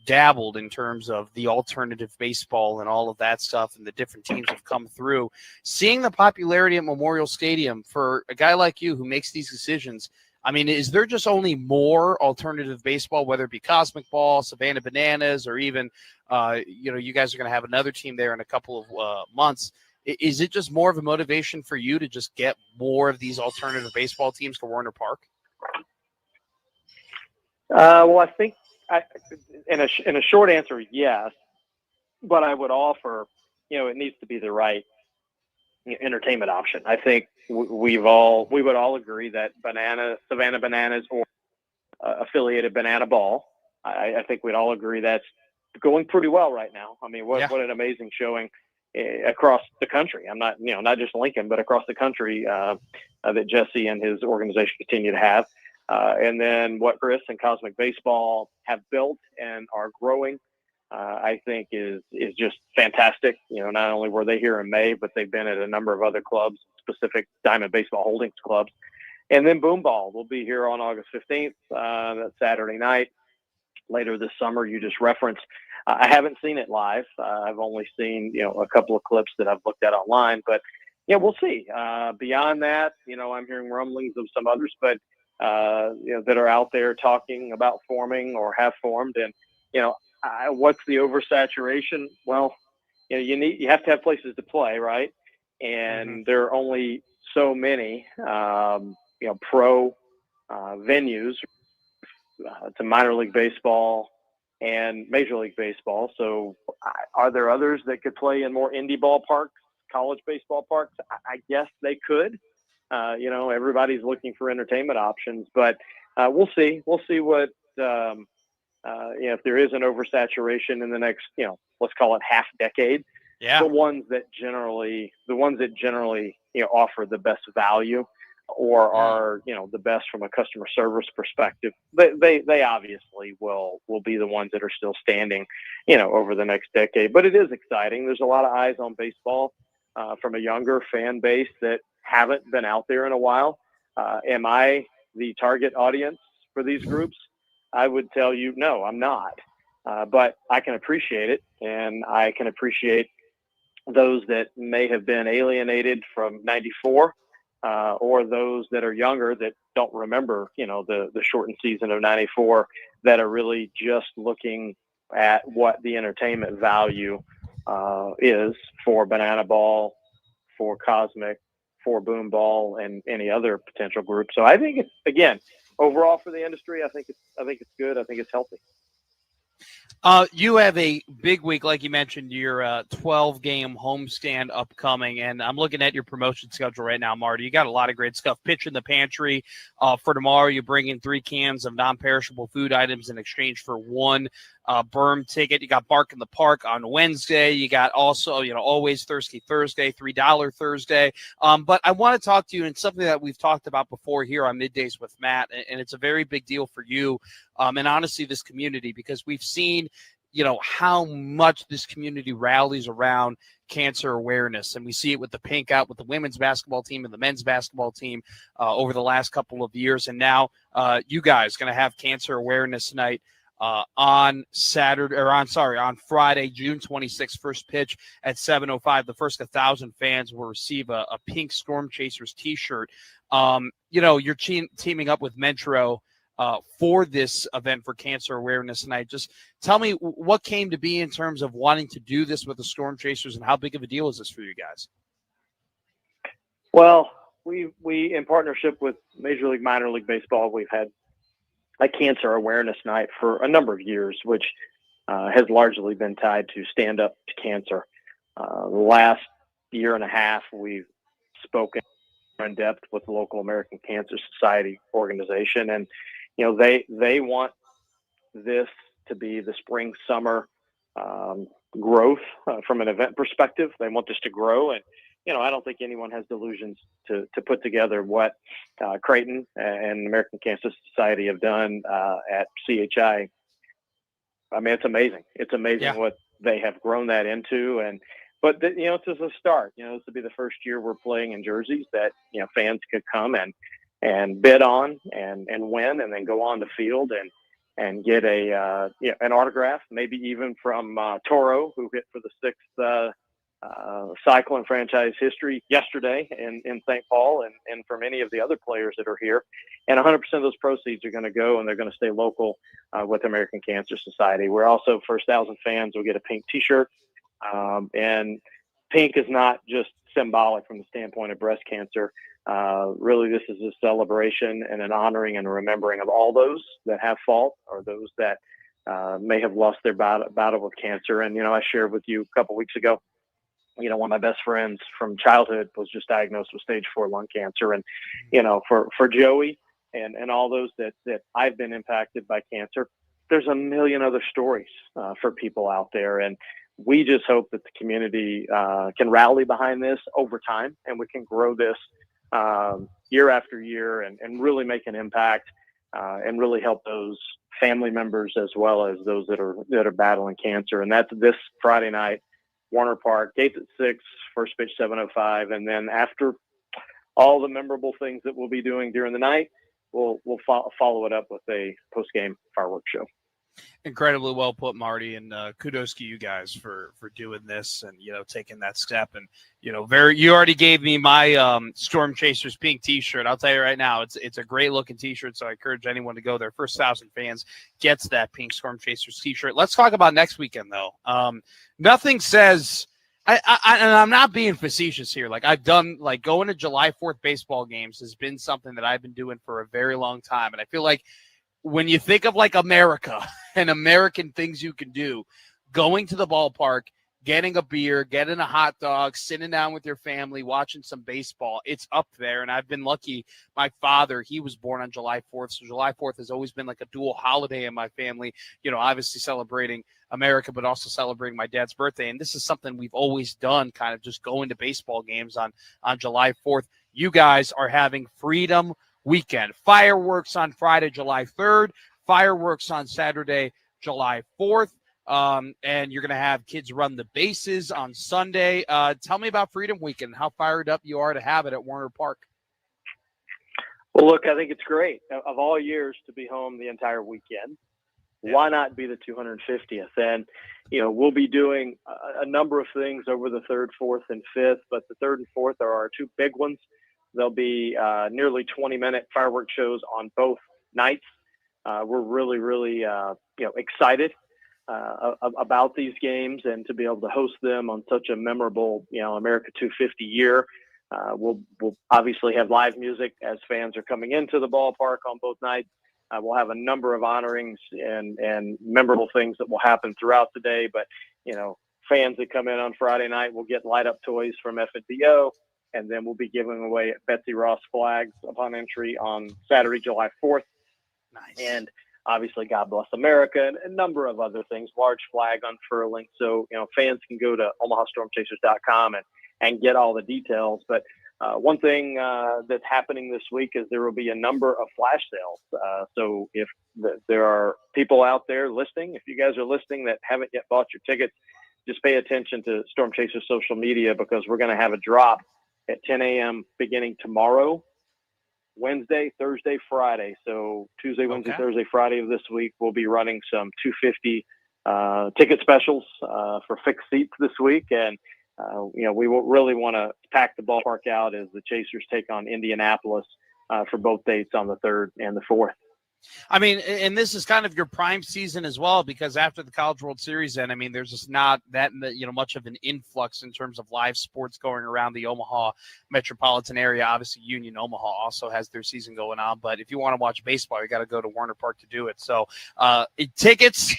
dabbled in terms of the alternative baseball and all of that stuff, and the different teams have come through. Seeing the popularity at Memorial Stadium for a guy like you who makes these decisions, I mean, is there just only more alternative baseball, whether it be Cosmic Ball, Savannah Bananas, or even, you guys are going to have another team there in a couple of months? Is it just more of a motivation for you to just get more of these alternative baseball teams to Warner Park? Well, I think in a short answer, yes. But I would offer, it needs to be the right entertainment option. I think we would all agree that Savannah Bananas or affiliated Banana Ball, I think we'd all agree that's going pretty well right now. I mean, what an amazing showing across the country. I'm not, not just Lincoln, but across the country that Jesse and his organization continue to have. And then what Chris and Cosmic Baseball have built and are growing, I think is just fantastic. Not only were they here in May, but they've been at a number of other clubs, specific Diamond Baseball Holdings clubs. And then Boom Ball will be here on August 15th, that Saturday night. Later this summer, you just referenced. I haven't seen it live. I've only seen, a couple of clips that I've looked at online. But, we'll see. Beyond that, I'm hearing rumblings of some others, but, that are out there talking about forming or have formed. And, what's the oversaturation? Well, you have to have places to play, right? And there are only so many, pro venues to minor league baseball and Major League Baseball. So are there others that could play in more indie ballparks, college baseball parks? I guess they could. Everybody's looking for entertainment options, but we'll see. We'll see what, if there is an oversaturation in the next, let's call it half decade. Yeah. The ones that generally, offer the best value or are, the best from a customer service perspective, they obviously will be the ones that are still standing, over the next decade. But it is exciting. There's a lot of eyes on baseball from a younger fan base that haven't been out there in a while. Am I the target audience for these groups? I would tell you, no, I'm not. But I can appreciate it, and I can appreciate those that may have been alienated from 94 or those that are younger that don't remember, the shortened season of 94, that are really just looking at what the entertainment value is for Banana Ball, for Cosmic, for Boom Ball, and any other potential group. So I think it's, again, overall for the industry, I think it's good. I think it's healthy. You have a big week, like you mentioned, your 12-game homestand upcoming, and I'm looking at your promotion schedule right now, Marty. You got a lot of great stuff. Pitch in the Pantry. For tomorrow, you bring in 3 cans of non-perishable food items in exchange for 1 Berm ticket. You got Bark in the Park on Wednesday. You got also, Always Thirsty Thursday, $3 Thursday. But I want to talk to you, and something that we've talked about before here on Middays with Matt, and it's a very big deal for you and honestly this community, because we've seen how much this community rallies around cancer awareness. And we see it with the Pink Out, with the women's basketball team and the men's basketball team over the last couple of years. And now you guys going to have Cancer Awareness Night on Friday, June 26th, first pitch at 7:05. The first 1,000 fans will receive a pink Storm Chasers t-shirt. You're teaming up with Metro for this event for Cancer Awareness Night. Just tell me what came to be in terms of wanting to do this with the Storm Chasers, and how big of a deal is this for you guys? Well, we in partnership with Major League, Minor League Baseball, we've had a cancer awareness night for a number of years, which has largely been tied to Stand Up to Cancer. The last year and a half, we've spoken in depth with the local American Cancer Society organization, and they want this to be the spring summer growth from an event perspective. They want this to grow, and I don't think anyone has delusions to put together what Creighton and American Cancer Society have done at CHI. I mean, it's amazing. It's amazing what they have grown that into, but it's just a start. This will be the first year we're playing in jerseys that fans could come and bid on and win, and then go on the field and get an autograph, maybe even from Toro, who hit for the sixth cycle in franchise history yesterday in St. Paul, and from any of the other players that are here. And 100% of those proceeds are going to go, and they're going to stay local with American Cancer Society. We're also, first 1,000 fans will get a pink T-shirt. And pink is not just symbolic from the standpoint of breast cancer. Really, this is a celebration and an honoring and a remembering of all those that have fault, or those that may have lost their battle with cancer. And, I shared with you a couple weeks ago, one of my best friends from childhood was just diagnosed with stage 4 lung cancer. And, for Joey and all those that I've been impacted by cancer, there's a million other stories for people out there. And we just hope that the community can rally behind this over time, and we can grow this year after year and really make an impact and really help those family members as well as those that are battling cancer. And that's this Friday night, Warner Park, gates at 6, first pitch 7:05, and then after all the memorable things that we'll be doing during the night, we'll follow it up with a post-game fireworks show. Incredibly well put, Marty, and kudos to you guys for doing this and taking that step. And you already gave me my Storm Chasers pink T-shirt. I'll tell you right now, it's a great looking T-shirt. So I encourage anyone to go there. First 1,000 fans gets that pink Storm Chasers T-shirt. Let's talk about next weekend though. Nothing says. And I'm not being facetious here. Like I've done, going to July 4th baseball games has been something that I've been doing for a very long time, and I feel like when you think of America and American things you can do, going to the ballpark, getting a beer, getting a hot dog, sitting down with your family, watching some baseball, it's up there. And I've been lucky. My father, he was born on July 4th. So July 4th has always been like a dual holiday in my family, obviously celebrating America, but also celebrating my dad's birthday. And this is something we've always done, kind of just going to baseball games on July 4th. You guys are having Freedom Weekend. Fireworks on Friday, July 3rd. Fireworks on Saturday, July 4th. And you're going to have kids run the bases on Sunday. Tell me about Freedom Weekend, how fired up you are to have it at Warner Park. Well, look, I think it's great. Of all years to be home the entire weekend, why not be the 250th? And, we'll be doing a number of things over the 3rd, 4th, and 5th, but the 3rd and 4th are our two big ones. There'll be nearly 20-minute fireworks shows on both nights. We're really, really, excited about these games and to be able to host them on such a memorable, America 250 year. We'll obviously have live music as fans are coming into the ballpark on both nights. We'll have a number of honorings and memorable things that will happen throughout the day. But, fans that come in on Friday night will get light up toys from F&BO. And then we'll be giving away Betsy Ross flags upon entry on Saturday, July 4th. Nice. And obviously, God Bless America and a number of other things, large flag unfurling. So, fans can go to OmahaStormChasers.com and get all the details. But one thing that's happening this week is there will be a number of flash sales. So if there are people out there listening, if you guys are listening that haven't yet bought your tickets, just pay attention to Storm Chasers social media, because we're going to have a drop at 10 a.m. beginning tomorrow, Wednesday, Thursday, Friday. So Tuesday, Wednesday, Thursday, Friday of this week, we'll be running some 250 ticket specials for fixed seats this week. And, we really want to pack the ballpark out as the Chasers take on Indianapolis for both dates on the 3rd and the 4th. I mean, and this is kind of your prime season as well, because after the College World Series end, I mean, there's just not that much of an influx in terms of live sports going around the Omaha metropolitan area. Obviously, Union Omaha also has their season going on, but if you want to watch baseball, you got to go to Warner Park to do it. So, tickets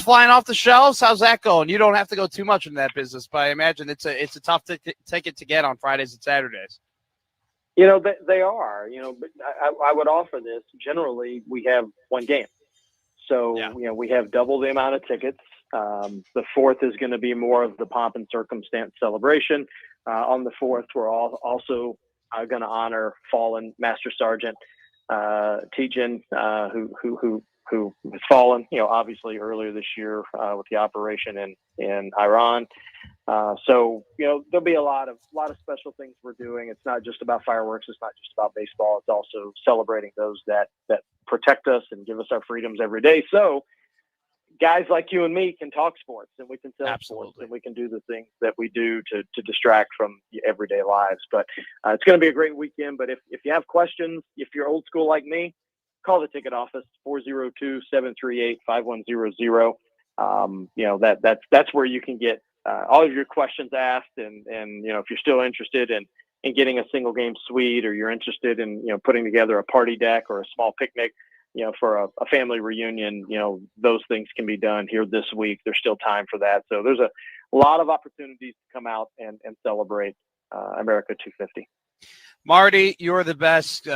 flying off the shelves? How's that going? You don't have to go too much in that business, but I imagine it's a tough ticket to get on Fridays and Saturdays. They are, but I would offer this. Generally, we have one game. So, we have double the amount of tickets. The fourth is going to be more of the pomp and circumstance celebration. On the fourth, we're also going to honor fallen Master Sergeant Tijan, who has fallen, obviously earlier this year with the operation in Iran. So there'll be a lot of special things we're doing. It's not just about fireworks. It's not just about baseball. It's also celebrating those that protect us and give us our freedoms every day. So guys like you and me can talk sports, and we can sell sports, and we can do the things that we do to distract from everyday lives. But it's going to be a great weekend. But if you have questions, if you're old school like me, call the ticket office, 402-738-5100. That's where you can get all of your questions asked, and if you're still interested in getting a single game suite, or you're interested in putting together a party deck or a small picnic for a family reunion, those things can be done here this week. There's still time for that. So there's a lot of opportunities to come out and celebrate America 250. Marty, you're the best.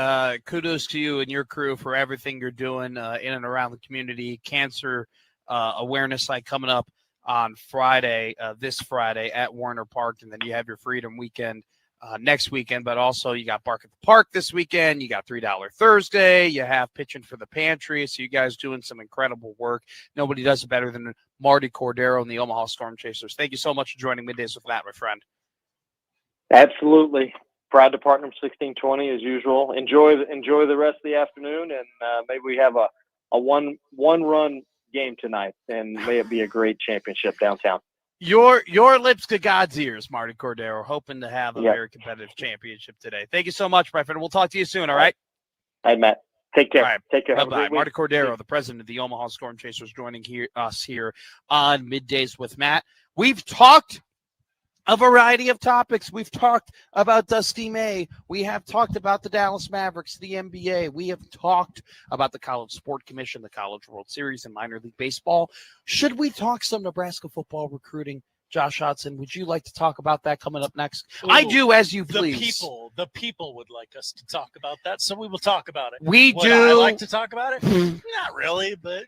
Kudos to you and your crew for everything you're doing in and around the community. Cancer awareness night coming up on Friday, this Friday at Warner Park, and then you have your Freedom Weekend next weekend. But also you got Bark at the Park this weekend. You got $3 Thursday. You have Pitching for the Pantry. So you guys doing some incredible work. Nobody does it better than Marty Cordero and the Omaha Storm Chasers. Thank you so much for joining Middays with Matt, my friend. Absolutely. Proud to partner with 1620 as usual. Enjoy the rest of the afternoon, and maybe we have a one-run game tonight, and may it be a great championship downtown. Your lips to God's ears, Marty Cordero, hoping to have a very competitive championship today. Thank you so much, my friend. We'll talk to you soon, all right? All right, Matt. Take care. All right. Take care. Bye-bye. Marty Cordero, the president of the Omaha Storm Chasers, joining us here on Middays with Matt. We've talked a variety of topics. We've talked about Dusty May. We have talked about the Dallas Mavericks, the NBA. We have talked about the College Sport Commission, the College World Series, and minor league baseball. Should we talk some Nebraska football recruiting? Josh Hudson, would you like to talk about that coming up next? Ooh, I do, as you please. The people would like us to talk about that, so we will talk about it. Would I like to talk about it? Not really, but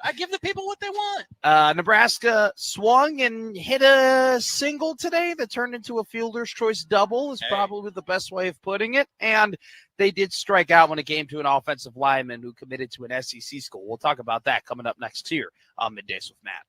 I give the people what they want. Nebraska swung and hit a single today that turned into a fielder's choice double is probably the best way of putting it. And they did strike out when it came to an offensive lineman who committed to an SEC school. We'll talk about that coming up next here on Middays with Matt.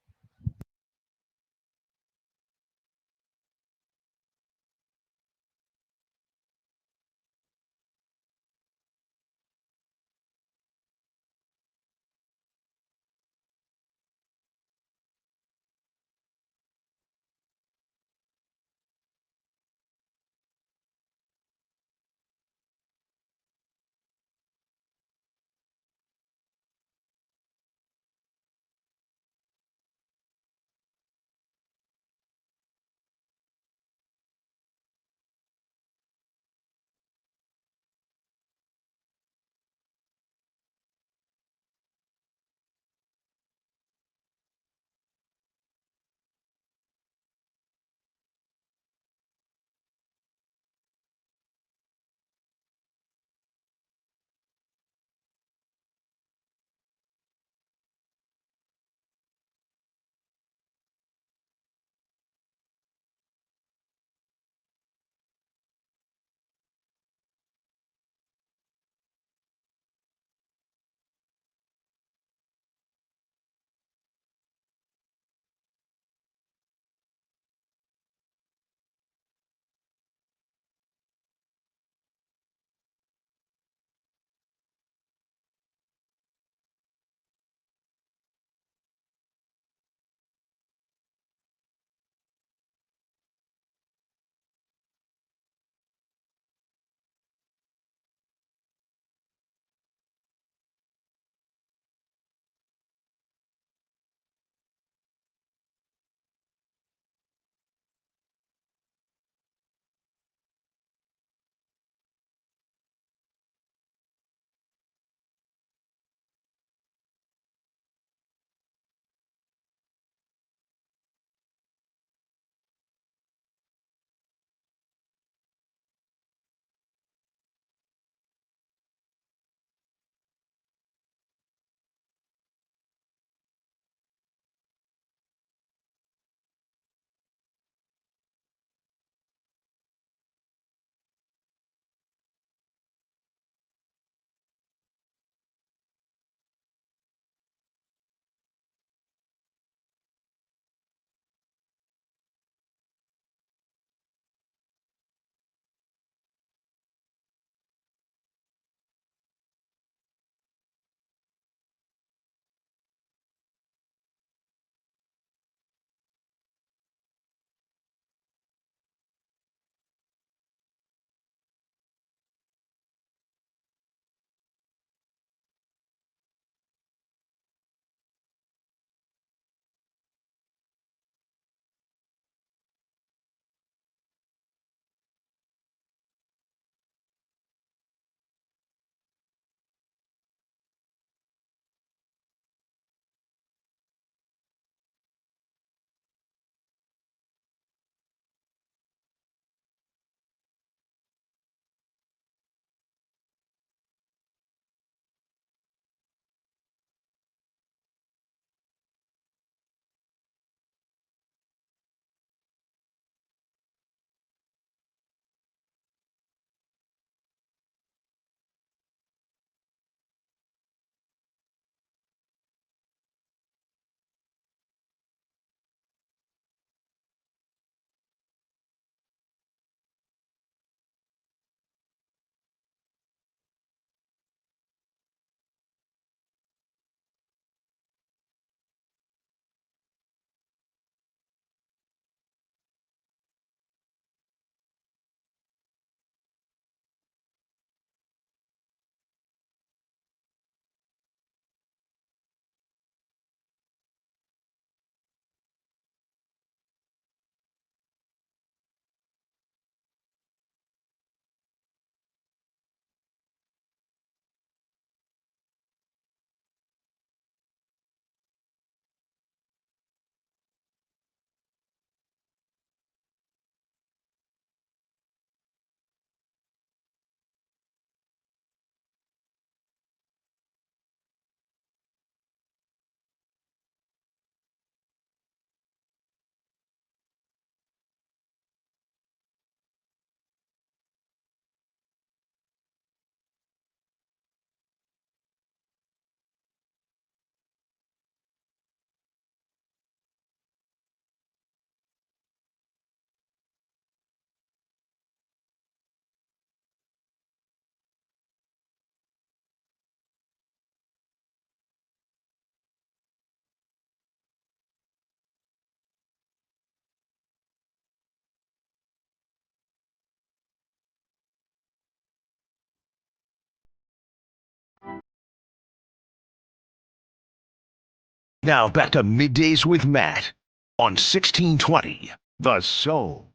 Now back to Middays with Matt on 1620 The Soul.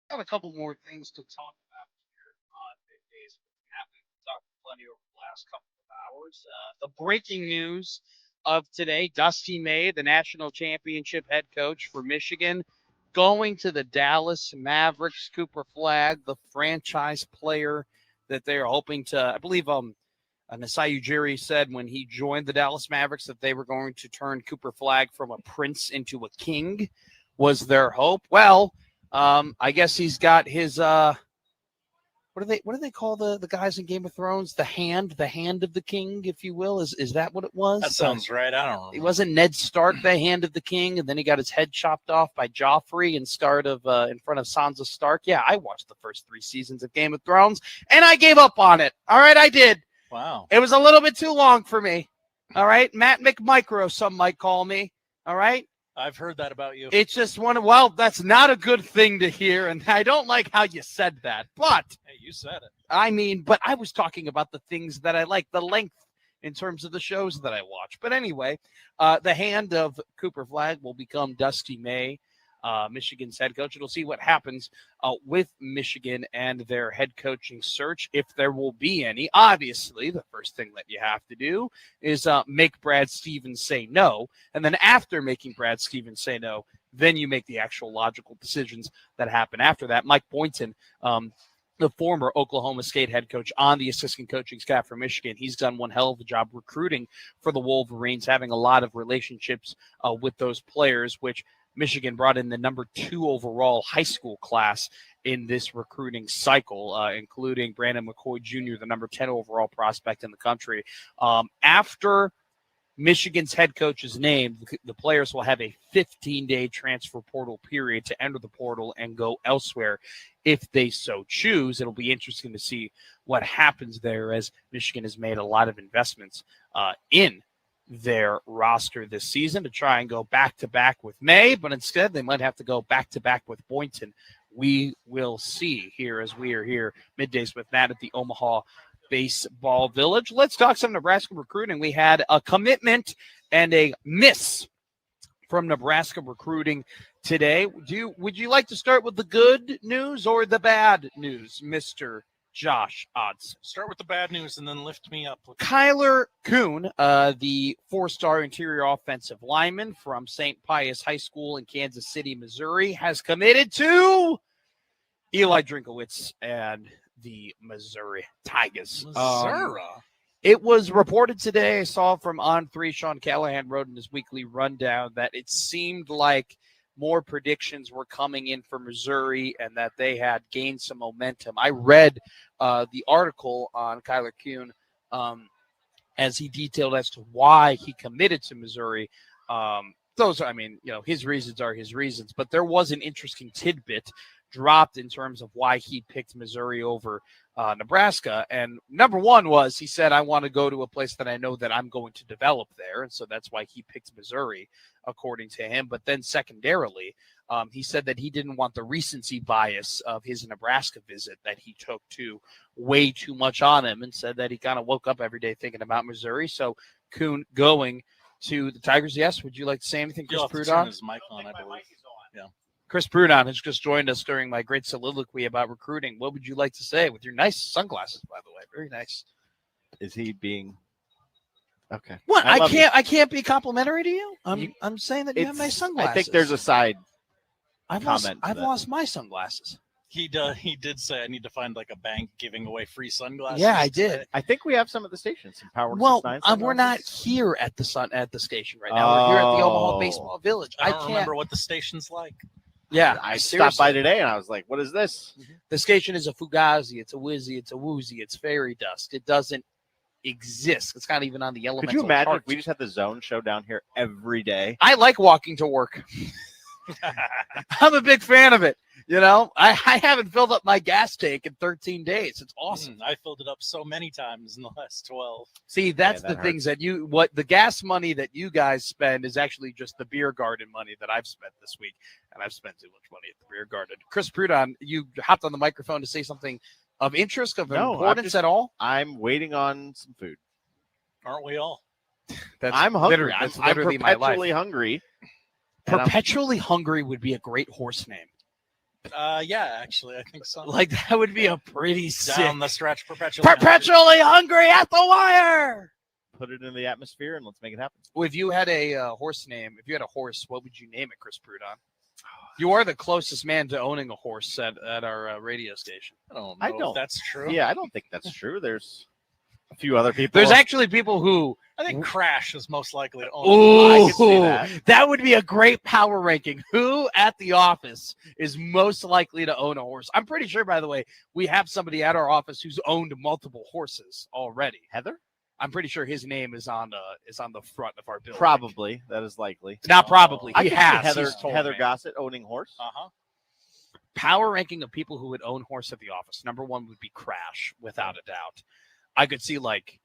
Got a couple more things to talk about here on Middays with Matt. We've talked plenty over the last couple of hours. The breaking news of today, Dusty May, the national championship head coach for Michigan, going to the Dallas Mavericks. Cooper Flagg, the franchise player that they're hoping to, I believe Nasai Ujiri said when he joined the Dallas Mavericks that they were going to turn Cooper Flagg from a prince into a king, was their hope. Well, I guess he's got his what do they call the guys in Game of Thrones? The hand of the king, if you will. Is that what it was? That sounds right. I don't remember. It wasn't Ned Stark, the hand of the king, and then he got his head chopped off by Joffrey in front of Sansa Stark. Yeah, I watched the first 3 seasons of Game of Thrones, and I gave up on it. All right, I did. Wow. It was a little bit too long for me. All right, Matt McMicro, some might call me. All right. I've heard that about you. It's just well, that's not a good thing to hear, and I don't like how you said that. But hey, you said it. I mean, but I was talking about the things that I like, the length in terms of the shows that I watch. But anyway, the hand of Cooper Flagg will become Dusty May, Michigan's head coach. We'll see what happens with Michigan and their head coaching search, if there will be any. Obviously, the first thing that you have to do is make Brad Stevens say no. And then after making Brad Stevens say no, then you make the actual logical decisions that happen after that. Mike Boynton, the former Oklahoma State head coach, on the assistant coaching staff for Michigan, he's done one hell of a job recruiting for the Wolverines, having a lot of relationships with those players, which Michigan brought in the number 2 overall high school class in this recruiting cycle, including Brandon McCoy Jr., the number 10 overall prospect in the country. After Michigan's head coach is named, the players will have a 15-day transfer portal period to enter the portal and go elsewhere if they so choose. It'll be interesting to see what happens there, as Michigan has made a lot of investments in their roster this season to try and go back-to-back with May, but instead they might have to go back-to-back with Boynton. We will see here as we are here middays with Matt at the Omaha Baseball Village. Let's talk some Nebraska recruiting. We had a commitment and a miss from Nebraska recruiting today. Would you like to start with the good news or the bad news, Mr. Josh Odds? Start with the bad news and then lift me up. Kyler Kuhn, the 4-star interior offensive lineman from St. Pius High School in Kansas City, Missouri, has committed to Eli Drinkowitz and the Missouri Tigers. Missouri. It was reported today, I saw from On3, Sean Callahan wrote in his weekly rundown, that it seemed like more predictions were coming in for Missouri and that they had gained some momentum. I read the article on Kyler Kuhn as he detailed as to why he committed to Missouri. His reasons are his reasons, but there was an interesting tidbit dropped in terms of why he picked Missouri over Nebraska. And number one was, he said, I want to go to a place that I know that I'm going to develop there. And so that's why he picked Missouri, according to him. But then secondarily, he said that he didn't want the recency bias of his Nebraska visit that he took to weigh too much on him, and said that he kind of woke up every day thinking about Missouri. So Kuhn going to the Tigers. Yes. Would you like to say anything, Chris Prudon? Turn his mic on, I believe. Yeah. Chris Prudon has just joined us during my great soliloquy about recruiting. What would you like to say with your nice sunglasses, by the way? Very nice. Is he being okay? What? I can't be complimentary to you. I'm saying that you have nice sunglasses. I think there's a side I've comment. I've lost my sunglasses. He did say I need to find like a bank giving away free sunglasses. Yeah, I did. I think we have some at the station. Some Power. Well, we're not here at the station right now. We're here at the Omaha Baseball Village. I don't remember what the station's like. Yeah, I stopped by today and I was like, "What is this?" The station is a Fugazi. It's a Whizzy. It's a Woozy. It's fairy dust. It doesn't exist. It's not even on the elemental. Could you imagine chart. if we just had the zone show down here every day? I like walking to work. I'm a big fan of it. You know, I haven't filled up my gas tank in 13 days. It's awesome. I filled it up so many times in the last 12. See, that's the things that what the gas money that you guys spend is actually just the beer garden money that I've spent this week. And I've spent too much money at the beer garden. Chris Prudon, you hopped on the microphone to say something of interest, of No, importance at all? I'm waiting on some food. Aren't we all? I'm hungry. That's I'm literally my life. perpetually hungry. and I'm- Perpetually Hungry would be a great horse name. Yeah, actually, I think so. Like, that would be a pretty sick. Down the stretch, perpetually. Perpetually Hungry at the wire. Put it in the atmosphere and let's make it happen. Well, if you had a horse name, if you had a horse, what would you name it, Chris Prudon? You are the closest man to owning a horse at our radio station. I don't know I don't. if that's true. Yeah, I don't think that's true. There's a few other people. There's actually people who. I think Crash is most likely to own. Ooh, I could see that. that would be a great power ranking. Who at the office is most likely to own a horse? I'm pretty sure, by the way, we have somebody at our office who's owned multiple horses already. Heather? I'm pretty sure his name is on the front of our building. Probably. That is likely. Not probably. I He could see has. Heather, He's told Heather me. Gossett owning horse. Power ranking of people who would own horse at the office. Number one would be Crash, without a doubt. I could see like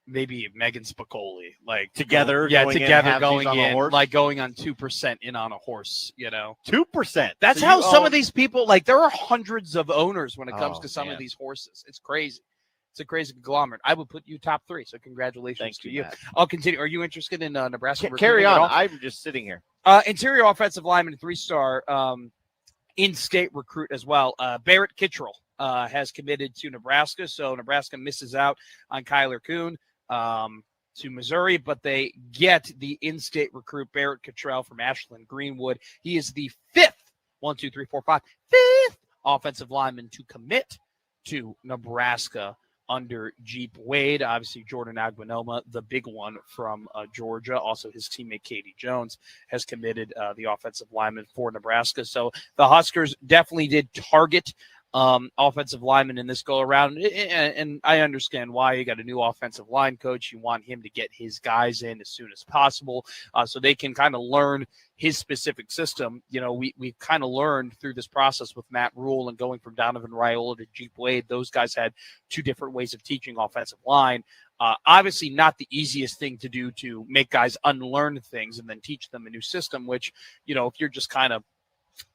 maybe Megan Spicoli, like Together, yeah, going in, together halvesies going on a in, horse? like going on 2% in on a horse. 2%. That's So how you some own- of these people, like, there are hundreds of owners when it comes Oh, to some man. of these horses. It's crazy. It's a crazy conglomerate. I would put you top 3, so congratulations Thank to you, you. Matt. I'll continue. Are you interested in Nebraska? Carry recruiting at on. all? I'm just sitting here. Interior offensive lineman, 3-star, in-state recruit as well. Barrett Kittrell has committed to Nebraska, so Nebraska misses out on Kyler Kuhn to Missouri, but they get the in-state recruit Barrett Kittrell from Ashland Greenwood. He is the fifth offensive lineman to commit to Nebraska under Jeep Wade. Obviously, Jordan Aguinoma, the big one from Georgia. Also, his teammate Katie Jones has committed the offensive lineman for Nebraska. So the Huskers definitely did target offensive lineman in this go around. And I understand why. You got a new offensive line coach. You want him to get his guys in as soon as possible so they can kind of learn his specific system. We've kind of learned through this process with Matt Rule and going from Donovan Raiola to Jeep Wade. Those guys had two different ways of teaching offensive line. Obviously not the easiest thing to do to make guys unlearn things and then teach them a new system, which, if you're just kind of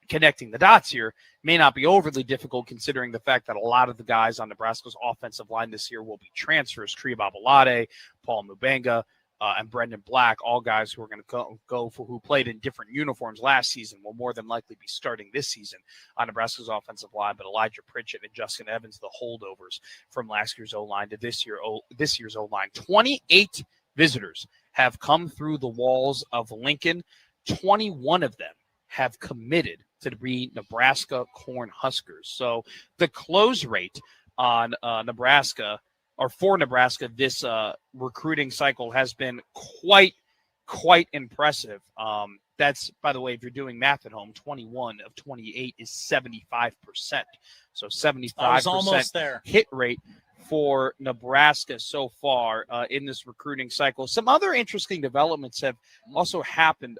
connecting the dots here, may not be overly difficult considering the fact that a lot of the guys on Nebraska's offensive line this year will be transfers. Tree Babalade, Paul Mubenga, and Brendan Black, all guys who are going to go for who played in different uniforms last season, will more than likely be starting this season on Nebraska's offensive line. But Elijah Pritchett and Justin Evans, the holdovers from last year's O-line to this year's O-line. 28 visitors have come through the walls of Lincoln. 21 of them have committed to be Nebraska Cornhuskers. So the close rate on Nebraska, or for Nebraska, this recruiting cycle has been quite impressive. That's, by the way, if you're doing math at home, 21 of 28 is 75%. So 75% almost there. hit rate for Nebraska so far in this recruiting cycle. Some other interesting developments have also happened.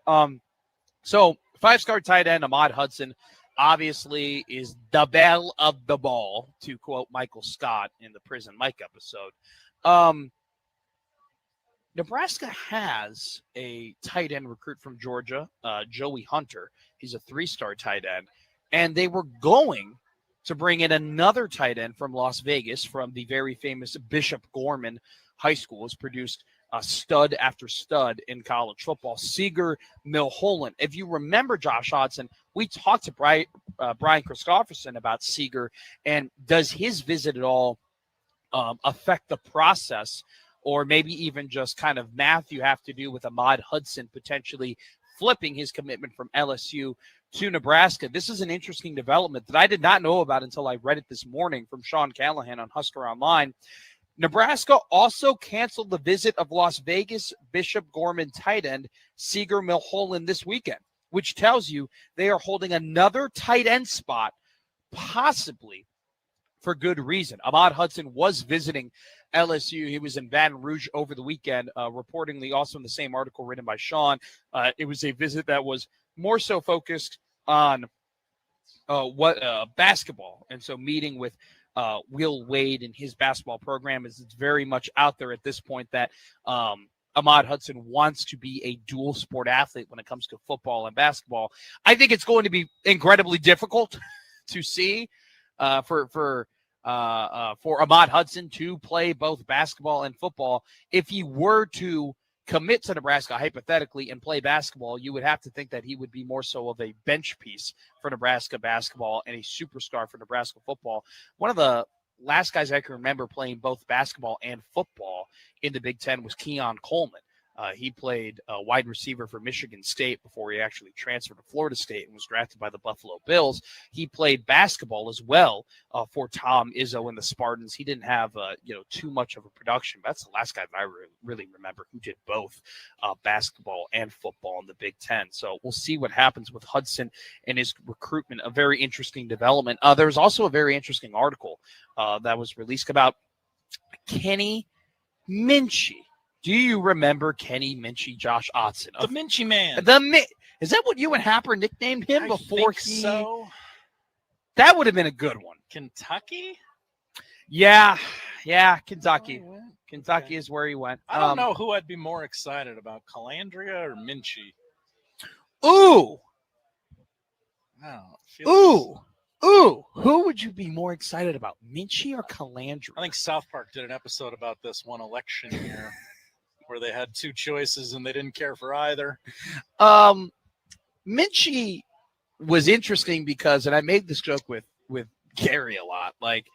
So 5-star tight end Ahmad Hudson obviously is the belle of the ball, to quote Michael Scott in the Prison Mike episode. Nebraska has a tight end recruit from Georgia, Joey Hunter. He's a 3-star tight end. And they were going to bring in another tight end from Las Vegas, from the very famous Bishop Gorman High School. Has produced stud after stud in college football. Seeger Milholland. If you remember, Josh Hodson, we talked to Brian Christopherson about Seeger, and does his visit at all affect the process, or maybe even just kind of math you have to do with Ahmad Hudson potentially flipping his commitment from LSU to Nebraska? This is an interesting development that I did not know about until I read it this morning from Sean Callahan on Husker Online. Nebraska also canceled the visit of Las Vegas Bishop Gorman tight end Seeger Milholland this weekend, which tells you they are holding another tight end spot, possibly for good reason. Ahmad Hudson was visiting LSU. He was in Baton Rouge over the weekend, reportedly also in the same article written by Sean. It was a visit that was more so focused on basketball, and so meeting with Will Wade and his basketball program. It's very much out there at this point that Ahmad Hudson wants to be a dual sport athlete when it comes to football and basketball. I think it's going to be incredibly difficult to see for for Ahmad Hudson to play both basketball and football. If he were to commit to Nebraska hypothetically and play basketball, you would have to think that he would be more so of a bench piece for Nebraska basketball and a superstar for Nebraska football. One of the last guys I can remember playing both basketball and football in the Big Ten was Keon Coleman. He played wide receiver for Michigan State before he actually transferred to Florida State and was drafted by the Buffalo Bills. He played basketball as well for Tom Izzo and the Spartans. He didn't have too much of a production. But that's the last guy that I really remember who did both basketball and football in the Big Ten. So we'll see what happens with Hudson and his recruitment. A very interesting development. There's also a very interesting article that was released about Kenny Minchey. Do you remember Kenny Minchey, Josh Otson? The Minchey Man. Is that what you and Happer nicknamed him I before think so. That would have been a good one. Kentucky? Yeah, Kentucky. Kentucky is where he went. I don't know who I'd be more excited about, Calandria or Minchey. Ooh. Oh, Ooh. Who would you be more excited about, Minchey or Calandria? I think South Park did an episode about this one election year where they had two choices and they didn't care for either. Minchey was interesting because, and I made this joke with Gary a lot, like,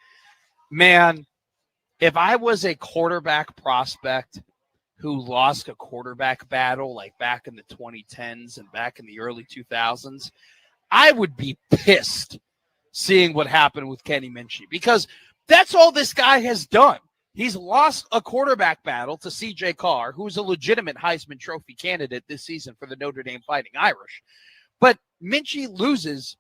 man, if I was a quarterback prospect who lost a quarterback battle like back in the 2010s and back in the early 2000s, I would be pissed seeing what happened with Kenny Minchey, because that's all this guy has done. He's lost a quarterback battle to C.J. Carr, who's a legitimate Heisman Trophy candidate this season for the Notre Dame Fighting Irish. But Minchey loses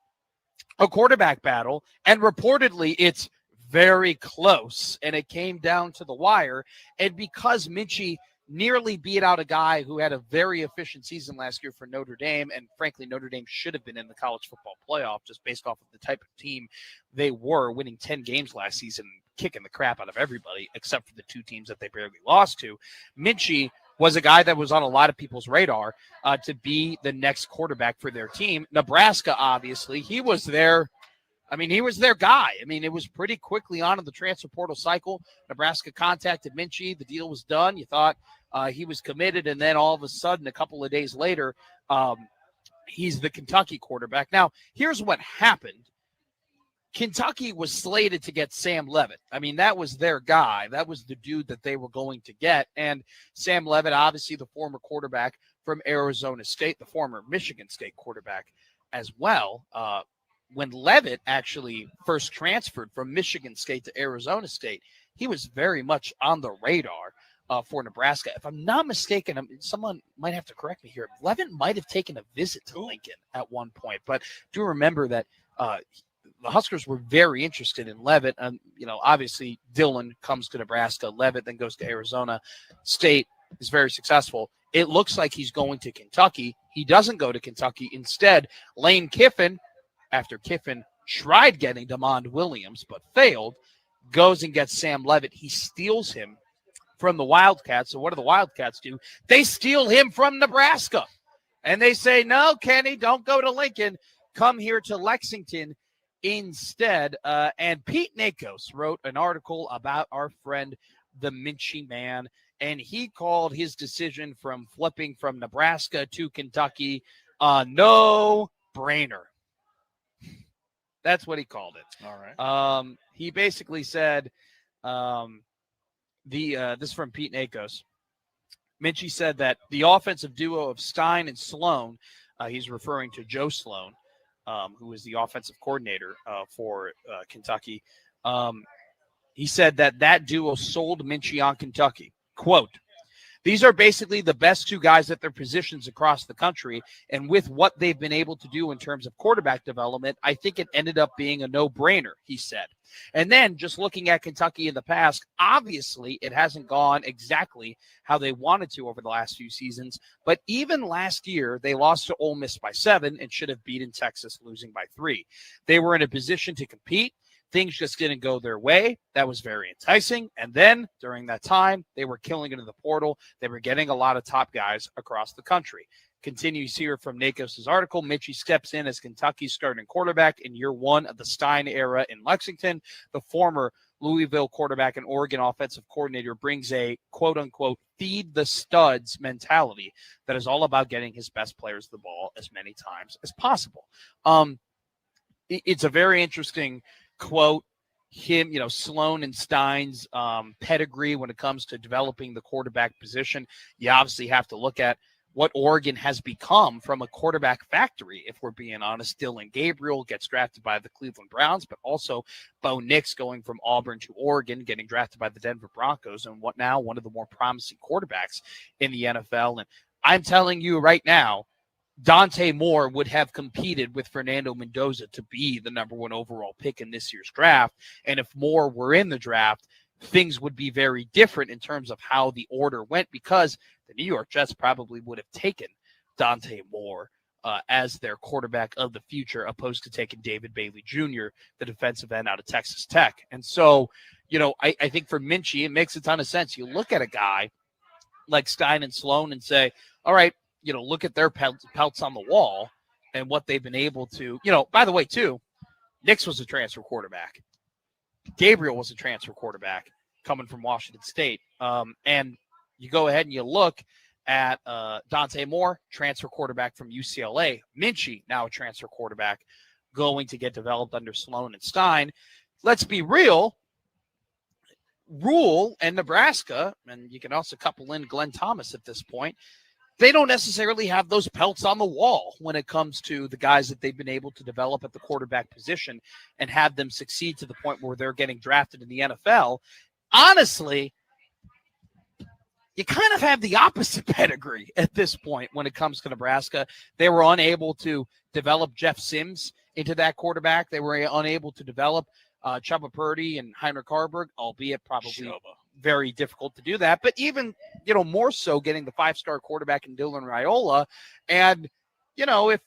a quarterback battle, and reportedly it's very close, and it came down to the wire. And because Minchey nearly beat out a guy who had a very efficient season last year for Notre Dame, and frankly, Notre Dame should have been in the college football playoff just based off of the type of team they were, winning 10 games last season, kicking the crap out of everybody except for the two teams that they barely lost to. Minchey was a guy that was on a lot of people's radar to be the next quarterback for their team. Nebraska, obviously, he was their guy. I mean, it was pretty quickly on in the transfer portal cycle. Nebraska contacted Minchey. The deal was done. You thought he was committed, and then all of a sudden, a couple of days later, he's the Kentucky quarterback. Now, here's what happened. Kentucky was slated to get Sam Leavitt. I mean, that was their guy. That was the dude that they were going to get. And Sam Leavitt, obviously the former quarterback from Arizona State, the former Michigan State quarterback as well. When Leavitt actually first transferred from Michigan State to Arizona State, he was very much on the radar for Nebraska. If I'm not mistaken, someone might have to correct me here. Leavitt might have taken a visit to Lincoln at one point, but do remember that the Huskers were very interested in Leavitt. Obviously Dillon comes to Nebraska. Leavitt then goes to Arizona State, is very successful. It looks like he's going to Kentucky. He doesn't go to Kentucky. Instead, Lane Kiffin, after Kiffin tried getting DeMond Williams but failed, goes and gets Sam Leavitt. He steals him from the Wildcats. So what do the Wildcats do? They steal him from Nebraska. And they say, no, Kenny, don't go to Lincoln. Come here to Lexington instead. And Pete Nakos wrote an article about our friend, the Minchey Man, and he called his decision from flipping from Nebraska to Kentucky a no-brainer. That's what he called it. All right. He basically said, this is from Pete Nakos. Minchey said that the offensive duo of Stein and Sloan, he's referring to Joe Sloan, who is the offensive coordinator for Kentucky. He said that duo sold Minchey on Kentucky. Quote, these are basically the best two guys at their positions across the country, and with what they've been able to do in terms of quarterback development, I think it ended up being a no-brainer, he said. And then just looking at Kentucky in the past, obviously it hasn't gone exactly how they wanted to over the last few seasons, but even last year they lost to Ole Miss by 7 and should have beaten Texas, losing by 3. They were in a position to compete. Things just didn't go their way. That was very enticing. And then during that time, they were killing it in the portal. They were getting a lot of top guys across the country. Continues here from Nakos' article. Mitchie steps in as Kentucky's starting quarterback in year one of the Stein era in Lexington. The former Louisville quarterback and Oregon offensive coordinator brings a quote-unquote feed the studs mentality that is all about getting his best players the ball as many times as possible. It's a very interesting quote. Him, Sloan and Stein's pedigree when it comes to developing the quarterback position. You obviously have to look at what Oregon has become from a quarterback factory, if we're being honest. Dylan Gabriel gets drafted by the Cleveland Browns, but also Bo Nix going from Auburn to Oregon, getting drafted by the Denver Broncos, and one of the more promising quarterbacks in the NFL. And I'm telling you right now, Dante Moore would have competed with Fernando Mendoza to be the number one overall pick in this year's draft. And if Moore were in the draft, things would be very different in terms of how the order went, because the New York Jets probably would have taken Dante Moore as their quarterback of the future, opposed to taking David Bailey Jr., the defensive end out of Texas Tech. And so, I think for Minchie, it makes a ton of sense. You look at a guy like Stein and Sloan and say, all right, look at their pelts on the wall and what they've been able to, by the way, too, Nix was a transfer quarterback. Gabriel was a transfer quarterback coming from Washington State. And you go ahead and you look at Dante Moore, transfer quarterback from UCLA. Minchie, now a transfer quarterback, going to get developed under Sloan and Stein. Let's be real. Rule and Nebraska, and you can also couple in Glenn Thomas at this point, they don't necessarily have those pelts on the wall when it comes to the guys that they've been able to develop at the quarterback position and have them succeed to the point where they're getting drafted in the NFL. Honestly, you kind of have the opposite pedigree at this point when it comes to Nebraska. They were unable to develop Jeff Sims into that quarterback. They were unable to develop Chubba Purdy and Heinrich Harburg, albeit probably very difficult to do that. But even, more so getting the 5-star quarterback in Dylan Raiola. And, if,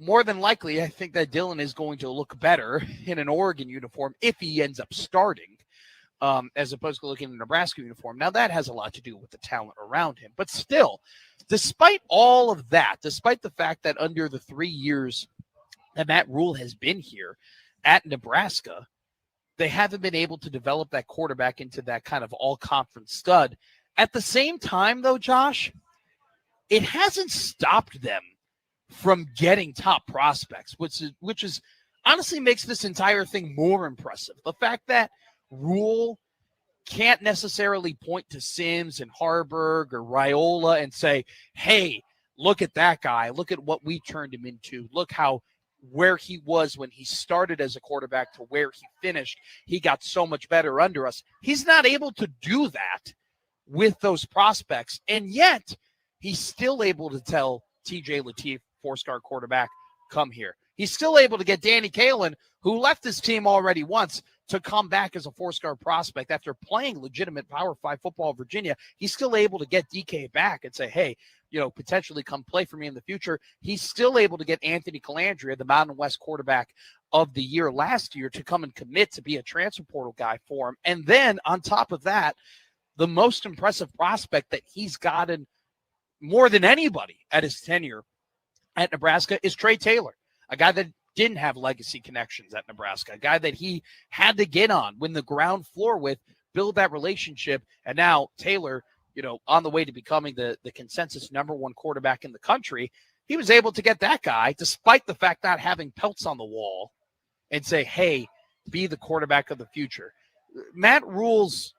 more than likely, I think that Dylan is going to look better in an Oregon uniform if he ends up starting, as opposed to looking in a Nebraska uniform. Now, that has a lot to do with the talent around him. But still, despite all of that, despite the fact that under the 3 years that Matt Rule has been here at Nebraska, they haven't been able to develop that quarterback into that kind of all-conference stud. At the same time, though, Josh, it hasn't stopped them from getting top prospects, which is honestly makes this entire thing more impressive. The fact that Rule can't necessarily point to Sims and Harburg or Raiola and say, hey, look at that guy. Look at what we turned him into. Look where he was when he started as a quarterback to where he finished. He got so much better under us. He's not able to do that with those prospects. And yet he's still able to tell TJ Lateef, 4-star quarterback, come here. He's still able to get Danny Kaelin, who left his team already once, to come back as a 4-star prospect after playing legitimate Power 5 football in Virginia. He's still able to get DK back and say, hey, potentially come play for me in the future. He's still able to get Anthony Calandria, the Mountain West quarterback of the year last year, to come and commit to be a transfer portal guy for him. And then on top of that, the most impressive prospect that he's gotten more than anybody at his tenure at Nebraska is Trey Taylor, a guy that didn't have legacy connections at Nebraska, a guy that he had to get on, win the ground floor with, build that relationship. And now Taylor, on the way to becoming the consensus number one quarterback in the country, he was able to get that guy, despite the fact not having pelts on the wall, and say, hey, be the quarterback of the future. Matt Rule's,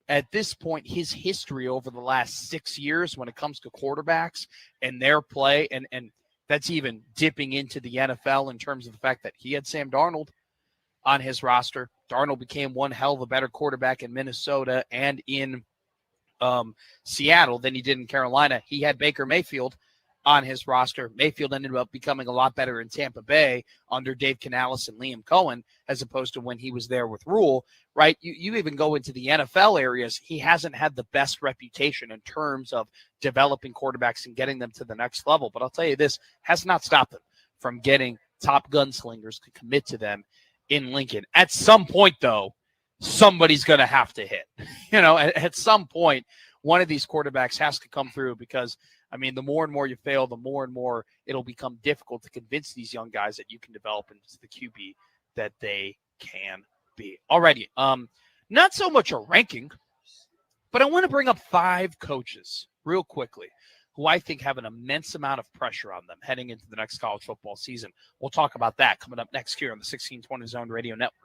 at this point, his history over the last 6 years when it comes to quarterbacks and their play, and that's even dipping into the NFL in terms of the fact that he had Sam Darnold on his roster. Darnold became one hell of a better quarterback in Minnesota and in Seattle than he did in Carolina. He had Baker Mayfield on his roster. Mayfield ended up becoming a lot better in Tampa Bay under Dave Canales and Liam Cohen, as opposed to when he was there with Rule, right? You even go into the NFL areas, he hasn't had the best reputation in terms of developing quarterbacks and getting them to the next level. But I'll tell you this, has not stopped them from getting top gunslingers to commit to them in Lincoln. At some point, though, somebody's going to have to hit. At some point, one of these quarterbacks has to come through, because I mean, the more and more you fail, the more and more it'll become difficult to convince these young guys that you can develop into the QB that they can be. Alrighty. Not so much a ranking, but I want to bring up 5 coaches real quickly who I think have an immense amount of pressure on them heading into the next college football season. We'll talk about that coming up next here on the 1620 Zone Radio Network.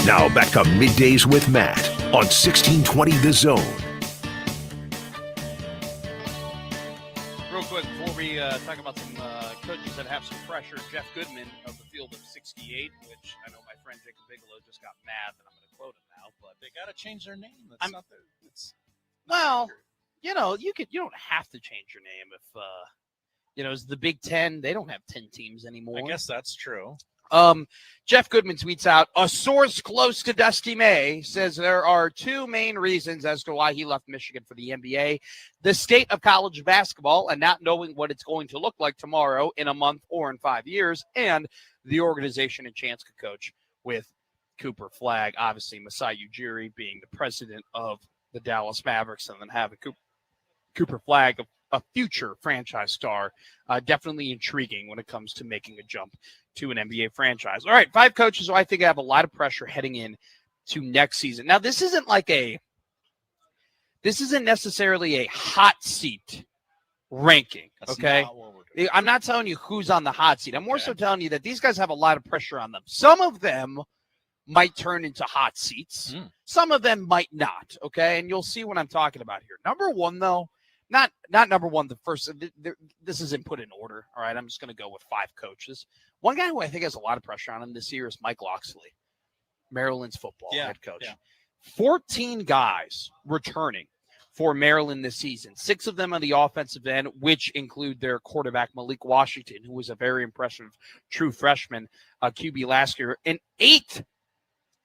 Now back to Middays with Matt on 1620 The Zone. Real quick, before we talk about some coaches that have some pressure, Jeff Goodman of the field of 68, which I know my friend Jacob Bigelow just got mad that I'm going to quote him now, but They got to change their name. That's not their. It's well, you know, you don't have to change your name if it's the Big Ten. They don't have 10 teams anymore. I guess that's true. Jeff Goodman tweets out, a source close to Dusty May says there are two main reasons as to why he left Michigan for the NBA: the state of college basketball and not knowing what it's going to look like tomorrow, in a month, or in 5 years, and the organization and chance to coach with Cooper Flagg. Obviously, Masai Ujiri being the president of the Dallas Mavericks, and then having Cooper Flagg, a future franchise star, definitely intriguing when it comes to making a jump to an NBA franchise. All right, 5 coaches who I think have a lot of pressure heading in to next season. Now, this isn't necessarily a hot seat ranking, okay? I'm not telling you who's on the hot seat. I'm more so telling you that these guys have a lot of pressure on them. Some of them might turn into hot seats. Some of them might not, okay? And you'll see what I'm talking about here. Number one, though, not number one, the first, this isn't put in order, all right? I'm just going to go with 5 coaches. One guy who I think has a lot of pressure on him this year is Mike Locksley, Maryland's football head coach. Yeah. 14 guys returning for Maryland this season. 6 of them on the offensive end, which include their quarterback, Malik Washington, who was a very impressive true freshman QB last year. And 8,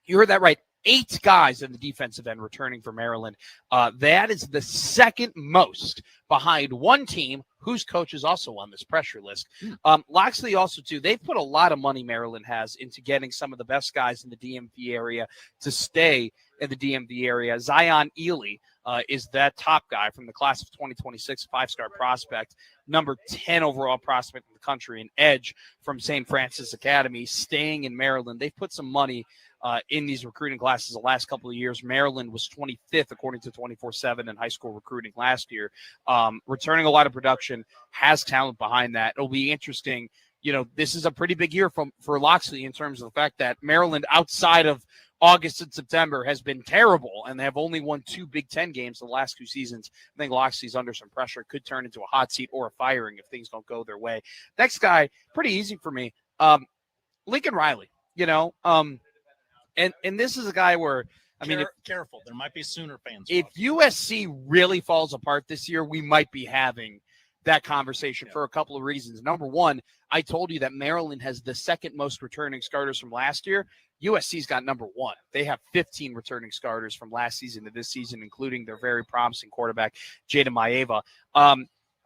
you heard that right, 8 guys in the defensive end returning for Maryland. That is the second most behind one team whose coach is also on this pressure list. Locksley also, too, they've put a lot of money, Maryland has, into getting some of the best guys in the DMV area to stay in the DMV area. Zion Ely is that top guy from the class of 2026, 5-star prospect, number 10 overall prospect in the country, an edge from St. Francis Academy, staying in Maryland. They've put some money in these recruiting classes the last couple of years. Maryland was 25th, according to 24/7 in high school recruiting last year. Returning a lot of production, has talent behind that. It'll be interesting. You know, this is a pretty big year for Locksley in terms of the fact that Maryland, outside of August and September, has been terrible, and they have only won 2 Big Ten games the last 2 seasons. I think Locksley's under some pressure, could turn into a hot seat or a firing if things don't go their way. Next guy, pretty easy for me, Lincoln Riley. And this is a guy where, careful. There might be Sooner fans. If USC really falls apart this year, we might be having that conversation for a couple of reasons. Number one, I told you that Maryland has the second most returning starters from last year. USC's got number 1. They have 15 returning starters from last season to this season, including their very promising quarterback, Jada Maeva.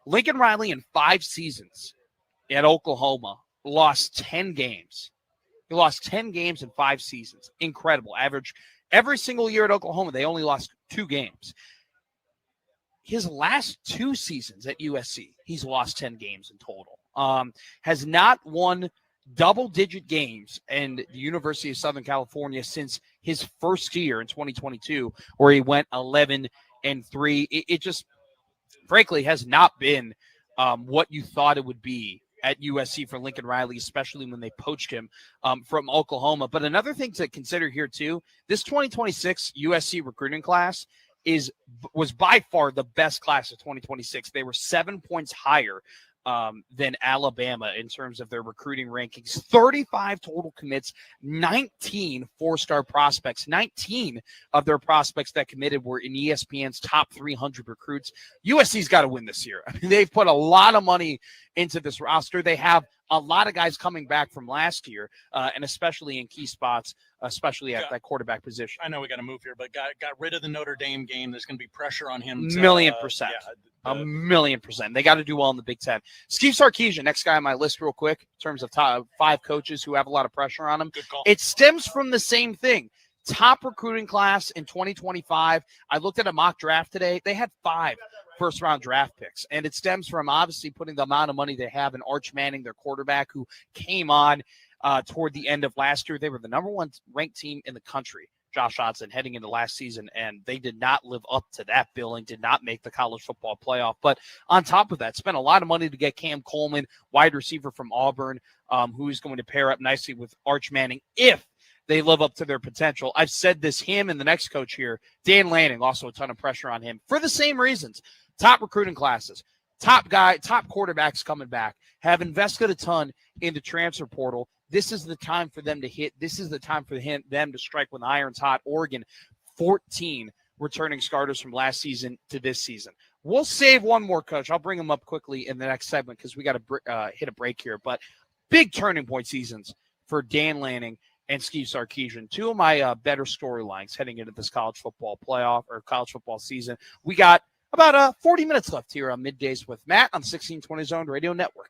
Lincoln Riley, in 5 seasons at Oklahoma, lost 10 games. He lost 10 games in 5 seasons. Incredible. Average every single year at Oklahoma, they only lost 2 games. His last 2 seasons at USC, he's lost 10 games in total. Has not won double-digit games in the University of Southern California since his first year in 2022, where he went 11-3. It just, frankly, has not been what you thought it would be at USC for Lincoln Riley, especially when they poached him from Oklahoma. But another thing to consider here, too, this 2026 USC recruiting class was by far the best class of 2026. They were 7 points higher than Alabama in terms of their recruiting rankings. 35 total commits, 19 4-star prospects. 19 of their prospects that committed were in ESPN's top 300 recruits. USC's got to win this year. I mean, they've put a lot of money into this roster. They have a lot of guys coming back from last year, and especially in key spots, especially at that quarterback position. I know we got to move here, but got rid of the Notre Dame game. There's going to be pressure on him. $1,000,000%. $1,000,000%. They got to do well in the Big Ten. Steve Sarkisian, next guy on my list real quick, in terms of top 5 coaches who have a lot of pressure on them. Good call. It stems from the same thing. Top recruiting class in 2025. I looked at a mock draft today. They had 5 first-round draft picks, and it stems from obviously putting the amount of money they have in Arch Manning, their quarterback, who came on toward the end of last year. They were the number 1 ranked team in the country, Josh Hodson, heading into last season, and they did not live up to that billing, did not make the college football playoff. But on top of that, spent a lot of money to get Cam Coleman, wide receiver from Auburn, who is going to pair up nicely with Arch Manning if they live up to their potential. I've said this, him and the next coach here, Dan Lanning, also a ton of pressure on him for the same reasons. Top recruiting classes, top quarterbacks coming back, have invested a ton in the transfer portal. This is the time for them to hit. This is the time for them to strike when the iron's hot. Oregon, 14 returning starters from last season to this season. We'll save one more coach. I'll bring him up quickly in the next segment because we got to hit a break here. But big turning point seasons for Dan Lanning and Steve Sarkisian. Two of my better storylines heading into this college football playoff or college football season. We got about 40 minutes left here on Middays with Matt on 1620 Zone Radio Network.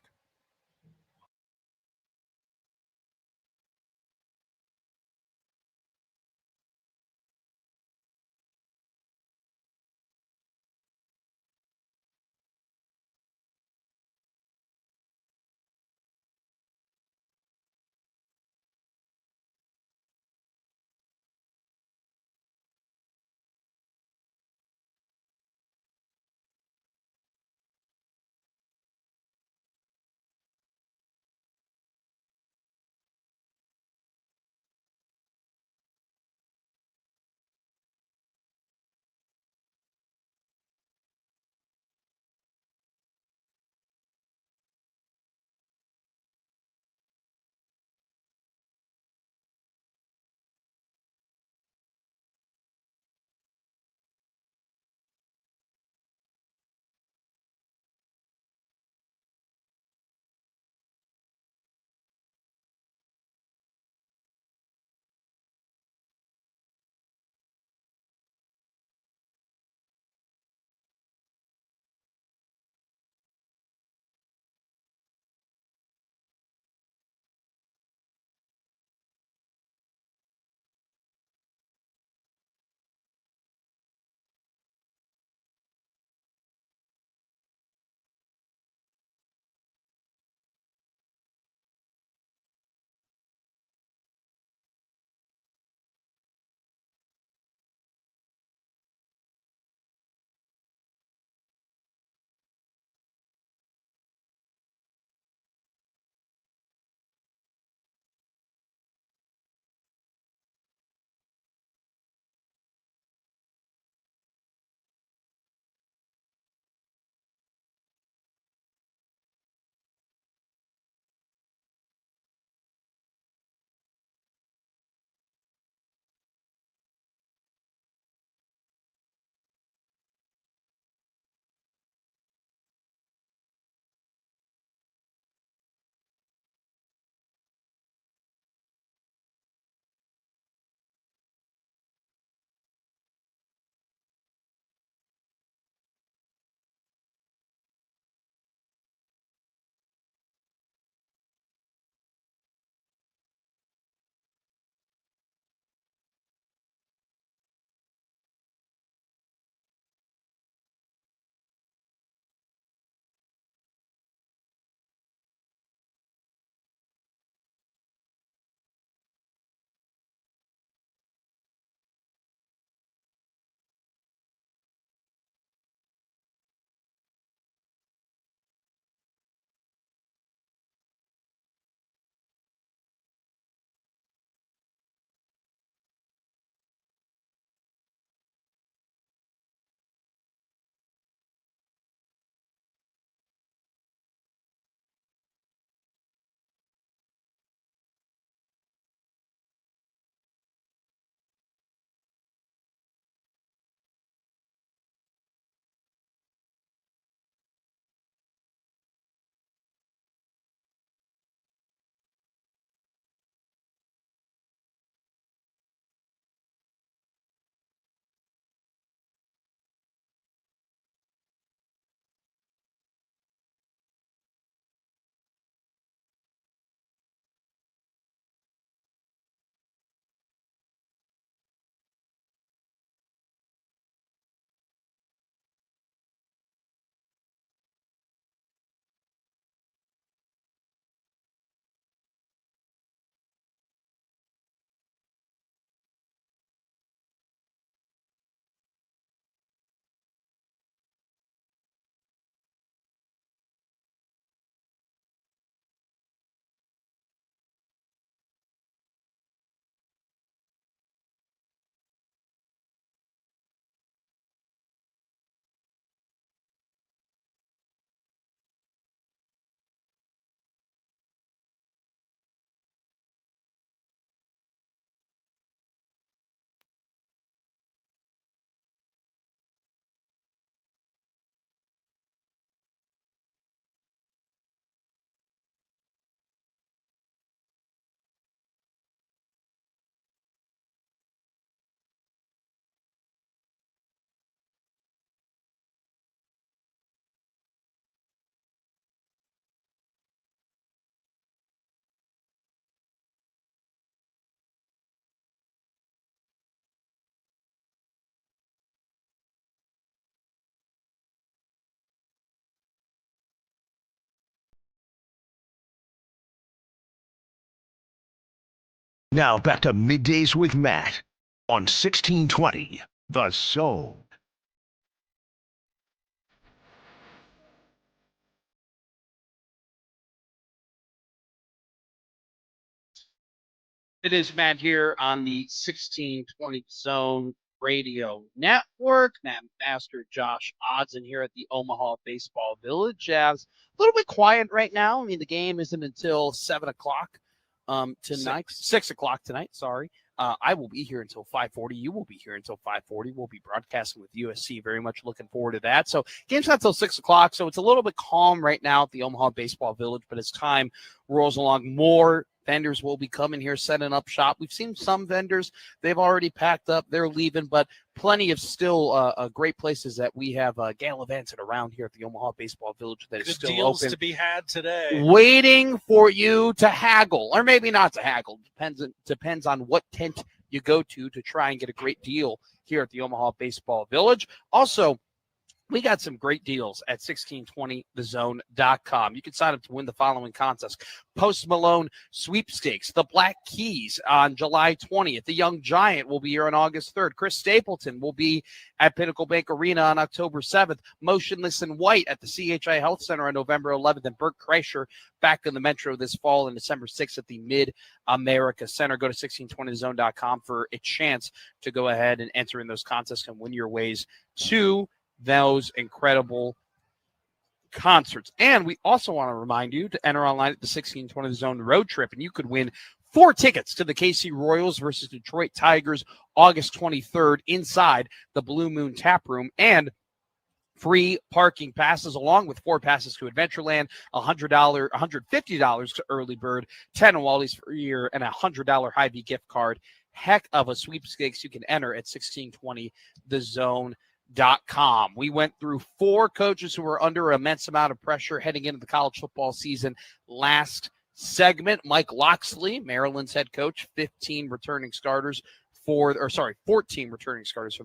Now back to Middays with Matt on 1620 The Zone. It is Matt here on the 1620 Zone Radio Network. Matt Master, Josh Odson here at the Omaha Baseball Village. Jazz a little bit quiet right now. I mean, the game isn't until 7 o'clock tonight. 6 o'clock tonight, sorry. I will be here until 5:40. You will be here until 5:40. We'll be broadcasting with USC. Very much looking forward to that. So game's not until 6 o'clock, so it's a little bit calm right now at the Omaha Baseball Village, but as time rolls along, more vendors will be coming here, setting up shop. We've seen some vendors, they've already packed up, they're leaving, but plenty of still great places that we have gallivanted around here at the Omaha Baseball Village that is Good still deals open. to be had today. Waiting for you to haggle, or maybe not to haggle. Depends on what tent you go to try and get a great deal here at the Omaha Baseball Village. Also, we got some great deals at 1620thezone.com. You can sign up to win the following contest. Post Malone sweepstakes, the Black Keys on July 20th. The Young Giant will be here on August 3rd. Chris Stapleton will be at Pinnacle Bank Arena on October 7th. Motionless in White at the CHI Health Center on November 11th. And Bert Kreischer back in the Metro this fall on December 6th at the Mid-America Center. Go to 1620thezone.com for a chance to go ahead and enter in those contests and win your ways to those incredible concerts. And we also want to remind you to enter online at the 1620 Zone road trip, and you could win 4 tickets to the KC Royals versus Detroit Tigers August 23rd inside the Blue Moon Tap Room, and free parking passes along with 4 passes to Adventureland, $150 to Early Bird, 10 Wally's for a year, and $100 Hy-Vee gift card. Heck of a sweepstakes you can enter at 1620thezone.com. We went through 4 coaches who were under an immense amount of pressure heading into the college football season last segment. Mike Locksley, Maryland's head coach, 14 returning starters for the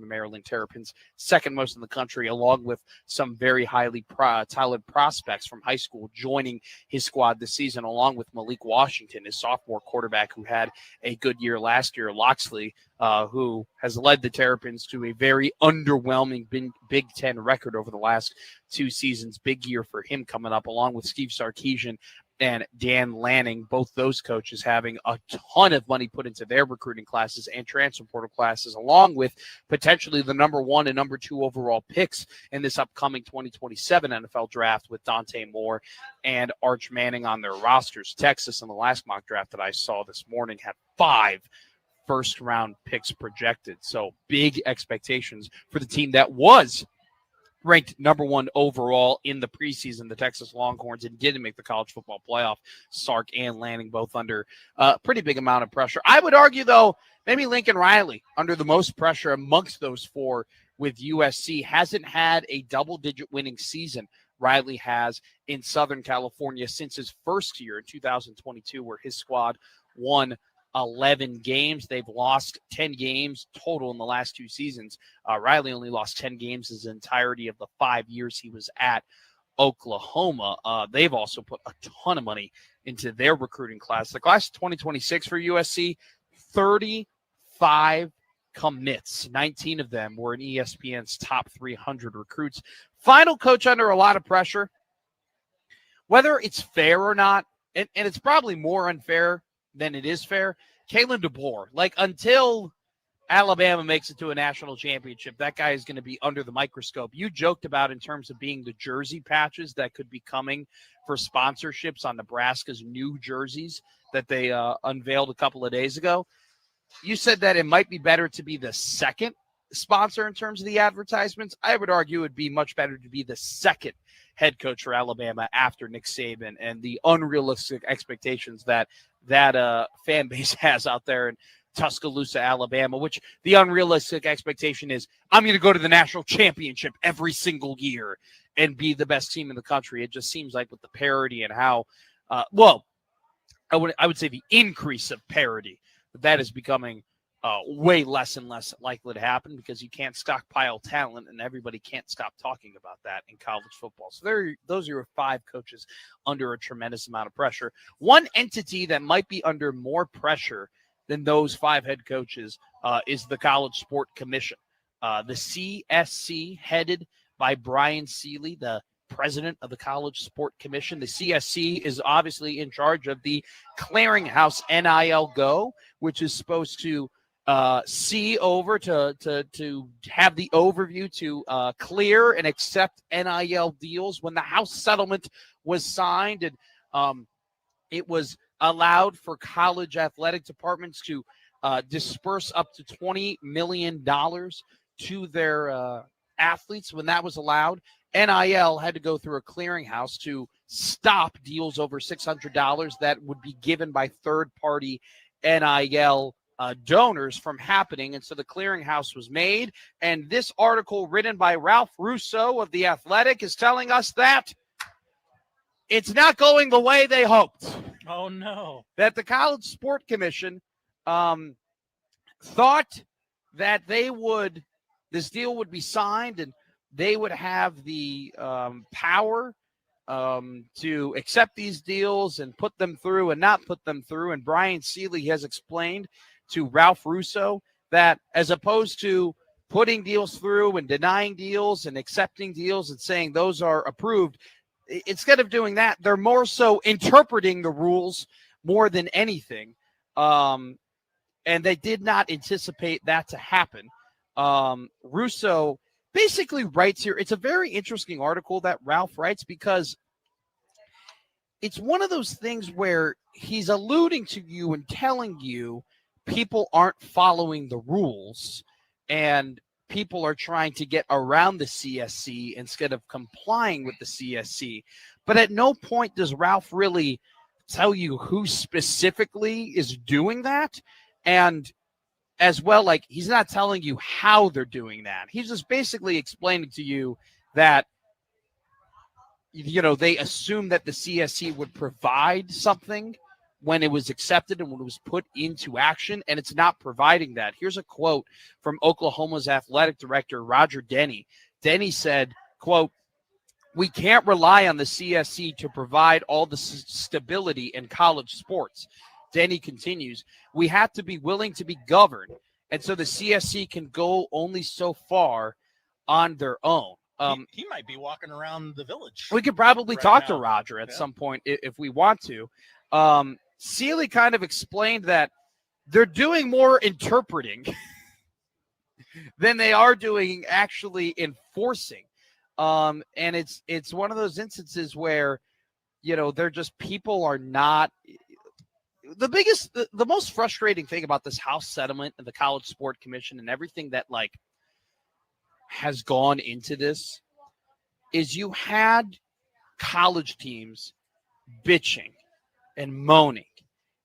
Maryland Terrapins, second most in the country, along with some very highly talented prospects from high school joining his squad this season, along with Malik Washington, his sophomore quarterback who had a good year last year. Locksley, who has led the Terrapins to a very underwhelming Big Ten record over the last 2 seasons. Big year for him coming up, along with Steve Sarkisian and Dan Lanning, both those coaches having a ton of money put into their recruiting classes and transfer portal classes, along with potentially the number 1 and number 2 overall picks in this upcoming 2027 NFL draft with Dante Moore and Arch Manning on their rosters. Texas, in the last mock draft that I saw this morning, had 5 first-round picks projected. So big expectations for the team that was ranked number 1 overall in the preseason, the Texas Longhorns, and didn't make the college football playoff. Sark and Lanning both under a pretty big amount of pressure. I would argue, though, maybe Lincoln Riley under the most pressure amongst those 4 with USC. Hasn't had a double-digit winning season. Riley has in Southern California since his first year in 2022, where his squad won 11 games. They've lost 10 games total in the last 2 seasons. Riley only lost 10 games his entirety of the 5 years he was at Oklahoma. They've also put a ton of money into their recruiting class. The class of 2026 for USC, 35 commits. 19 of them were in ESPN's top 300 recruits. Final coach under a lot of pressure. Whether it's fair or not, and it's probably more unfair than it is fair, Kalen DeBoer. Like, until Alabama makes it to a national championship, that guy is going to be under the microscope. You joked about in terms of being the jersey patches that could be coming for sponsorships on Nebraska's new jerseys that they unveiled a couple of days ago. You said that it might be better to be the second sponsor in terms of the advertisements. I would argue it would be much better to be the second head coach for Alabama after Nick Saban and the unrealistic expectations that fan base has out there in Tuscaloosa, Alabama, which the unrealistic expectation is I'm going to go to the national championship every single year and be the best team in the country. It just seems like with the parity and how, I would say the increase of parity, that is becoming way less and less likely to happen because you can't stockpile talent and everybody can't stop talking about that in college football. So those are your 5 coaches under a tremendous amount of pressure. One entity that might be under more pressure than those 5 head coaches is the College Sport Commission. The CSC, headed by Brian Seeley, the president of the College Sport Commission. The CSC is obviously in charge of the clearinghouse NIL Go, which is supposed to see over to have the overview to clear and accept NIL deals. When the House settlement was signed, and it was allowed for college athletic departments to disperse up to $20 million to their athletes. When that was allowed, NIL had to go through a clearinghouse to stop deals over $600 that would be given by third-party NIL donors from happening. And so the clearinghouse was made. And this article written by Ralph Russo of The Athletic is telling us that it's not going the way they hoped. Oh, no. That the College Sport Commission thought that this deal would be signed and they would have the power to accept these deals and put them through and not put them through. And Brian Seeley has explained to Ralph Russo that as opposed to putting deals through and denying deals and accepting deals and saying those are approved, instead of doing that, they're more so interpreting the rules more than anything. And they did not anticipate that to happen. Russo basically writes here, it's a very interesting article that Ralph writes because it's one of those things where he's alluding to you and telling you people aren't following the rules and people are trying to get around the CSC instead of complying with the CSC. But at no point does Ralph really tell you who specifically is doing that. And as well, like, he's not telling you how they're doing that. He's just basically explaining to you that, you know, they assume that the CSC would provide something when it was accepted and when it was put into action, and it's not providing that. Here's a quote from Oklahoma's athletic director, Roger Denny. Denny said, quote, "We can't rely on the CSC to provide all the stability in college sports." Denny continues, "We have to be willing to be governed, and so the CSC can go only so far on their own." He might be walking around the village. We could probably right talk now. to Roger at some point if we want to. Seeley kind of explained that they're doing more interpreting than they are doing actually enforcing. And it's one of those instances where, you know, they're just, people are not. The most frustrating thing about this House settlement and the College Sport Commission and everything that like has gone into this is you had college teams bitching and moaning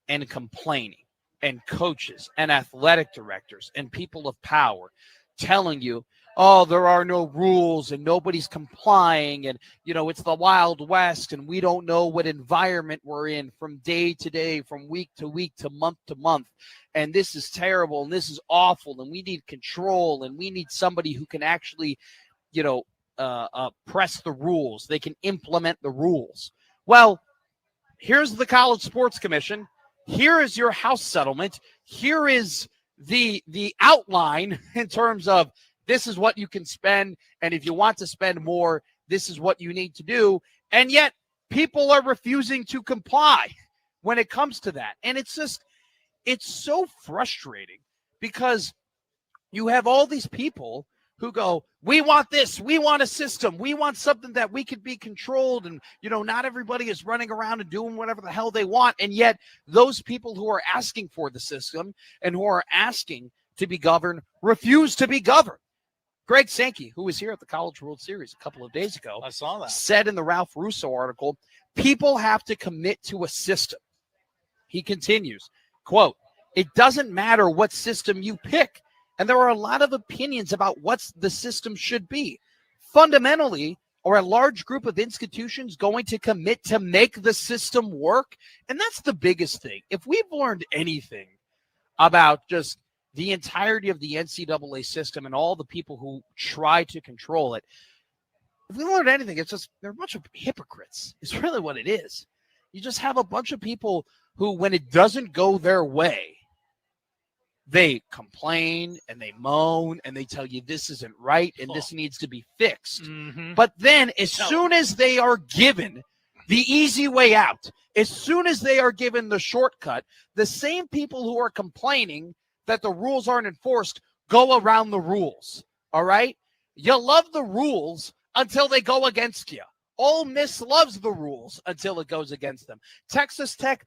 and complaining, and coaches and athletic directors and people of power telling you, oh, there are no rules and nobody's complying, and, you know, it's the Wild West and we don't know what environment we're in from day to day, from week to week, to month, and this is terrible and this is awful and we need control and we need somebody who can actually, you know, press the rules. They can implement the rules. Well, here's the College Sports Commission. Here is your House settlement. Here is the outline in terms of this is what you can spend, and if you want to spend more, this is what you need to do. And yet people are refusing to comply when it comes to that. And it's just, it's so frustrating because you have all these people who go, we want this, we want a system, we want something that we could be controlled, and, you know, not everybody is running around and doing whatever the hell they want. And yet those people who are asking for the system and who are asking to be governed refuse to be governed. Greg Sankey, who was here at the College World Series a couple of days ago, I saw that, said in the Ralph Russo article, people have to commit to a system. He continues, quote, "It doesn't matter what system you pick. And there are a lot of opinions about what the system should be. Fundamentally, are a large group of institutions going to commit to make the system work?" And that's the biggest thing. If we've learned anything about just the entirety of the NCAA system and all the people who try to control it, if we learned anything, it's just they're a bunch of hypocrites. It's really what it is. You just have a bunch of people who, when it doesn't go their way, They complain and they moan and they tell you this isn't right and this needs to be fixed. But then as soon as they are given the easy way out, as soon as they are given the shortcut, the same people who are complaining that the rules aren't enforced go around the rules. All right? You love the rules until they go against you. Ole Miss loves the rules until it goes against them. Texas Tech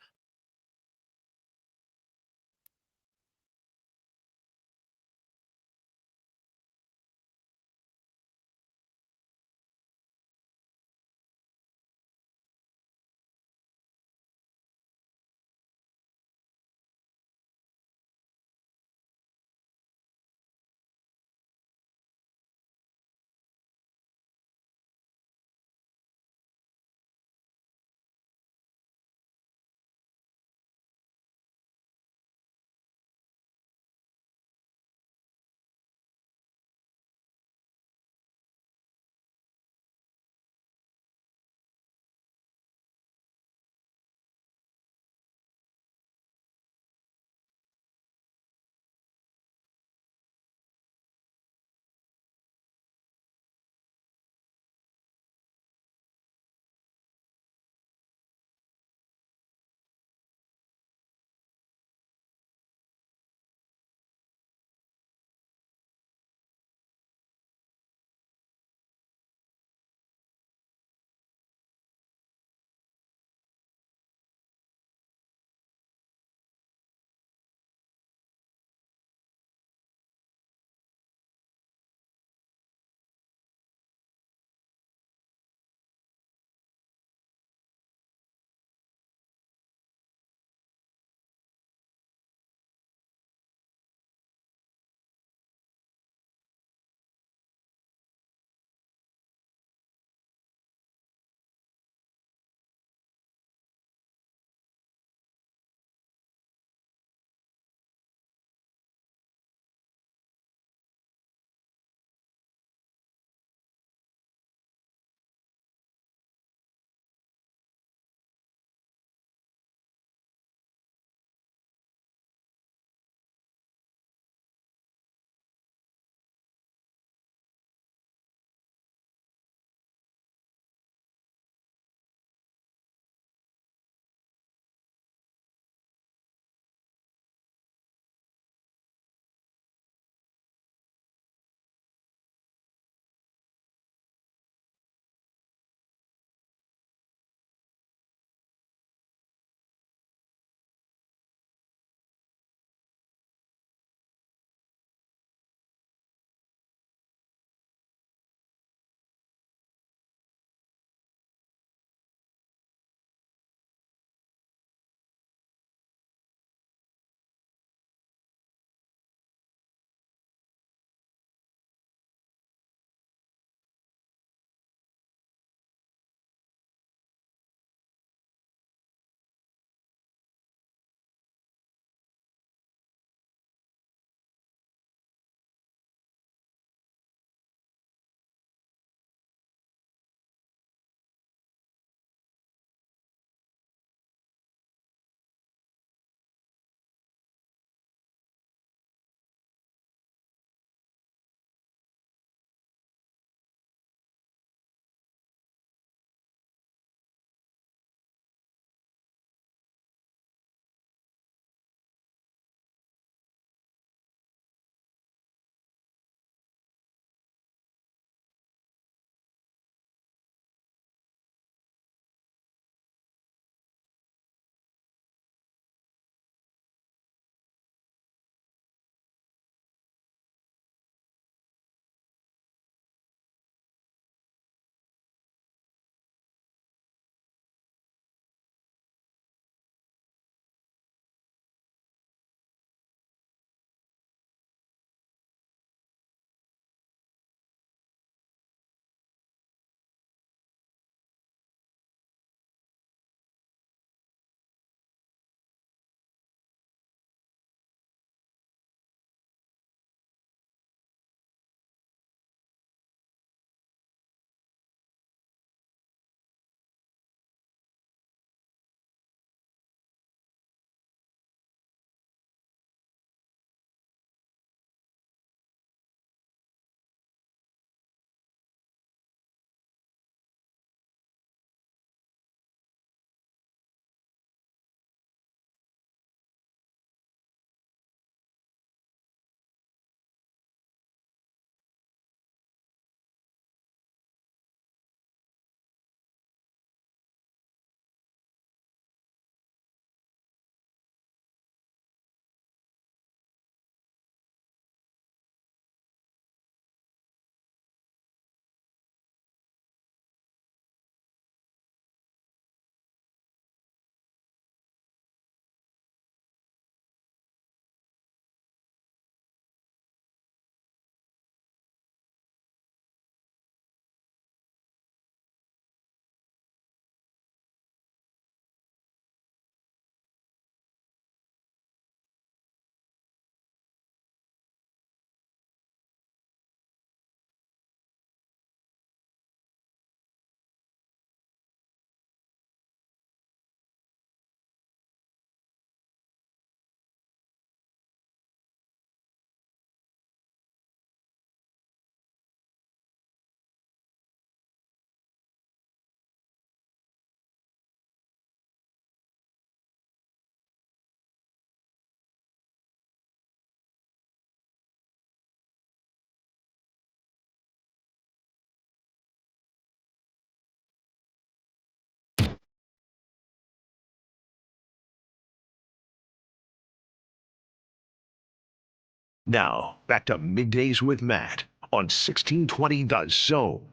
Now, back to Middays with Matt on 1620 The Zone.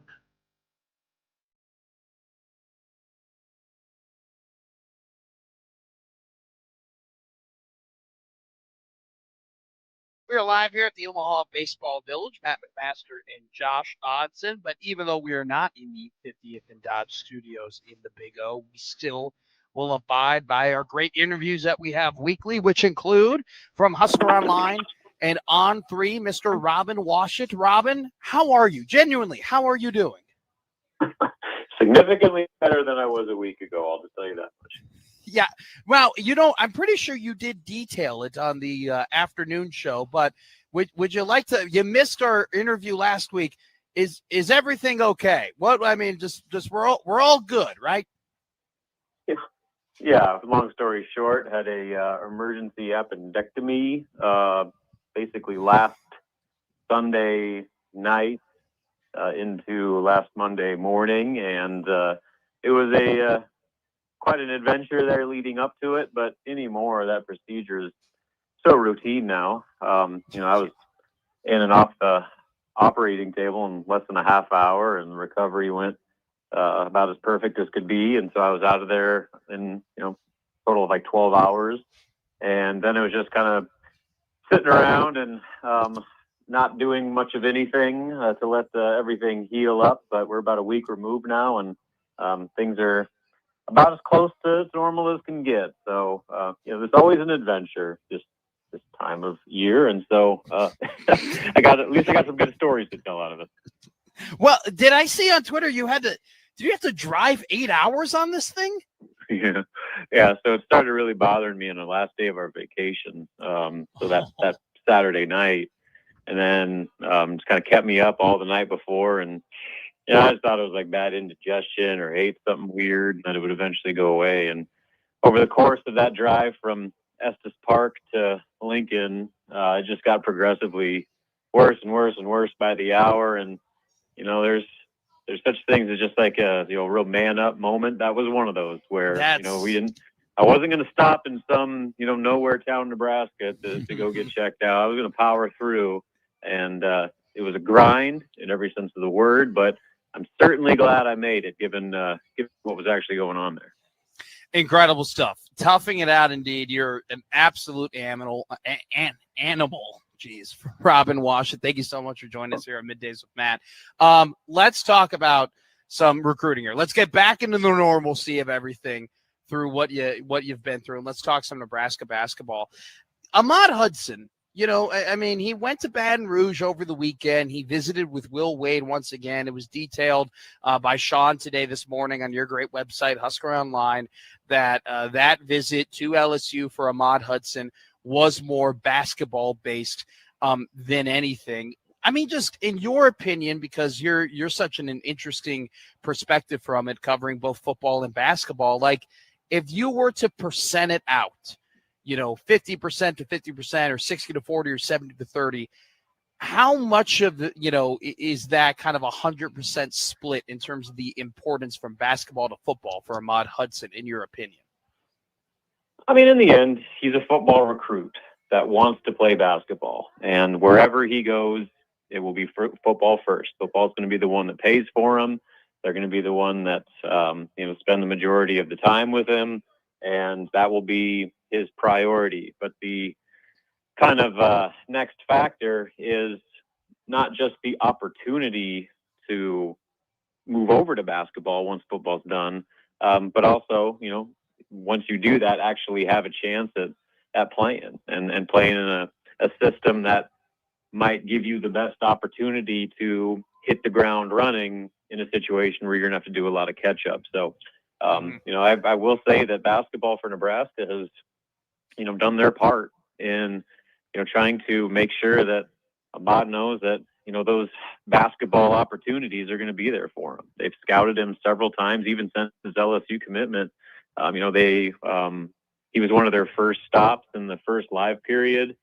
We are live here at the Omaha Baseball Village, Matt McMaster and Josh Odson. But even though we are not in the 50th and Dodge Studios in the Big O, we still will abide by our great interviews that we have weekly, which include from Husker Online and On 3, Mr. Robin Washut. Robin, how are you? Genuinely, how are you doing? Significantly better than I was a week ago, I'll just tell you that much. Yeah, well, I'm pretty sure you did detail it on the afternoon show, but would you like to? You missed our interview last week. Is everything okay? Just we're all good, right? Yeah. Long story short, had a emergency appendectomy basically last Sunday night into last Monday morning, and it was quite an adventure there leading up to it, but anymore, that procedure is so routine now. I was in and off the operating table in less than a half hour, and the recovery went about as perfect as could be. And so I was out of there in, total of like 12 hours. And then it was just kind of sitting around and not doing much of anything to let everything heal up. But we're about a week removed now, and things are about as close to normal as can get. So, there's always an adventure this time of year. And so I got some good stories to tell out of it. Well, did I see on Twitter did you have to drive 8 hours on this thing? Yeah. So it started really bothering me on the last day of our vacation. So that Saturday night, and then just kind of kept me up all the night before. And I just thought it was like bad indigestion or ate something weird, and that it would eventually go away. And over the course of that drive from Estes Park to Lincoln, it just got progressively worse and worse and worse by the hour. And there's such things as just like a real man up moment. That was one of those where I wasn't going to stop in some nowhere town, Nebraska to go get checked out. I was going to power through, and it was a grind in every sense of the word. But I'm certainly glad I made it, given what was actually going on there. Incredible stuff. Toughing it out, indeed. You're an absolute animal. Jeez, Robin Washut, thank you so much for joining us here on Middays with Matt. Let's talk about some recruiting here. Let's get back into the normalcy of everything through what you've been through, and let's talk some Nebraska basketball. Ahmad Hudson, he went to Baton Rouge over the weekend. He visited with Will Wade once again. It was detailed by Sean today this morning on your great website, Husker Online, that that visit to LSU for Ahmad Hudson was more basketball-based than anything. Just in your opinion, because you're such an interesting perspective from it, covering both football and basketball, like if you were to percent it out, 50% to 50% or 60 to 40 or 70 to 30, how much of the, is that kind of 100% split in terms of the importance from basketball to football for Ahmad Hudson, in your opinion? In the end, he's a football recruit that wants to play basketball, and wherever he goes, it will be football first. Football's going to be the one that pays for him. They're going to be the one that, spend the majority of the time with him, and that will be his priority. But the kind of next factor is not just the opportunity to move over to basketball once football's done, but also, once you do that, actually have a chance at playing and playing in a system that might give you the best opportunity to hit the ground running in a situation where you're going to have to do a lot of catch up. So, I will say that basketball for Nebraska has, done their part in, trying to make sure that Ahmad knows that, those basketball opportunities are going to be there for him. They've scouted him several times, even since his LSU commitment. He was one of their first stops in the first live period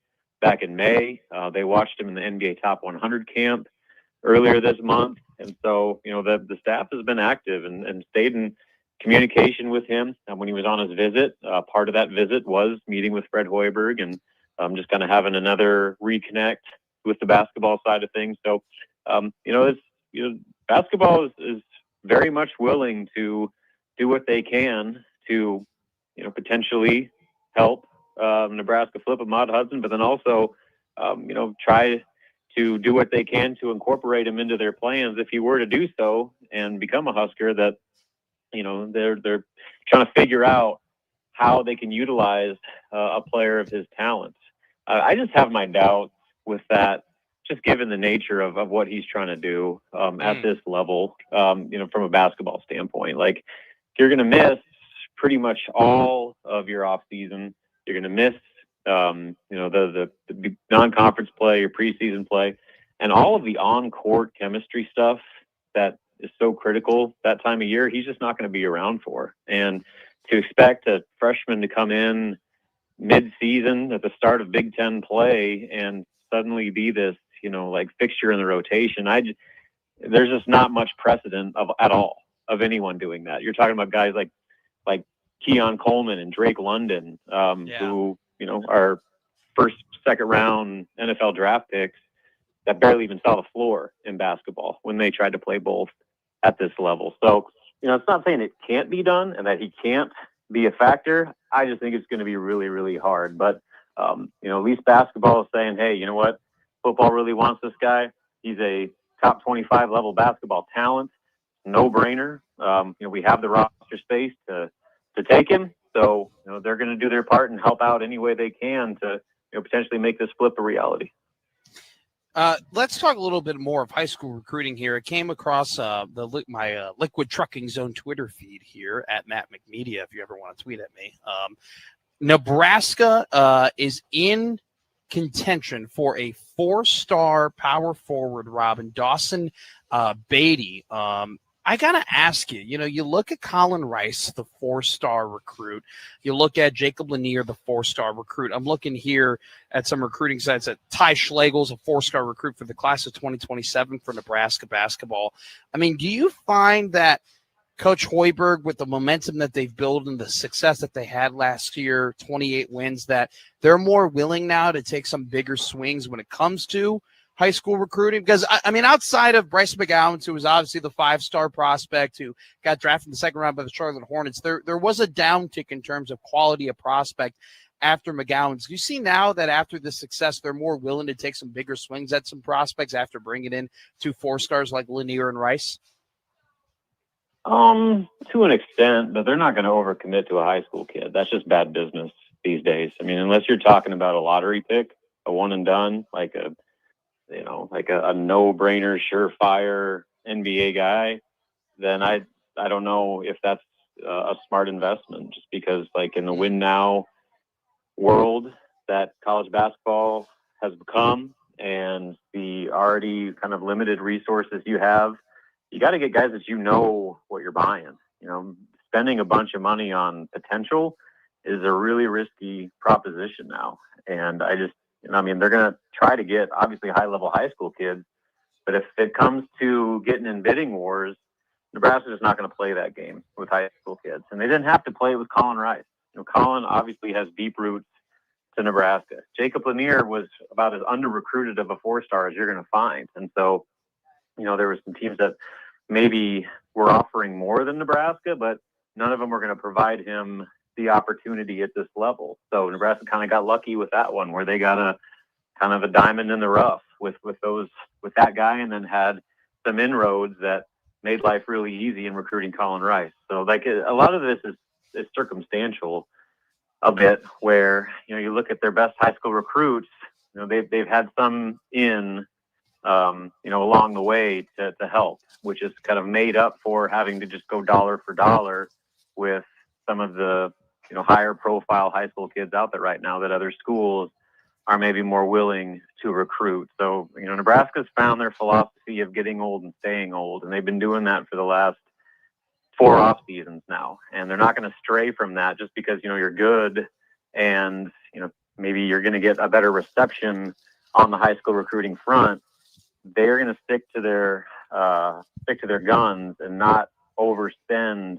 back in May. They watched him in the NBA Top 100 camp earlier this month. And so, the staff has been active and stayed in communication with him when he was on his visit. Part of that visit was meeting with Fred Hoiberg and just kind of having another reconnect with the basketball side of things. So, basketball is very much willing to do what they can to, potentially help Nebraska flip a Maude Hudson, but then also, try to do what they can to incorporate him into their plans if he were to do so and become a Husker. That, they're trying to figure out how they can utilize a player of his talents. I just have my doubts with that, just given the nature of what he's trying to do at this level, from a basketball standpoint. Like, you're going to miss pretty much all of your off season. You're going to miss, the non-conference play, your preseason play, and all of the on-court chemistry stuff that is so critical that time of year. He's just not going to be around for. And to expect a freshman to come in mid-season at the start of Big Ten play and suddenly be this, fixture in the rotation, there's just not much precedent at all of anyone doing that. You're talking about guys like Keon Coleman and Drake London, who, are first, second round NFL draft picks that barely even saw the floor in basketball when they tried to play both at this level. So, it's not saying it can't be done and that he can't be a factor. I just think it's going to be really, really hard. But, at least basketball is saying, hey, you know what? Football really wants this guy. He's a top 25 level basketball talent. No brainer. We have the roster space to take him. So, they're going to do their part and help out any way they can to, potentially make this flip a reality. Let's talk a little bit more of high school recruiting here. It came across my Liquid Trucking Zone Twitter feed here at Matt McMedia, if you ever want to tweet at me. Nebraska is in contention for a 4-star power forward, Robin Dawson Beatty. I got to ask you, you look at Colin Rice, the 4-star recruit. You look at Jacob Lanier, the 4-star recruit. I'm looking here at some recruiting sites at Ty Schlegel's a 4-star recruit for the class of 2027 for Nebraska basketball. I mean, do you find that Coach Hoiberg, with the momentum that they've built and the success that they had last year, 28 wins, that they're more willing now to take some bigger swings when it comes to high school recruiting? Because, outside of Bryce McGowan, who was obviously the 5-star prospect who got drafted in the second round by the Charlotte Hornets, there was a downtick in terms of quality of prospect after McGowan's. You see now that after the success, they're more willing to take some bigger swings at some prospects after bringing in 2 4-stars like Lanier and Rice? To an extent, but they're not going to overcommit to a high school kid. That's just bad business these days. Unless you're talking about a lottery pick, a one and done, like a no-brainer, surefire NBA guy, then I don't know if that's a smart investment, just because, like, in the win now world that college basketball has become and the already kind of limited resources you have, you got to get guys that what you're buying. Spending a bunch of money on potential is a really risky proposition now. And they're going to try to get, obviously, high-level high school kids. But if it comes to getting in bidding wars, Nebraska is not going to play that game with high school kids. And they didn't have to play it with Colin Rice. Colin obviously has deep roots to Nebraska. Jacob Lanier was about as under-recruited of a 4-star as you're going to find. And so, there were some teams that maybe were offering more than Nebraska, but none of them were going to provide him the opportunity at this level. So Nebraska kind of got lucky with that one, where they got a kind of a diamond in the rough with that guy, and then had some inroads that made life really easy in recruiting Colin Rice. So, like, a lot of this is circumstantial a bit, where, you look at their best high school recruits, they've had some along the way to help, which is kind of made up for having to just go dollar for dollar with some of the, higher profile high school kids out there right now that other schools are maybe more willing to recruit. So, Nebraska's found their philosophy of getting old and staying old, and they've been doing that for the last 4 off seasons now. And they're not going to stray from that just because, you're good and, maybe you're going to get a better reception on the high school recruiting front. They're going to stick to their guns and not overspend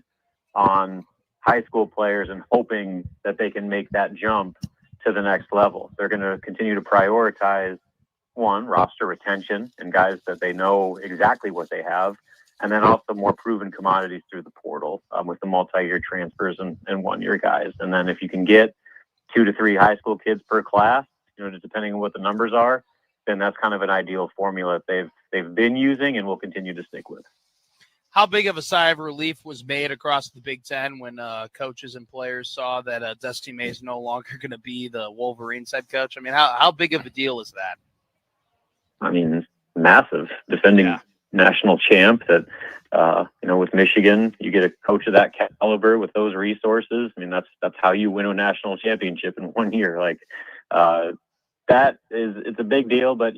on high school players and hoping that they can make that jump to the next level. They're going to continue to prioritize, one, roster retention and guys that they know exactly what they have, and then also more proven commodities through the portal with the multi-year transfers and one-year guys. And then if you can get 2 to 3 high school kids per class, just depending on what the numbers are, then that's kind of an ideal formula that they've been using and will continue to stick with. How big of a sigh of relief was made across the Big Ten when coaches and players saw that Dusty May is no longer going to be the Wolverines head coach? I mean, how big of a deal is that? I mean, massive. Defending national champ that, with Michigan, you get a coach of that caliber with those resources. I mean, that's how you win a national championship in 1 year. Like, it's a big deal, but,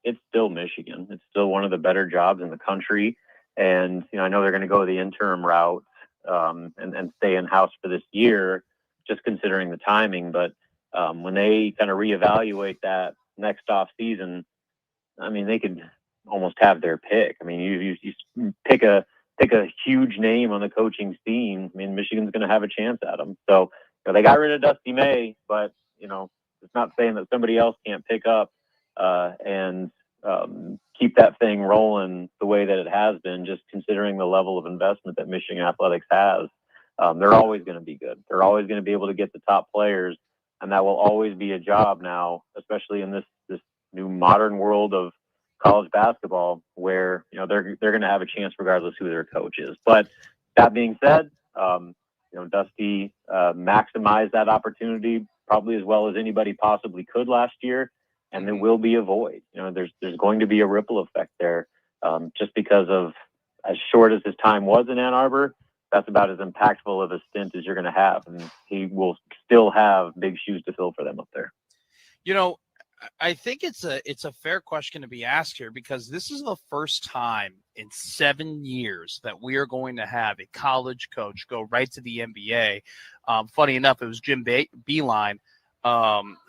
it's still Michigan. It's still one of the better jobs in the country. And, I know they're going to go the interim route and stay in-house for this year, just considering the timing. But when they kind of reevaluate that next off season, I mean, they could almost have their pick. I mean, you pick a huge name on the coaching scene. I mean, Michigan's going to have a chance at them. So they got rid of Dusty May, but, it's not saying that somebody else can't pick up and keep that thing rolling the way that it has been, just considering the level of investment that Michigan athletics has. They're always going to be good. They're always going to be able to get the top players, and that will always be a job now, especially in this new modern world of college basketball, where they're going to have a chance regardless who their coach is. But that being said, Dusty maximized that opportunity probably as well as anybody possibly could last year. And there will be a void. There's going to be a ripple effect there, just because of as short as his time was in Ann Arbor. That's about as impactful of a stint as you're going to have, and he will still have big shoes to fill for them up there. I think it's a fair question to be asked here, because this is the first time in 7 years that we are going to have a college coach go right to the NBA. Funny enough, it was Jim Beeline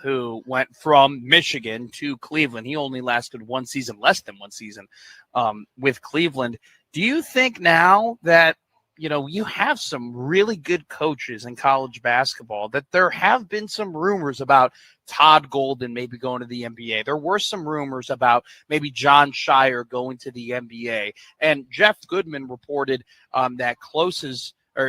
who went from Michigan to Cleveland. He only lasted less than one season with Cleveland. Do you think now that you have some really good coaches in college basketball, that there have been some rumors about Todd Golden maybe going to the NBA? There were some rumors about maybe John Shire going to the NBA. And Jeff Goodman reported that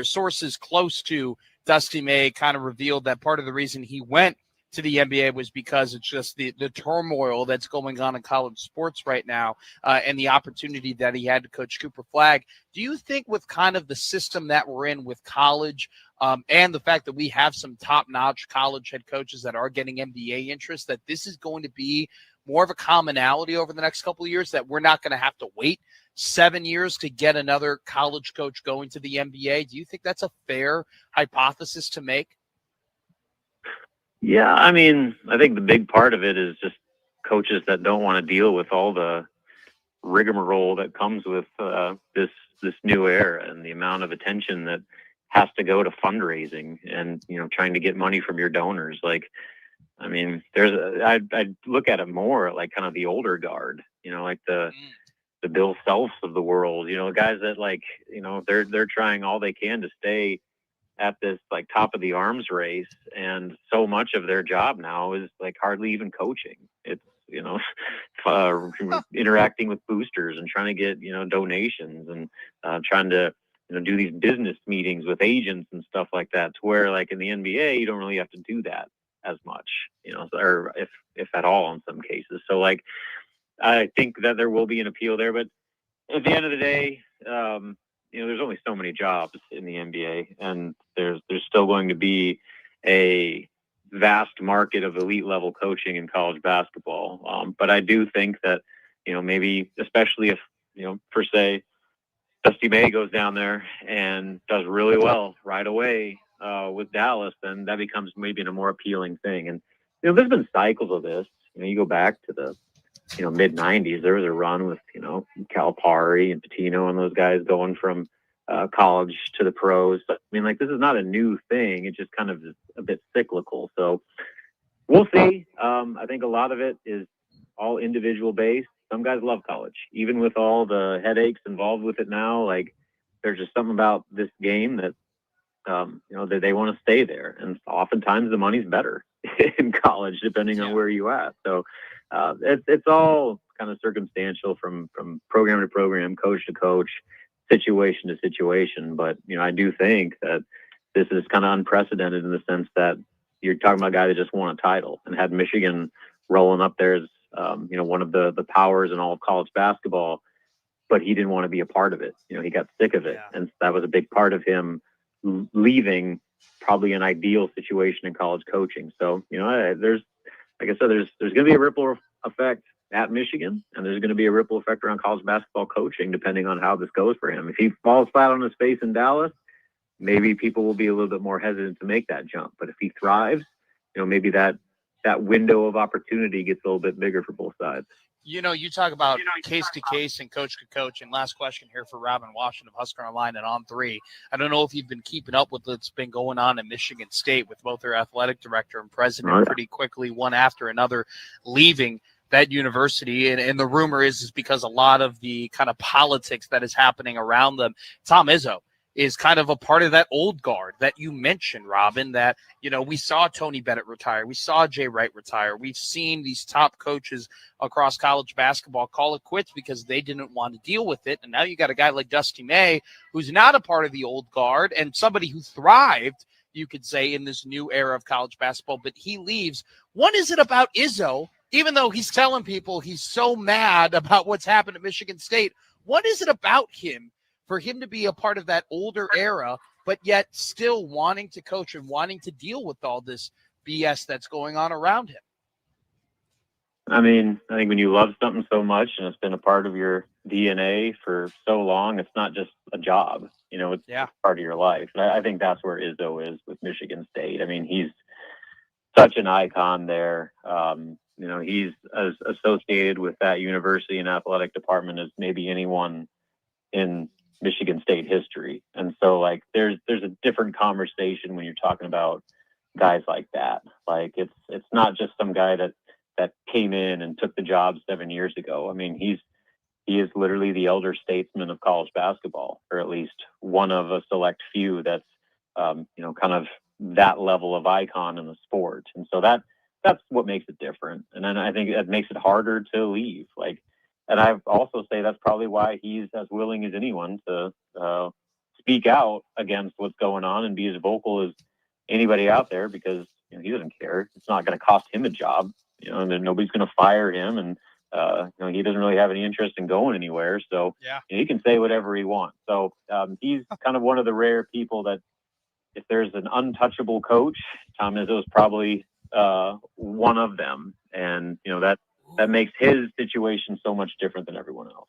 sources close to Dusty May kind of revealed that part of the reason he went to the NBA was because it's just the turmoil that's going on in college sports right now, and the opportunity that he had to coach Cooper Flagg. Do you think with kind of the system that we're in with college, and the fact that we have some top-notch college head coaches that are getting NBA interest, that this is going to be more of a commonality over the next couple of years, that we're not going to have to wait 7 years to get another college coach going to the NBA? Do you think that's a fair hypothesis to make? Yeah, I mean, I think the big part of it is just coaches that don't want to deal with all the rigmarole that comes with this new era and the amount of attention that has to go to fundraising and trying to get money from your donors. Like, I mean, I'd look at it more like kind of the older guard, like the Bill Selfs of the world, guys that they're trying all they can to stay at this like top of the arms race, and so much of their job now is like hardly even coaching. It's interacting with boosters and trying to get donations and trying to do these business meetings with agents and stuff like that, to where like in the NBA you don't really have to do that as much, or if at all in some cases. So like I think that there will be an appeal there, but at the end of the day, there's only so many jobs in the NBA, and there's still going to be a vast market of elite level coaching in college basketball. But I do think that, maybe especially if, per se, Dusty May goes down there and does really well right away with Dallas, then that becomes maybe a more appealing thing. And, there's been cycles of this. You go back to the mid 90s, there was a run with, Calipari and Pitino and those guys going from college to the pros. But, I mean, like, this is not a new thing. It's just kind of a bit cyclical. So we'll see. I think a lot of it is all individual based. Some guys love college, even with all the headaches involved with it now. Like, there's just something about this game that, that they want to stay there. And oftentimes the money's better. in college, depending on where you at. So it's all kind of circumstantial from program to program, coach to coach, situation to situation. But, I do think that this is kind of unprecedented in the sense that you're talking about a guy that just won a title and had Michigan rolling up there as, one of the powers in all of college basketball, but he didn't want to be a part of it. He got sick of it. Yeah. And that was a big part of him leaving probably an ideal situation in college coaching. So, there's, like I said, there's going to be a ripple effect at Michigan, and there's going to be a ripple effect around college basketball coaching, depending on how this goes for him. If he falls flat on his face in Dallas, maybe people will be a little bit more hesitant to make that jump. But if he thrives, maybe that window of opportunity gets a little bit bigger for both sides. You talk about case to case and coach to coach. And last question here for Robin Washington of Husker Online and On 3. I don't know if you've been keeping up with what's been going on in Michigan State with both their athletic director and president pretty quickly, one after another, leaving that university. And the rumor is because a lot of the kind of politics that is happening around them. Tom Izzo is kind of a part of that old guard that you mentioned, Robin, that, we saw Tony Bennett retire. We saw Jay Wright retire. We've seen these top coaches across college basketball call it quits because they didn't want to deal with it. And now you got a guy like Dusty May, who's not a part of the old guard and somebody who thrived, you could say, in this new era of college basketball, but he leaves. What is it about Izzo, even though he's telling people he's so mad about what's happened at Michigan State? What is it about him for him to be a part of that older era, but yet still wanting to coach and wanting to deal with all this BS that's going on around him? I mean, I think when you love something so much and it's been a part of your DNA for so long, it's not just a job, it's part of your life. And I think that's where Izzo is with Michigan State. I mean, he's such an icon there. He's as associated with that university and athletic department as maybe anyone in Michigan State history. And so there's a different conversation when you're talking about guys like that. Like it's not just some guy that came in and took the job 7 years ago. I mean, he is literally the elder statesman of college basketball, or at least one of a select few that's kind of that level of icon in the sport. And so that's what makes it different. And then I think that makes it harder to leave. And I also say that's probably why he's as willing as anyone to speak out against what's going on and be as vocal as anybody out there, because he doesn't care. It's not going to cost him a job, and then nobody's going to fire him, and he doesn't really have any interest in going anywhere. So he can say whatever he wants. So he's kind of one of the rare people that, if there's an untouchable coach, Tom Izzo is probably one of them, and that makes his situation so much different than everyone else.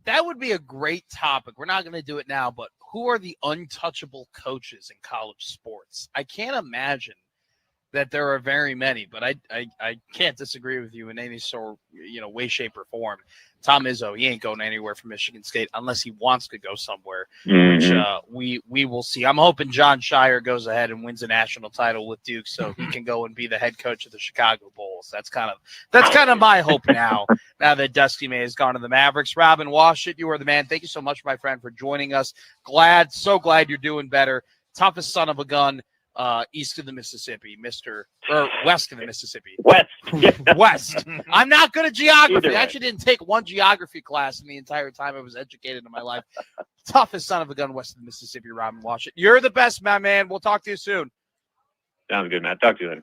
That would be a great topic. We're not going to do it now, but who are the untouchable coaches in college sports? I can't imagine that there are very many, but I can't disagree with you in any sort of, way, shape, or form. Tom Izzo, he ain't going anywhere from Michigan State unless he wants to go somewhere, which we will see. I'm hoping John Shire goes ahead and wins a national title with Duke so he can go and be the head coach of the Chicago Bulls. That's kind of my hope now that Dusty May has gone to the Mavericks. Robin Washington, you are the man. Thank you so much, my friend, for joining us. So glad you're doing better. Toughest son of a gun. East of the Mississippi, west of the Mississippi. West. I'm not good at geography. I actually didn't take one geography class in the entire time I was educated in my life. Toughest son of a gun west of the Mississippi, Robin Washington. You're the best, my man. We'll talk to you soon. Sounds good, Matt. Talk to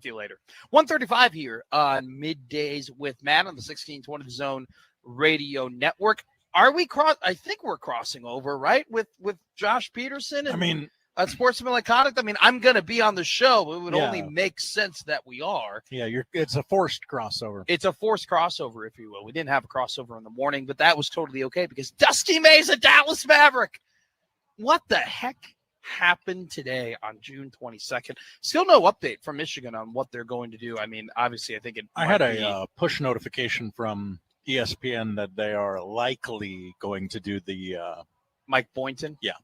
you later. 1:35 here on Middays with Matt on the 1620 Zone Radio Network. Are we I think we're crossing over, right? With Josh Peterson and Sportsmanlike Conduct. I mean, I'm going to be on the show. It would only make sense that we are. Yeah, it's a forced crossover. It's a forced crossover, if you will. We didn't have a crossover in the morning, but that was totally okay because Dusty May's a Dallas Maverick. What the heck happened today on June 22nd? Still no update from Michigan on what they're going to do. I mean, obviously, I had a push notification from ESPN that they are likely going to do the Mike Boynton. Yeah.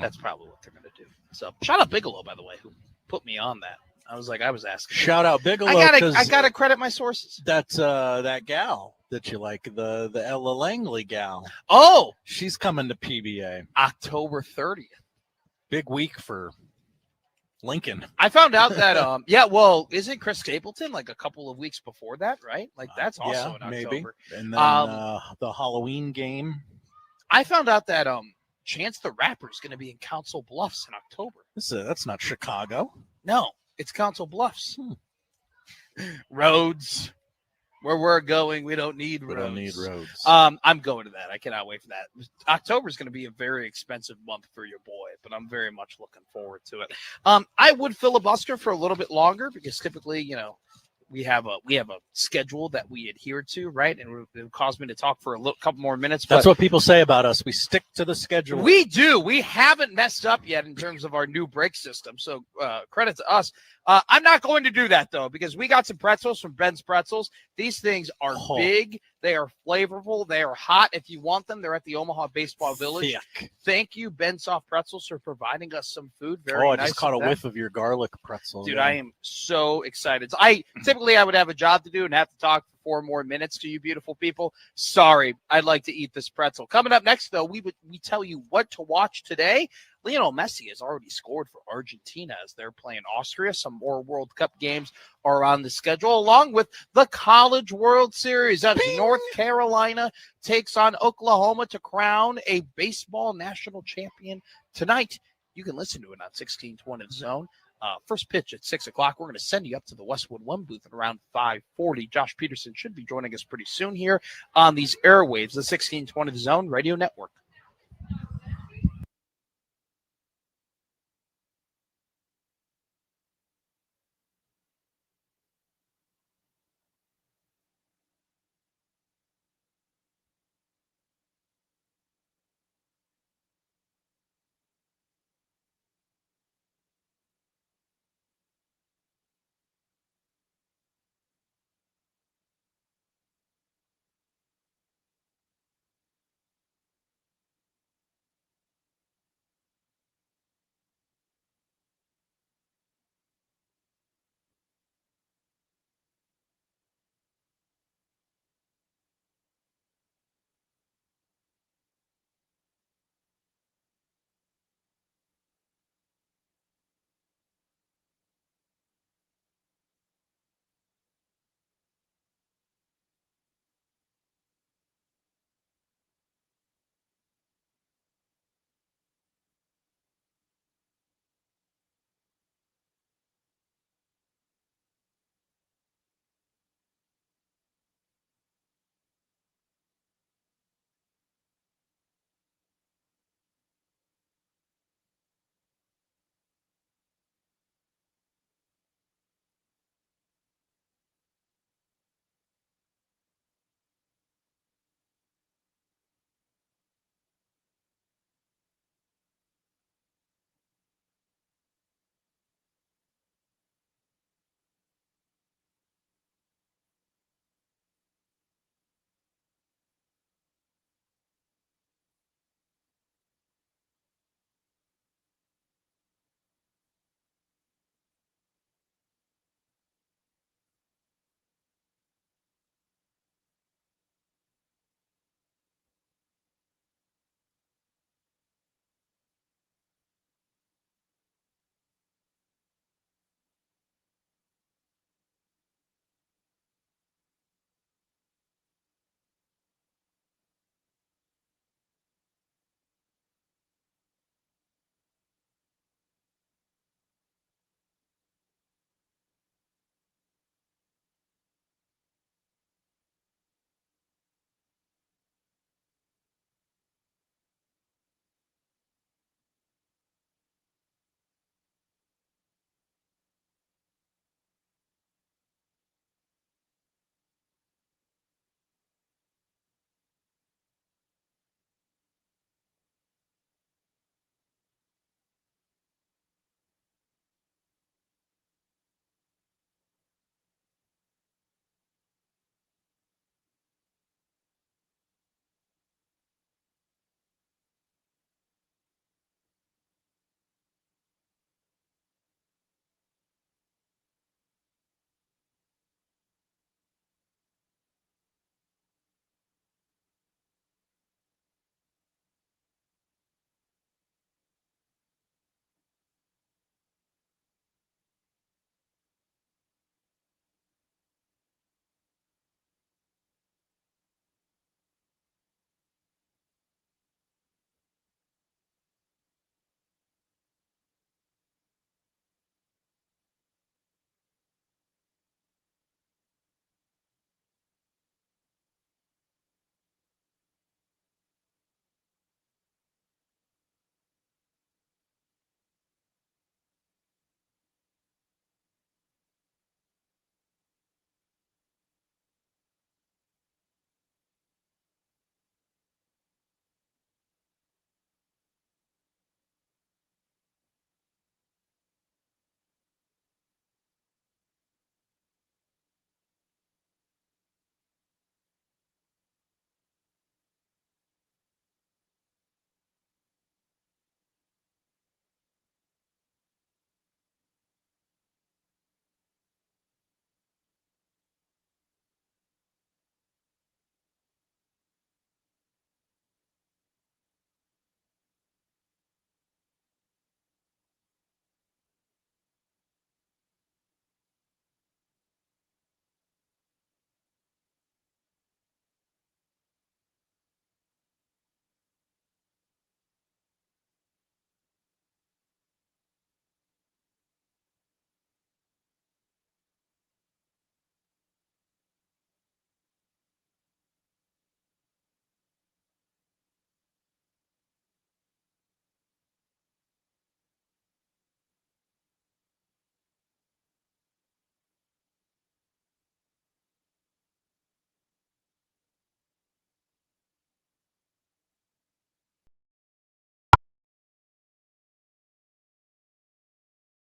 That's probably what they're going to do. So shout out Bigelow, by the way, who put me on that. I was asking. Shout out Bigelow. I gotta credit my sources. That's that gal that you like, the Ella Langley gal. Oh, she's coming to PBA October 30th. Big week for Lincoln. I found out that isn't Chris Stapleton like a couple of weeks before that, right? Like that's also in maybe. October. And then the Halloween game. I found out that Chance the Rapper is going to be in Council Bluffs in October. That's not Chicago. No, it's Council Bluffs. Roads. Where we're going, we don't need roads. We don't need roads. I'm going to that. I cannot wait for that. October is going to be a very expensive month for your boy, but I'm very much looking forward to it. I would filibuster for a little bit longer because typically, we have a schedule that we adhere to, right? And it would cause me to talk for a couple more minutes. That's what people say about us. We stick to the schedule. We do. We haven't messed up yet in terms of our new break system. So credit to us. I'm not going to do that, though, because we got some pretzels from Ben's Pretzels. These things are big. They are flavorful. They are hot. If you want them, they're at the Omaha Baseball Village. Thick. Thank you, Ben Soft Pretzels, for providing us some food. Very I nice. just caught a whiff of your garlic pretzel. Dude, I am so excited. I would have a job to do and have to talk for 4 more minutes to you beautiful people. Sorry, I'd like to eat this pretzel. Coming up next, though, we tell you what to watch today. Lionel Messi has already scored for Argentina as they're playing Austria. Some more World Cup games are on the schedule, along with the College World Series. As North Carolina takes on Oklahoma to crown a baseball national champion tonight. You can listen to it on 1620 The Zone. First pitch at 6 o'clock. We're going to send you up to the Westwood One booth at around 5:40. Josh Peterson should be joining us pretty soon here on these airwaves, the 1620 The Zone Radio Network.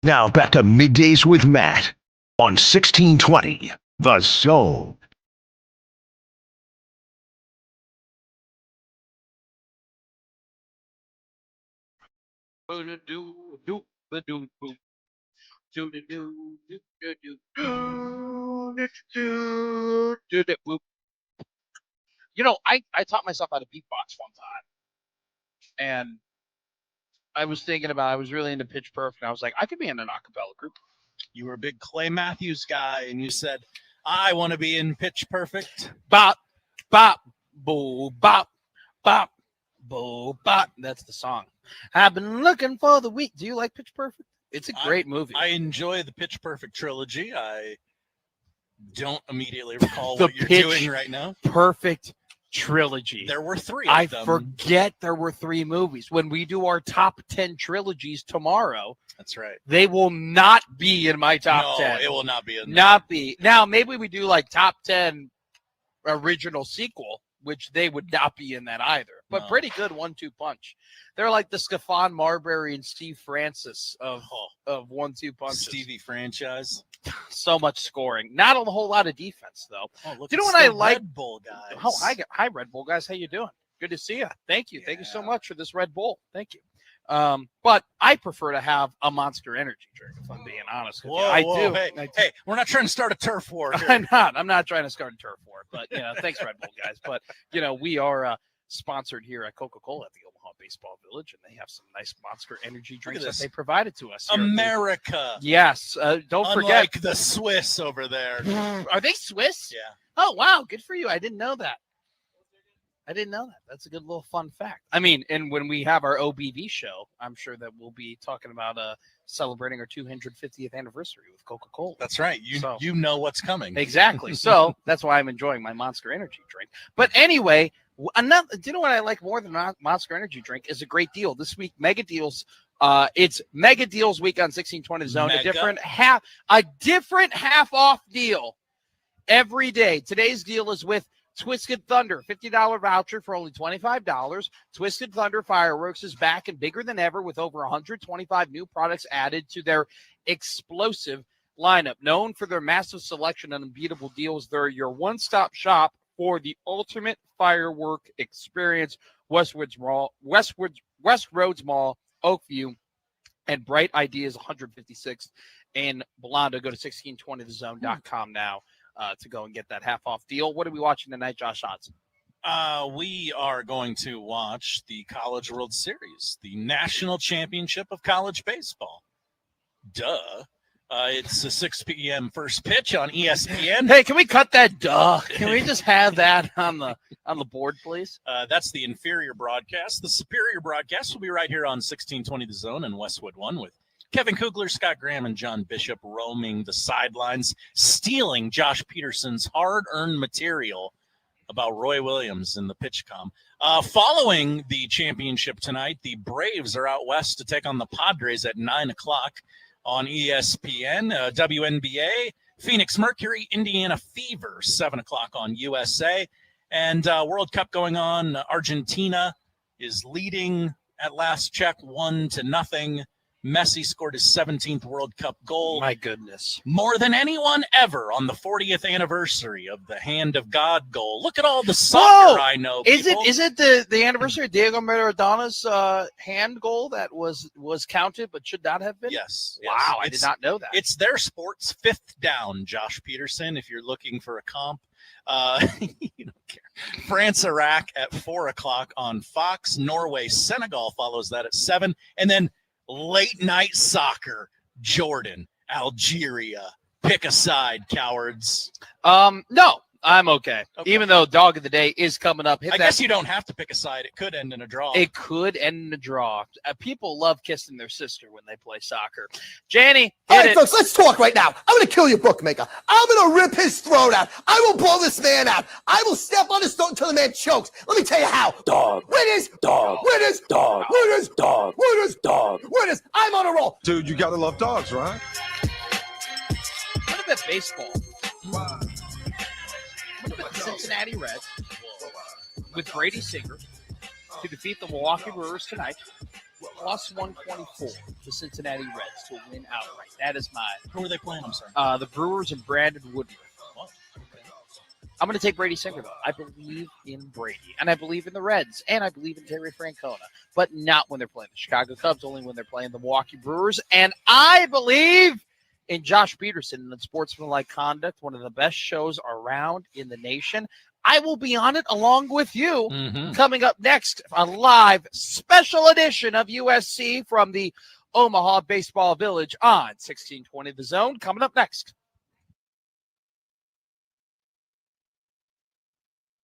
Now back to Middays with Matt on 1620 The Zone. You know, I taught myself how to beatbox one time, and I was thinking about I was really into Pitch Perfect, and I was like, I could be in an a cappella group. You were a big Clay Matthews guy, and you said, I want to be in Pitch Perfect. Bop, bop, boo, bop, bop, boo, bop. That's the song. I've been looking for the week. Do you like Pitch Perfect? It's a great movie. I enjoy the Pitch Perfect trilogy. I don't immediately recall what you're doing right now. Perfect trilogy. There were 3 I of them. forget there were 3 movies. When we do our top 10 trilogies tomorrow, that's right. They will not be in my top 10. No, it will not be in there. Not be. Now, maybe we do like top 10 original sequel, which they would not be in that either. But pretty good 1-2 punch. They're like the Stephon Marbury and Steve Francis of 1-2 punches. Stevie franchise. So much scoring. Not a whole lot of defense, though. Oh, look, do you know it's what I the like? Red Bull guys. Oh, hi, Red Bull guys. How you doing? Good to see you. Thank you. Thank you so much for this Red Bull. Thank you. But I prefer to have a Monster Energy drink, if I'm being honest with you. I do. Hey, we're not trying to start a turf war here. I'm not trying to start a turf war, but thanks, Red Bull guys. But we are sponsored here at Coca-Cola at the Omaha Baseball Village, and they have some nice Monster Energy drinks that they provided to us. America. Yes. Don't forget the Swiss over there. Are they Swiss? Yeah. Oh wow, good for you. I didn't know that. That's a good little fun fact. I mean, and when we have our OBV show, I'm sure that we'll be talking about celebrating our 250th anniversary with Coca-Cola. That's right. You know what's coming. Exactly. So that's why I'm enjoying my Monster Energy drink. But anyway, do you know what I like more than Monster Energy drink is a great deal this week. Mega deals. It's Mega Deals Week on 1620 Zone. Mega. A different half off deal every day. Today's deal is with Twisted Thunder, $50 voucher for only $25. Twisted Thunder Fireworks is back and bigger than ever with over 125 new products added to their explosive lineup. Known for their massive selection and unbeatable deals, they're your one-stop shop for the ultimate firework experience. Westroads Mall, Oakview, and Bright Ideas 156 in Blondo. Go to 1620thezone.com now. To go and get that half off deal. What are we watching tonight, Josh Hodson? We are going to watch the College World Series, the national championship of college baseball. Duh. It's a 6 p.m. first pitch on ESPN. Hey, can we cut that duh? Can we just have that on the board, please? That's the inferior broadcast. The superior broadcast will be right here on 1620 The Zone and Westwood 1 with Kevin Kugler, Scott Graham, and John Bishop roaming the sidelines, stealing Josh Peterson's hard-earned material about Roy Williams in the pitch comm. Following the championship tonight, the Braves are out west to take on the Padres at 9 o'clock on ESPN. WNBA, Phoenix Mercury, Indiana Fever, 7 o'clock on USA. And World Cup going on. Argentina is leading at last check 1-0. Messi scored his 17th World Cup goal. My goodness. More than anyone ever on the 40th anniversary of the Hand of God goal. Look at all the soccer I know. Is it the anniversary of Diego Maradona's hand goal that was counted but should not have been? Yes. Wow, I did not know that. It's their sport's fifth down, Josh Peterson, if you're looking for a comp. You don't care. France, Iraq at 4 o'clock on Fox. Norway, Senegal follows that at 7. And then late night soccer, Jordan, Algeria. Pick a side, cowards. No, I'm okay. Even though Dog of the Day is coming up. I guess you don't have to pick a side. It could end in a draw. It could end in a draw. People love kissing their sister when they play soccer. Janny, all right, folks, let's talk right now. I'm going to kill your bookmaker. I'm going to rip his throat out. I will blow this man out. I will step on his throat until the man chokes. Let me tell you how. Dog. Winners. Dog. Winners. Dog. Winners. Dog. Winners. Dog. Winners. I'm on a roll. Dude, you got to love dogs, right? What about baseball? What about the Cincinnati Reds with Brady Singer to defeat the Milwaukee Brewers tonight plus 124, the Cincinnati Reds to win outright. That is my. Who are they playing? I'm sorry. The Brewers and Brandon Woodruff. I'm going to take Brady Singer, though. I believe in Brady, and I believe in the Reds, and I believe in Terry Francona, but not when they're playing the Chicago Cubs, only when they're playing the Milwaukee Brewers. And I believe in Josh Peterson and Sportsmanlike Conduct, one of the best shows around in the nation. I will be on it along with you. Coming up next, a live special edition of USC from the Omaha Baseball Village on 1620 The Zone. Coming up next.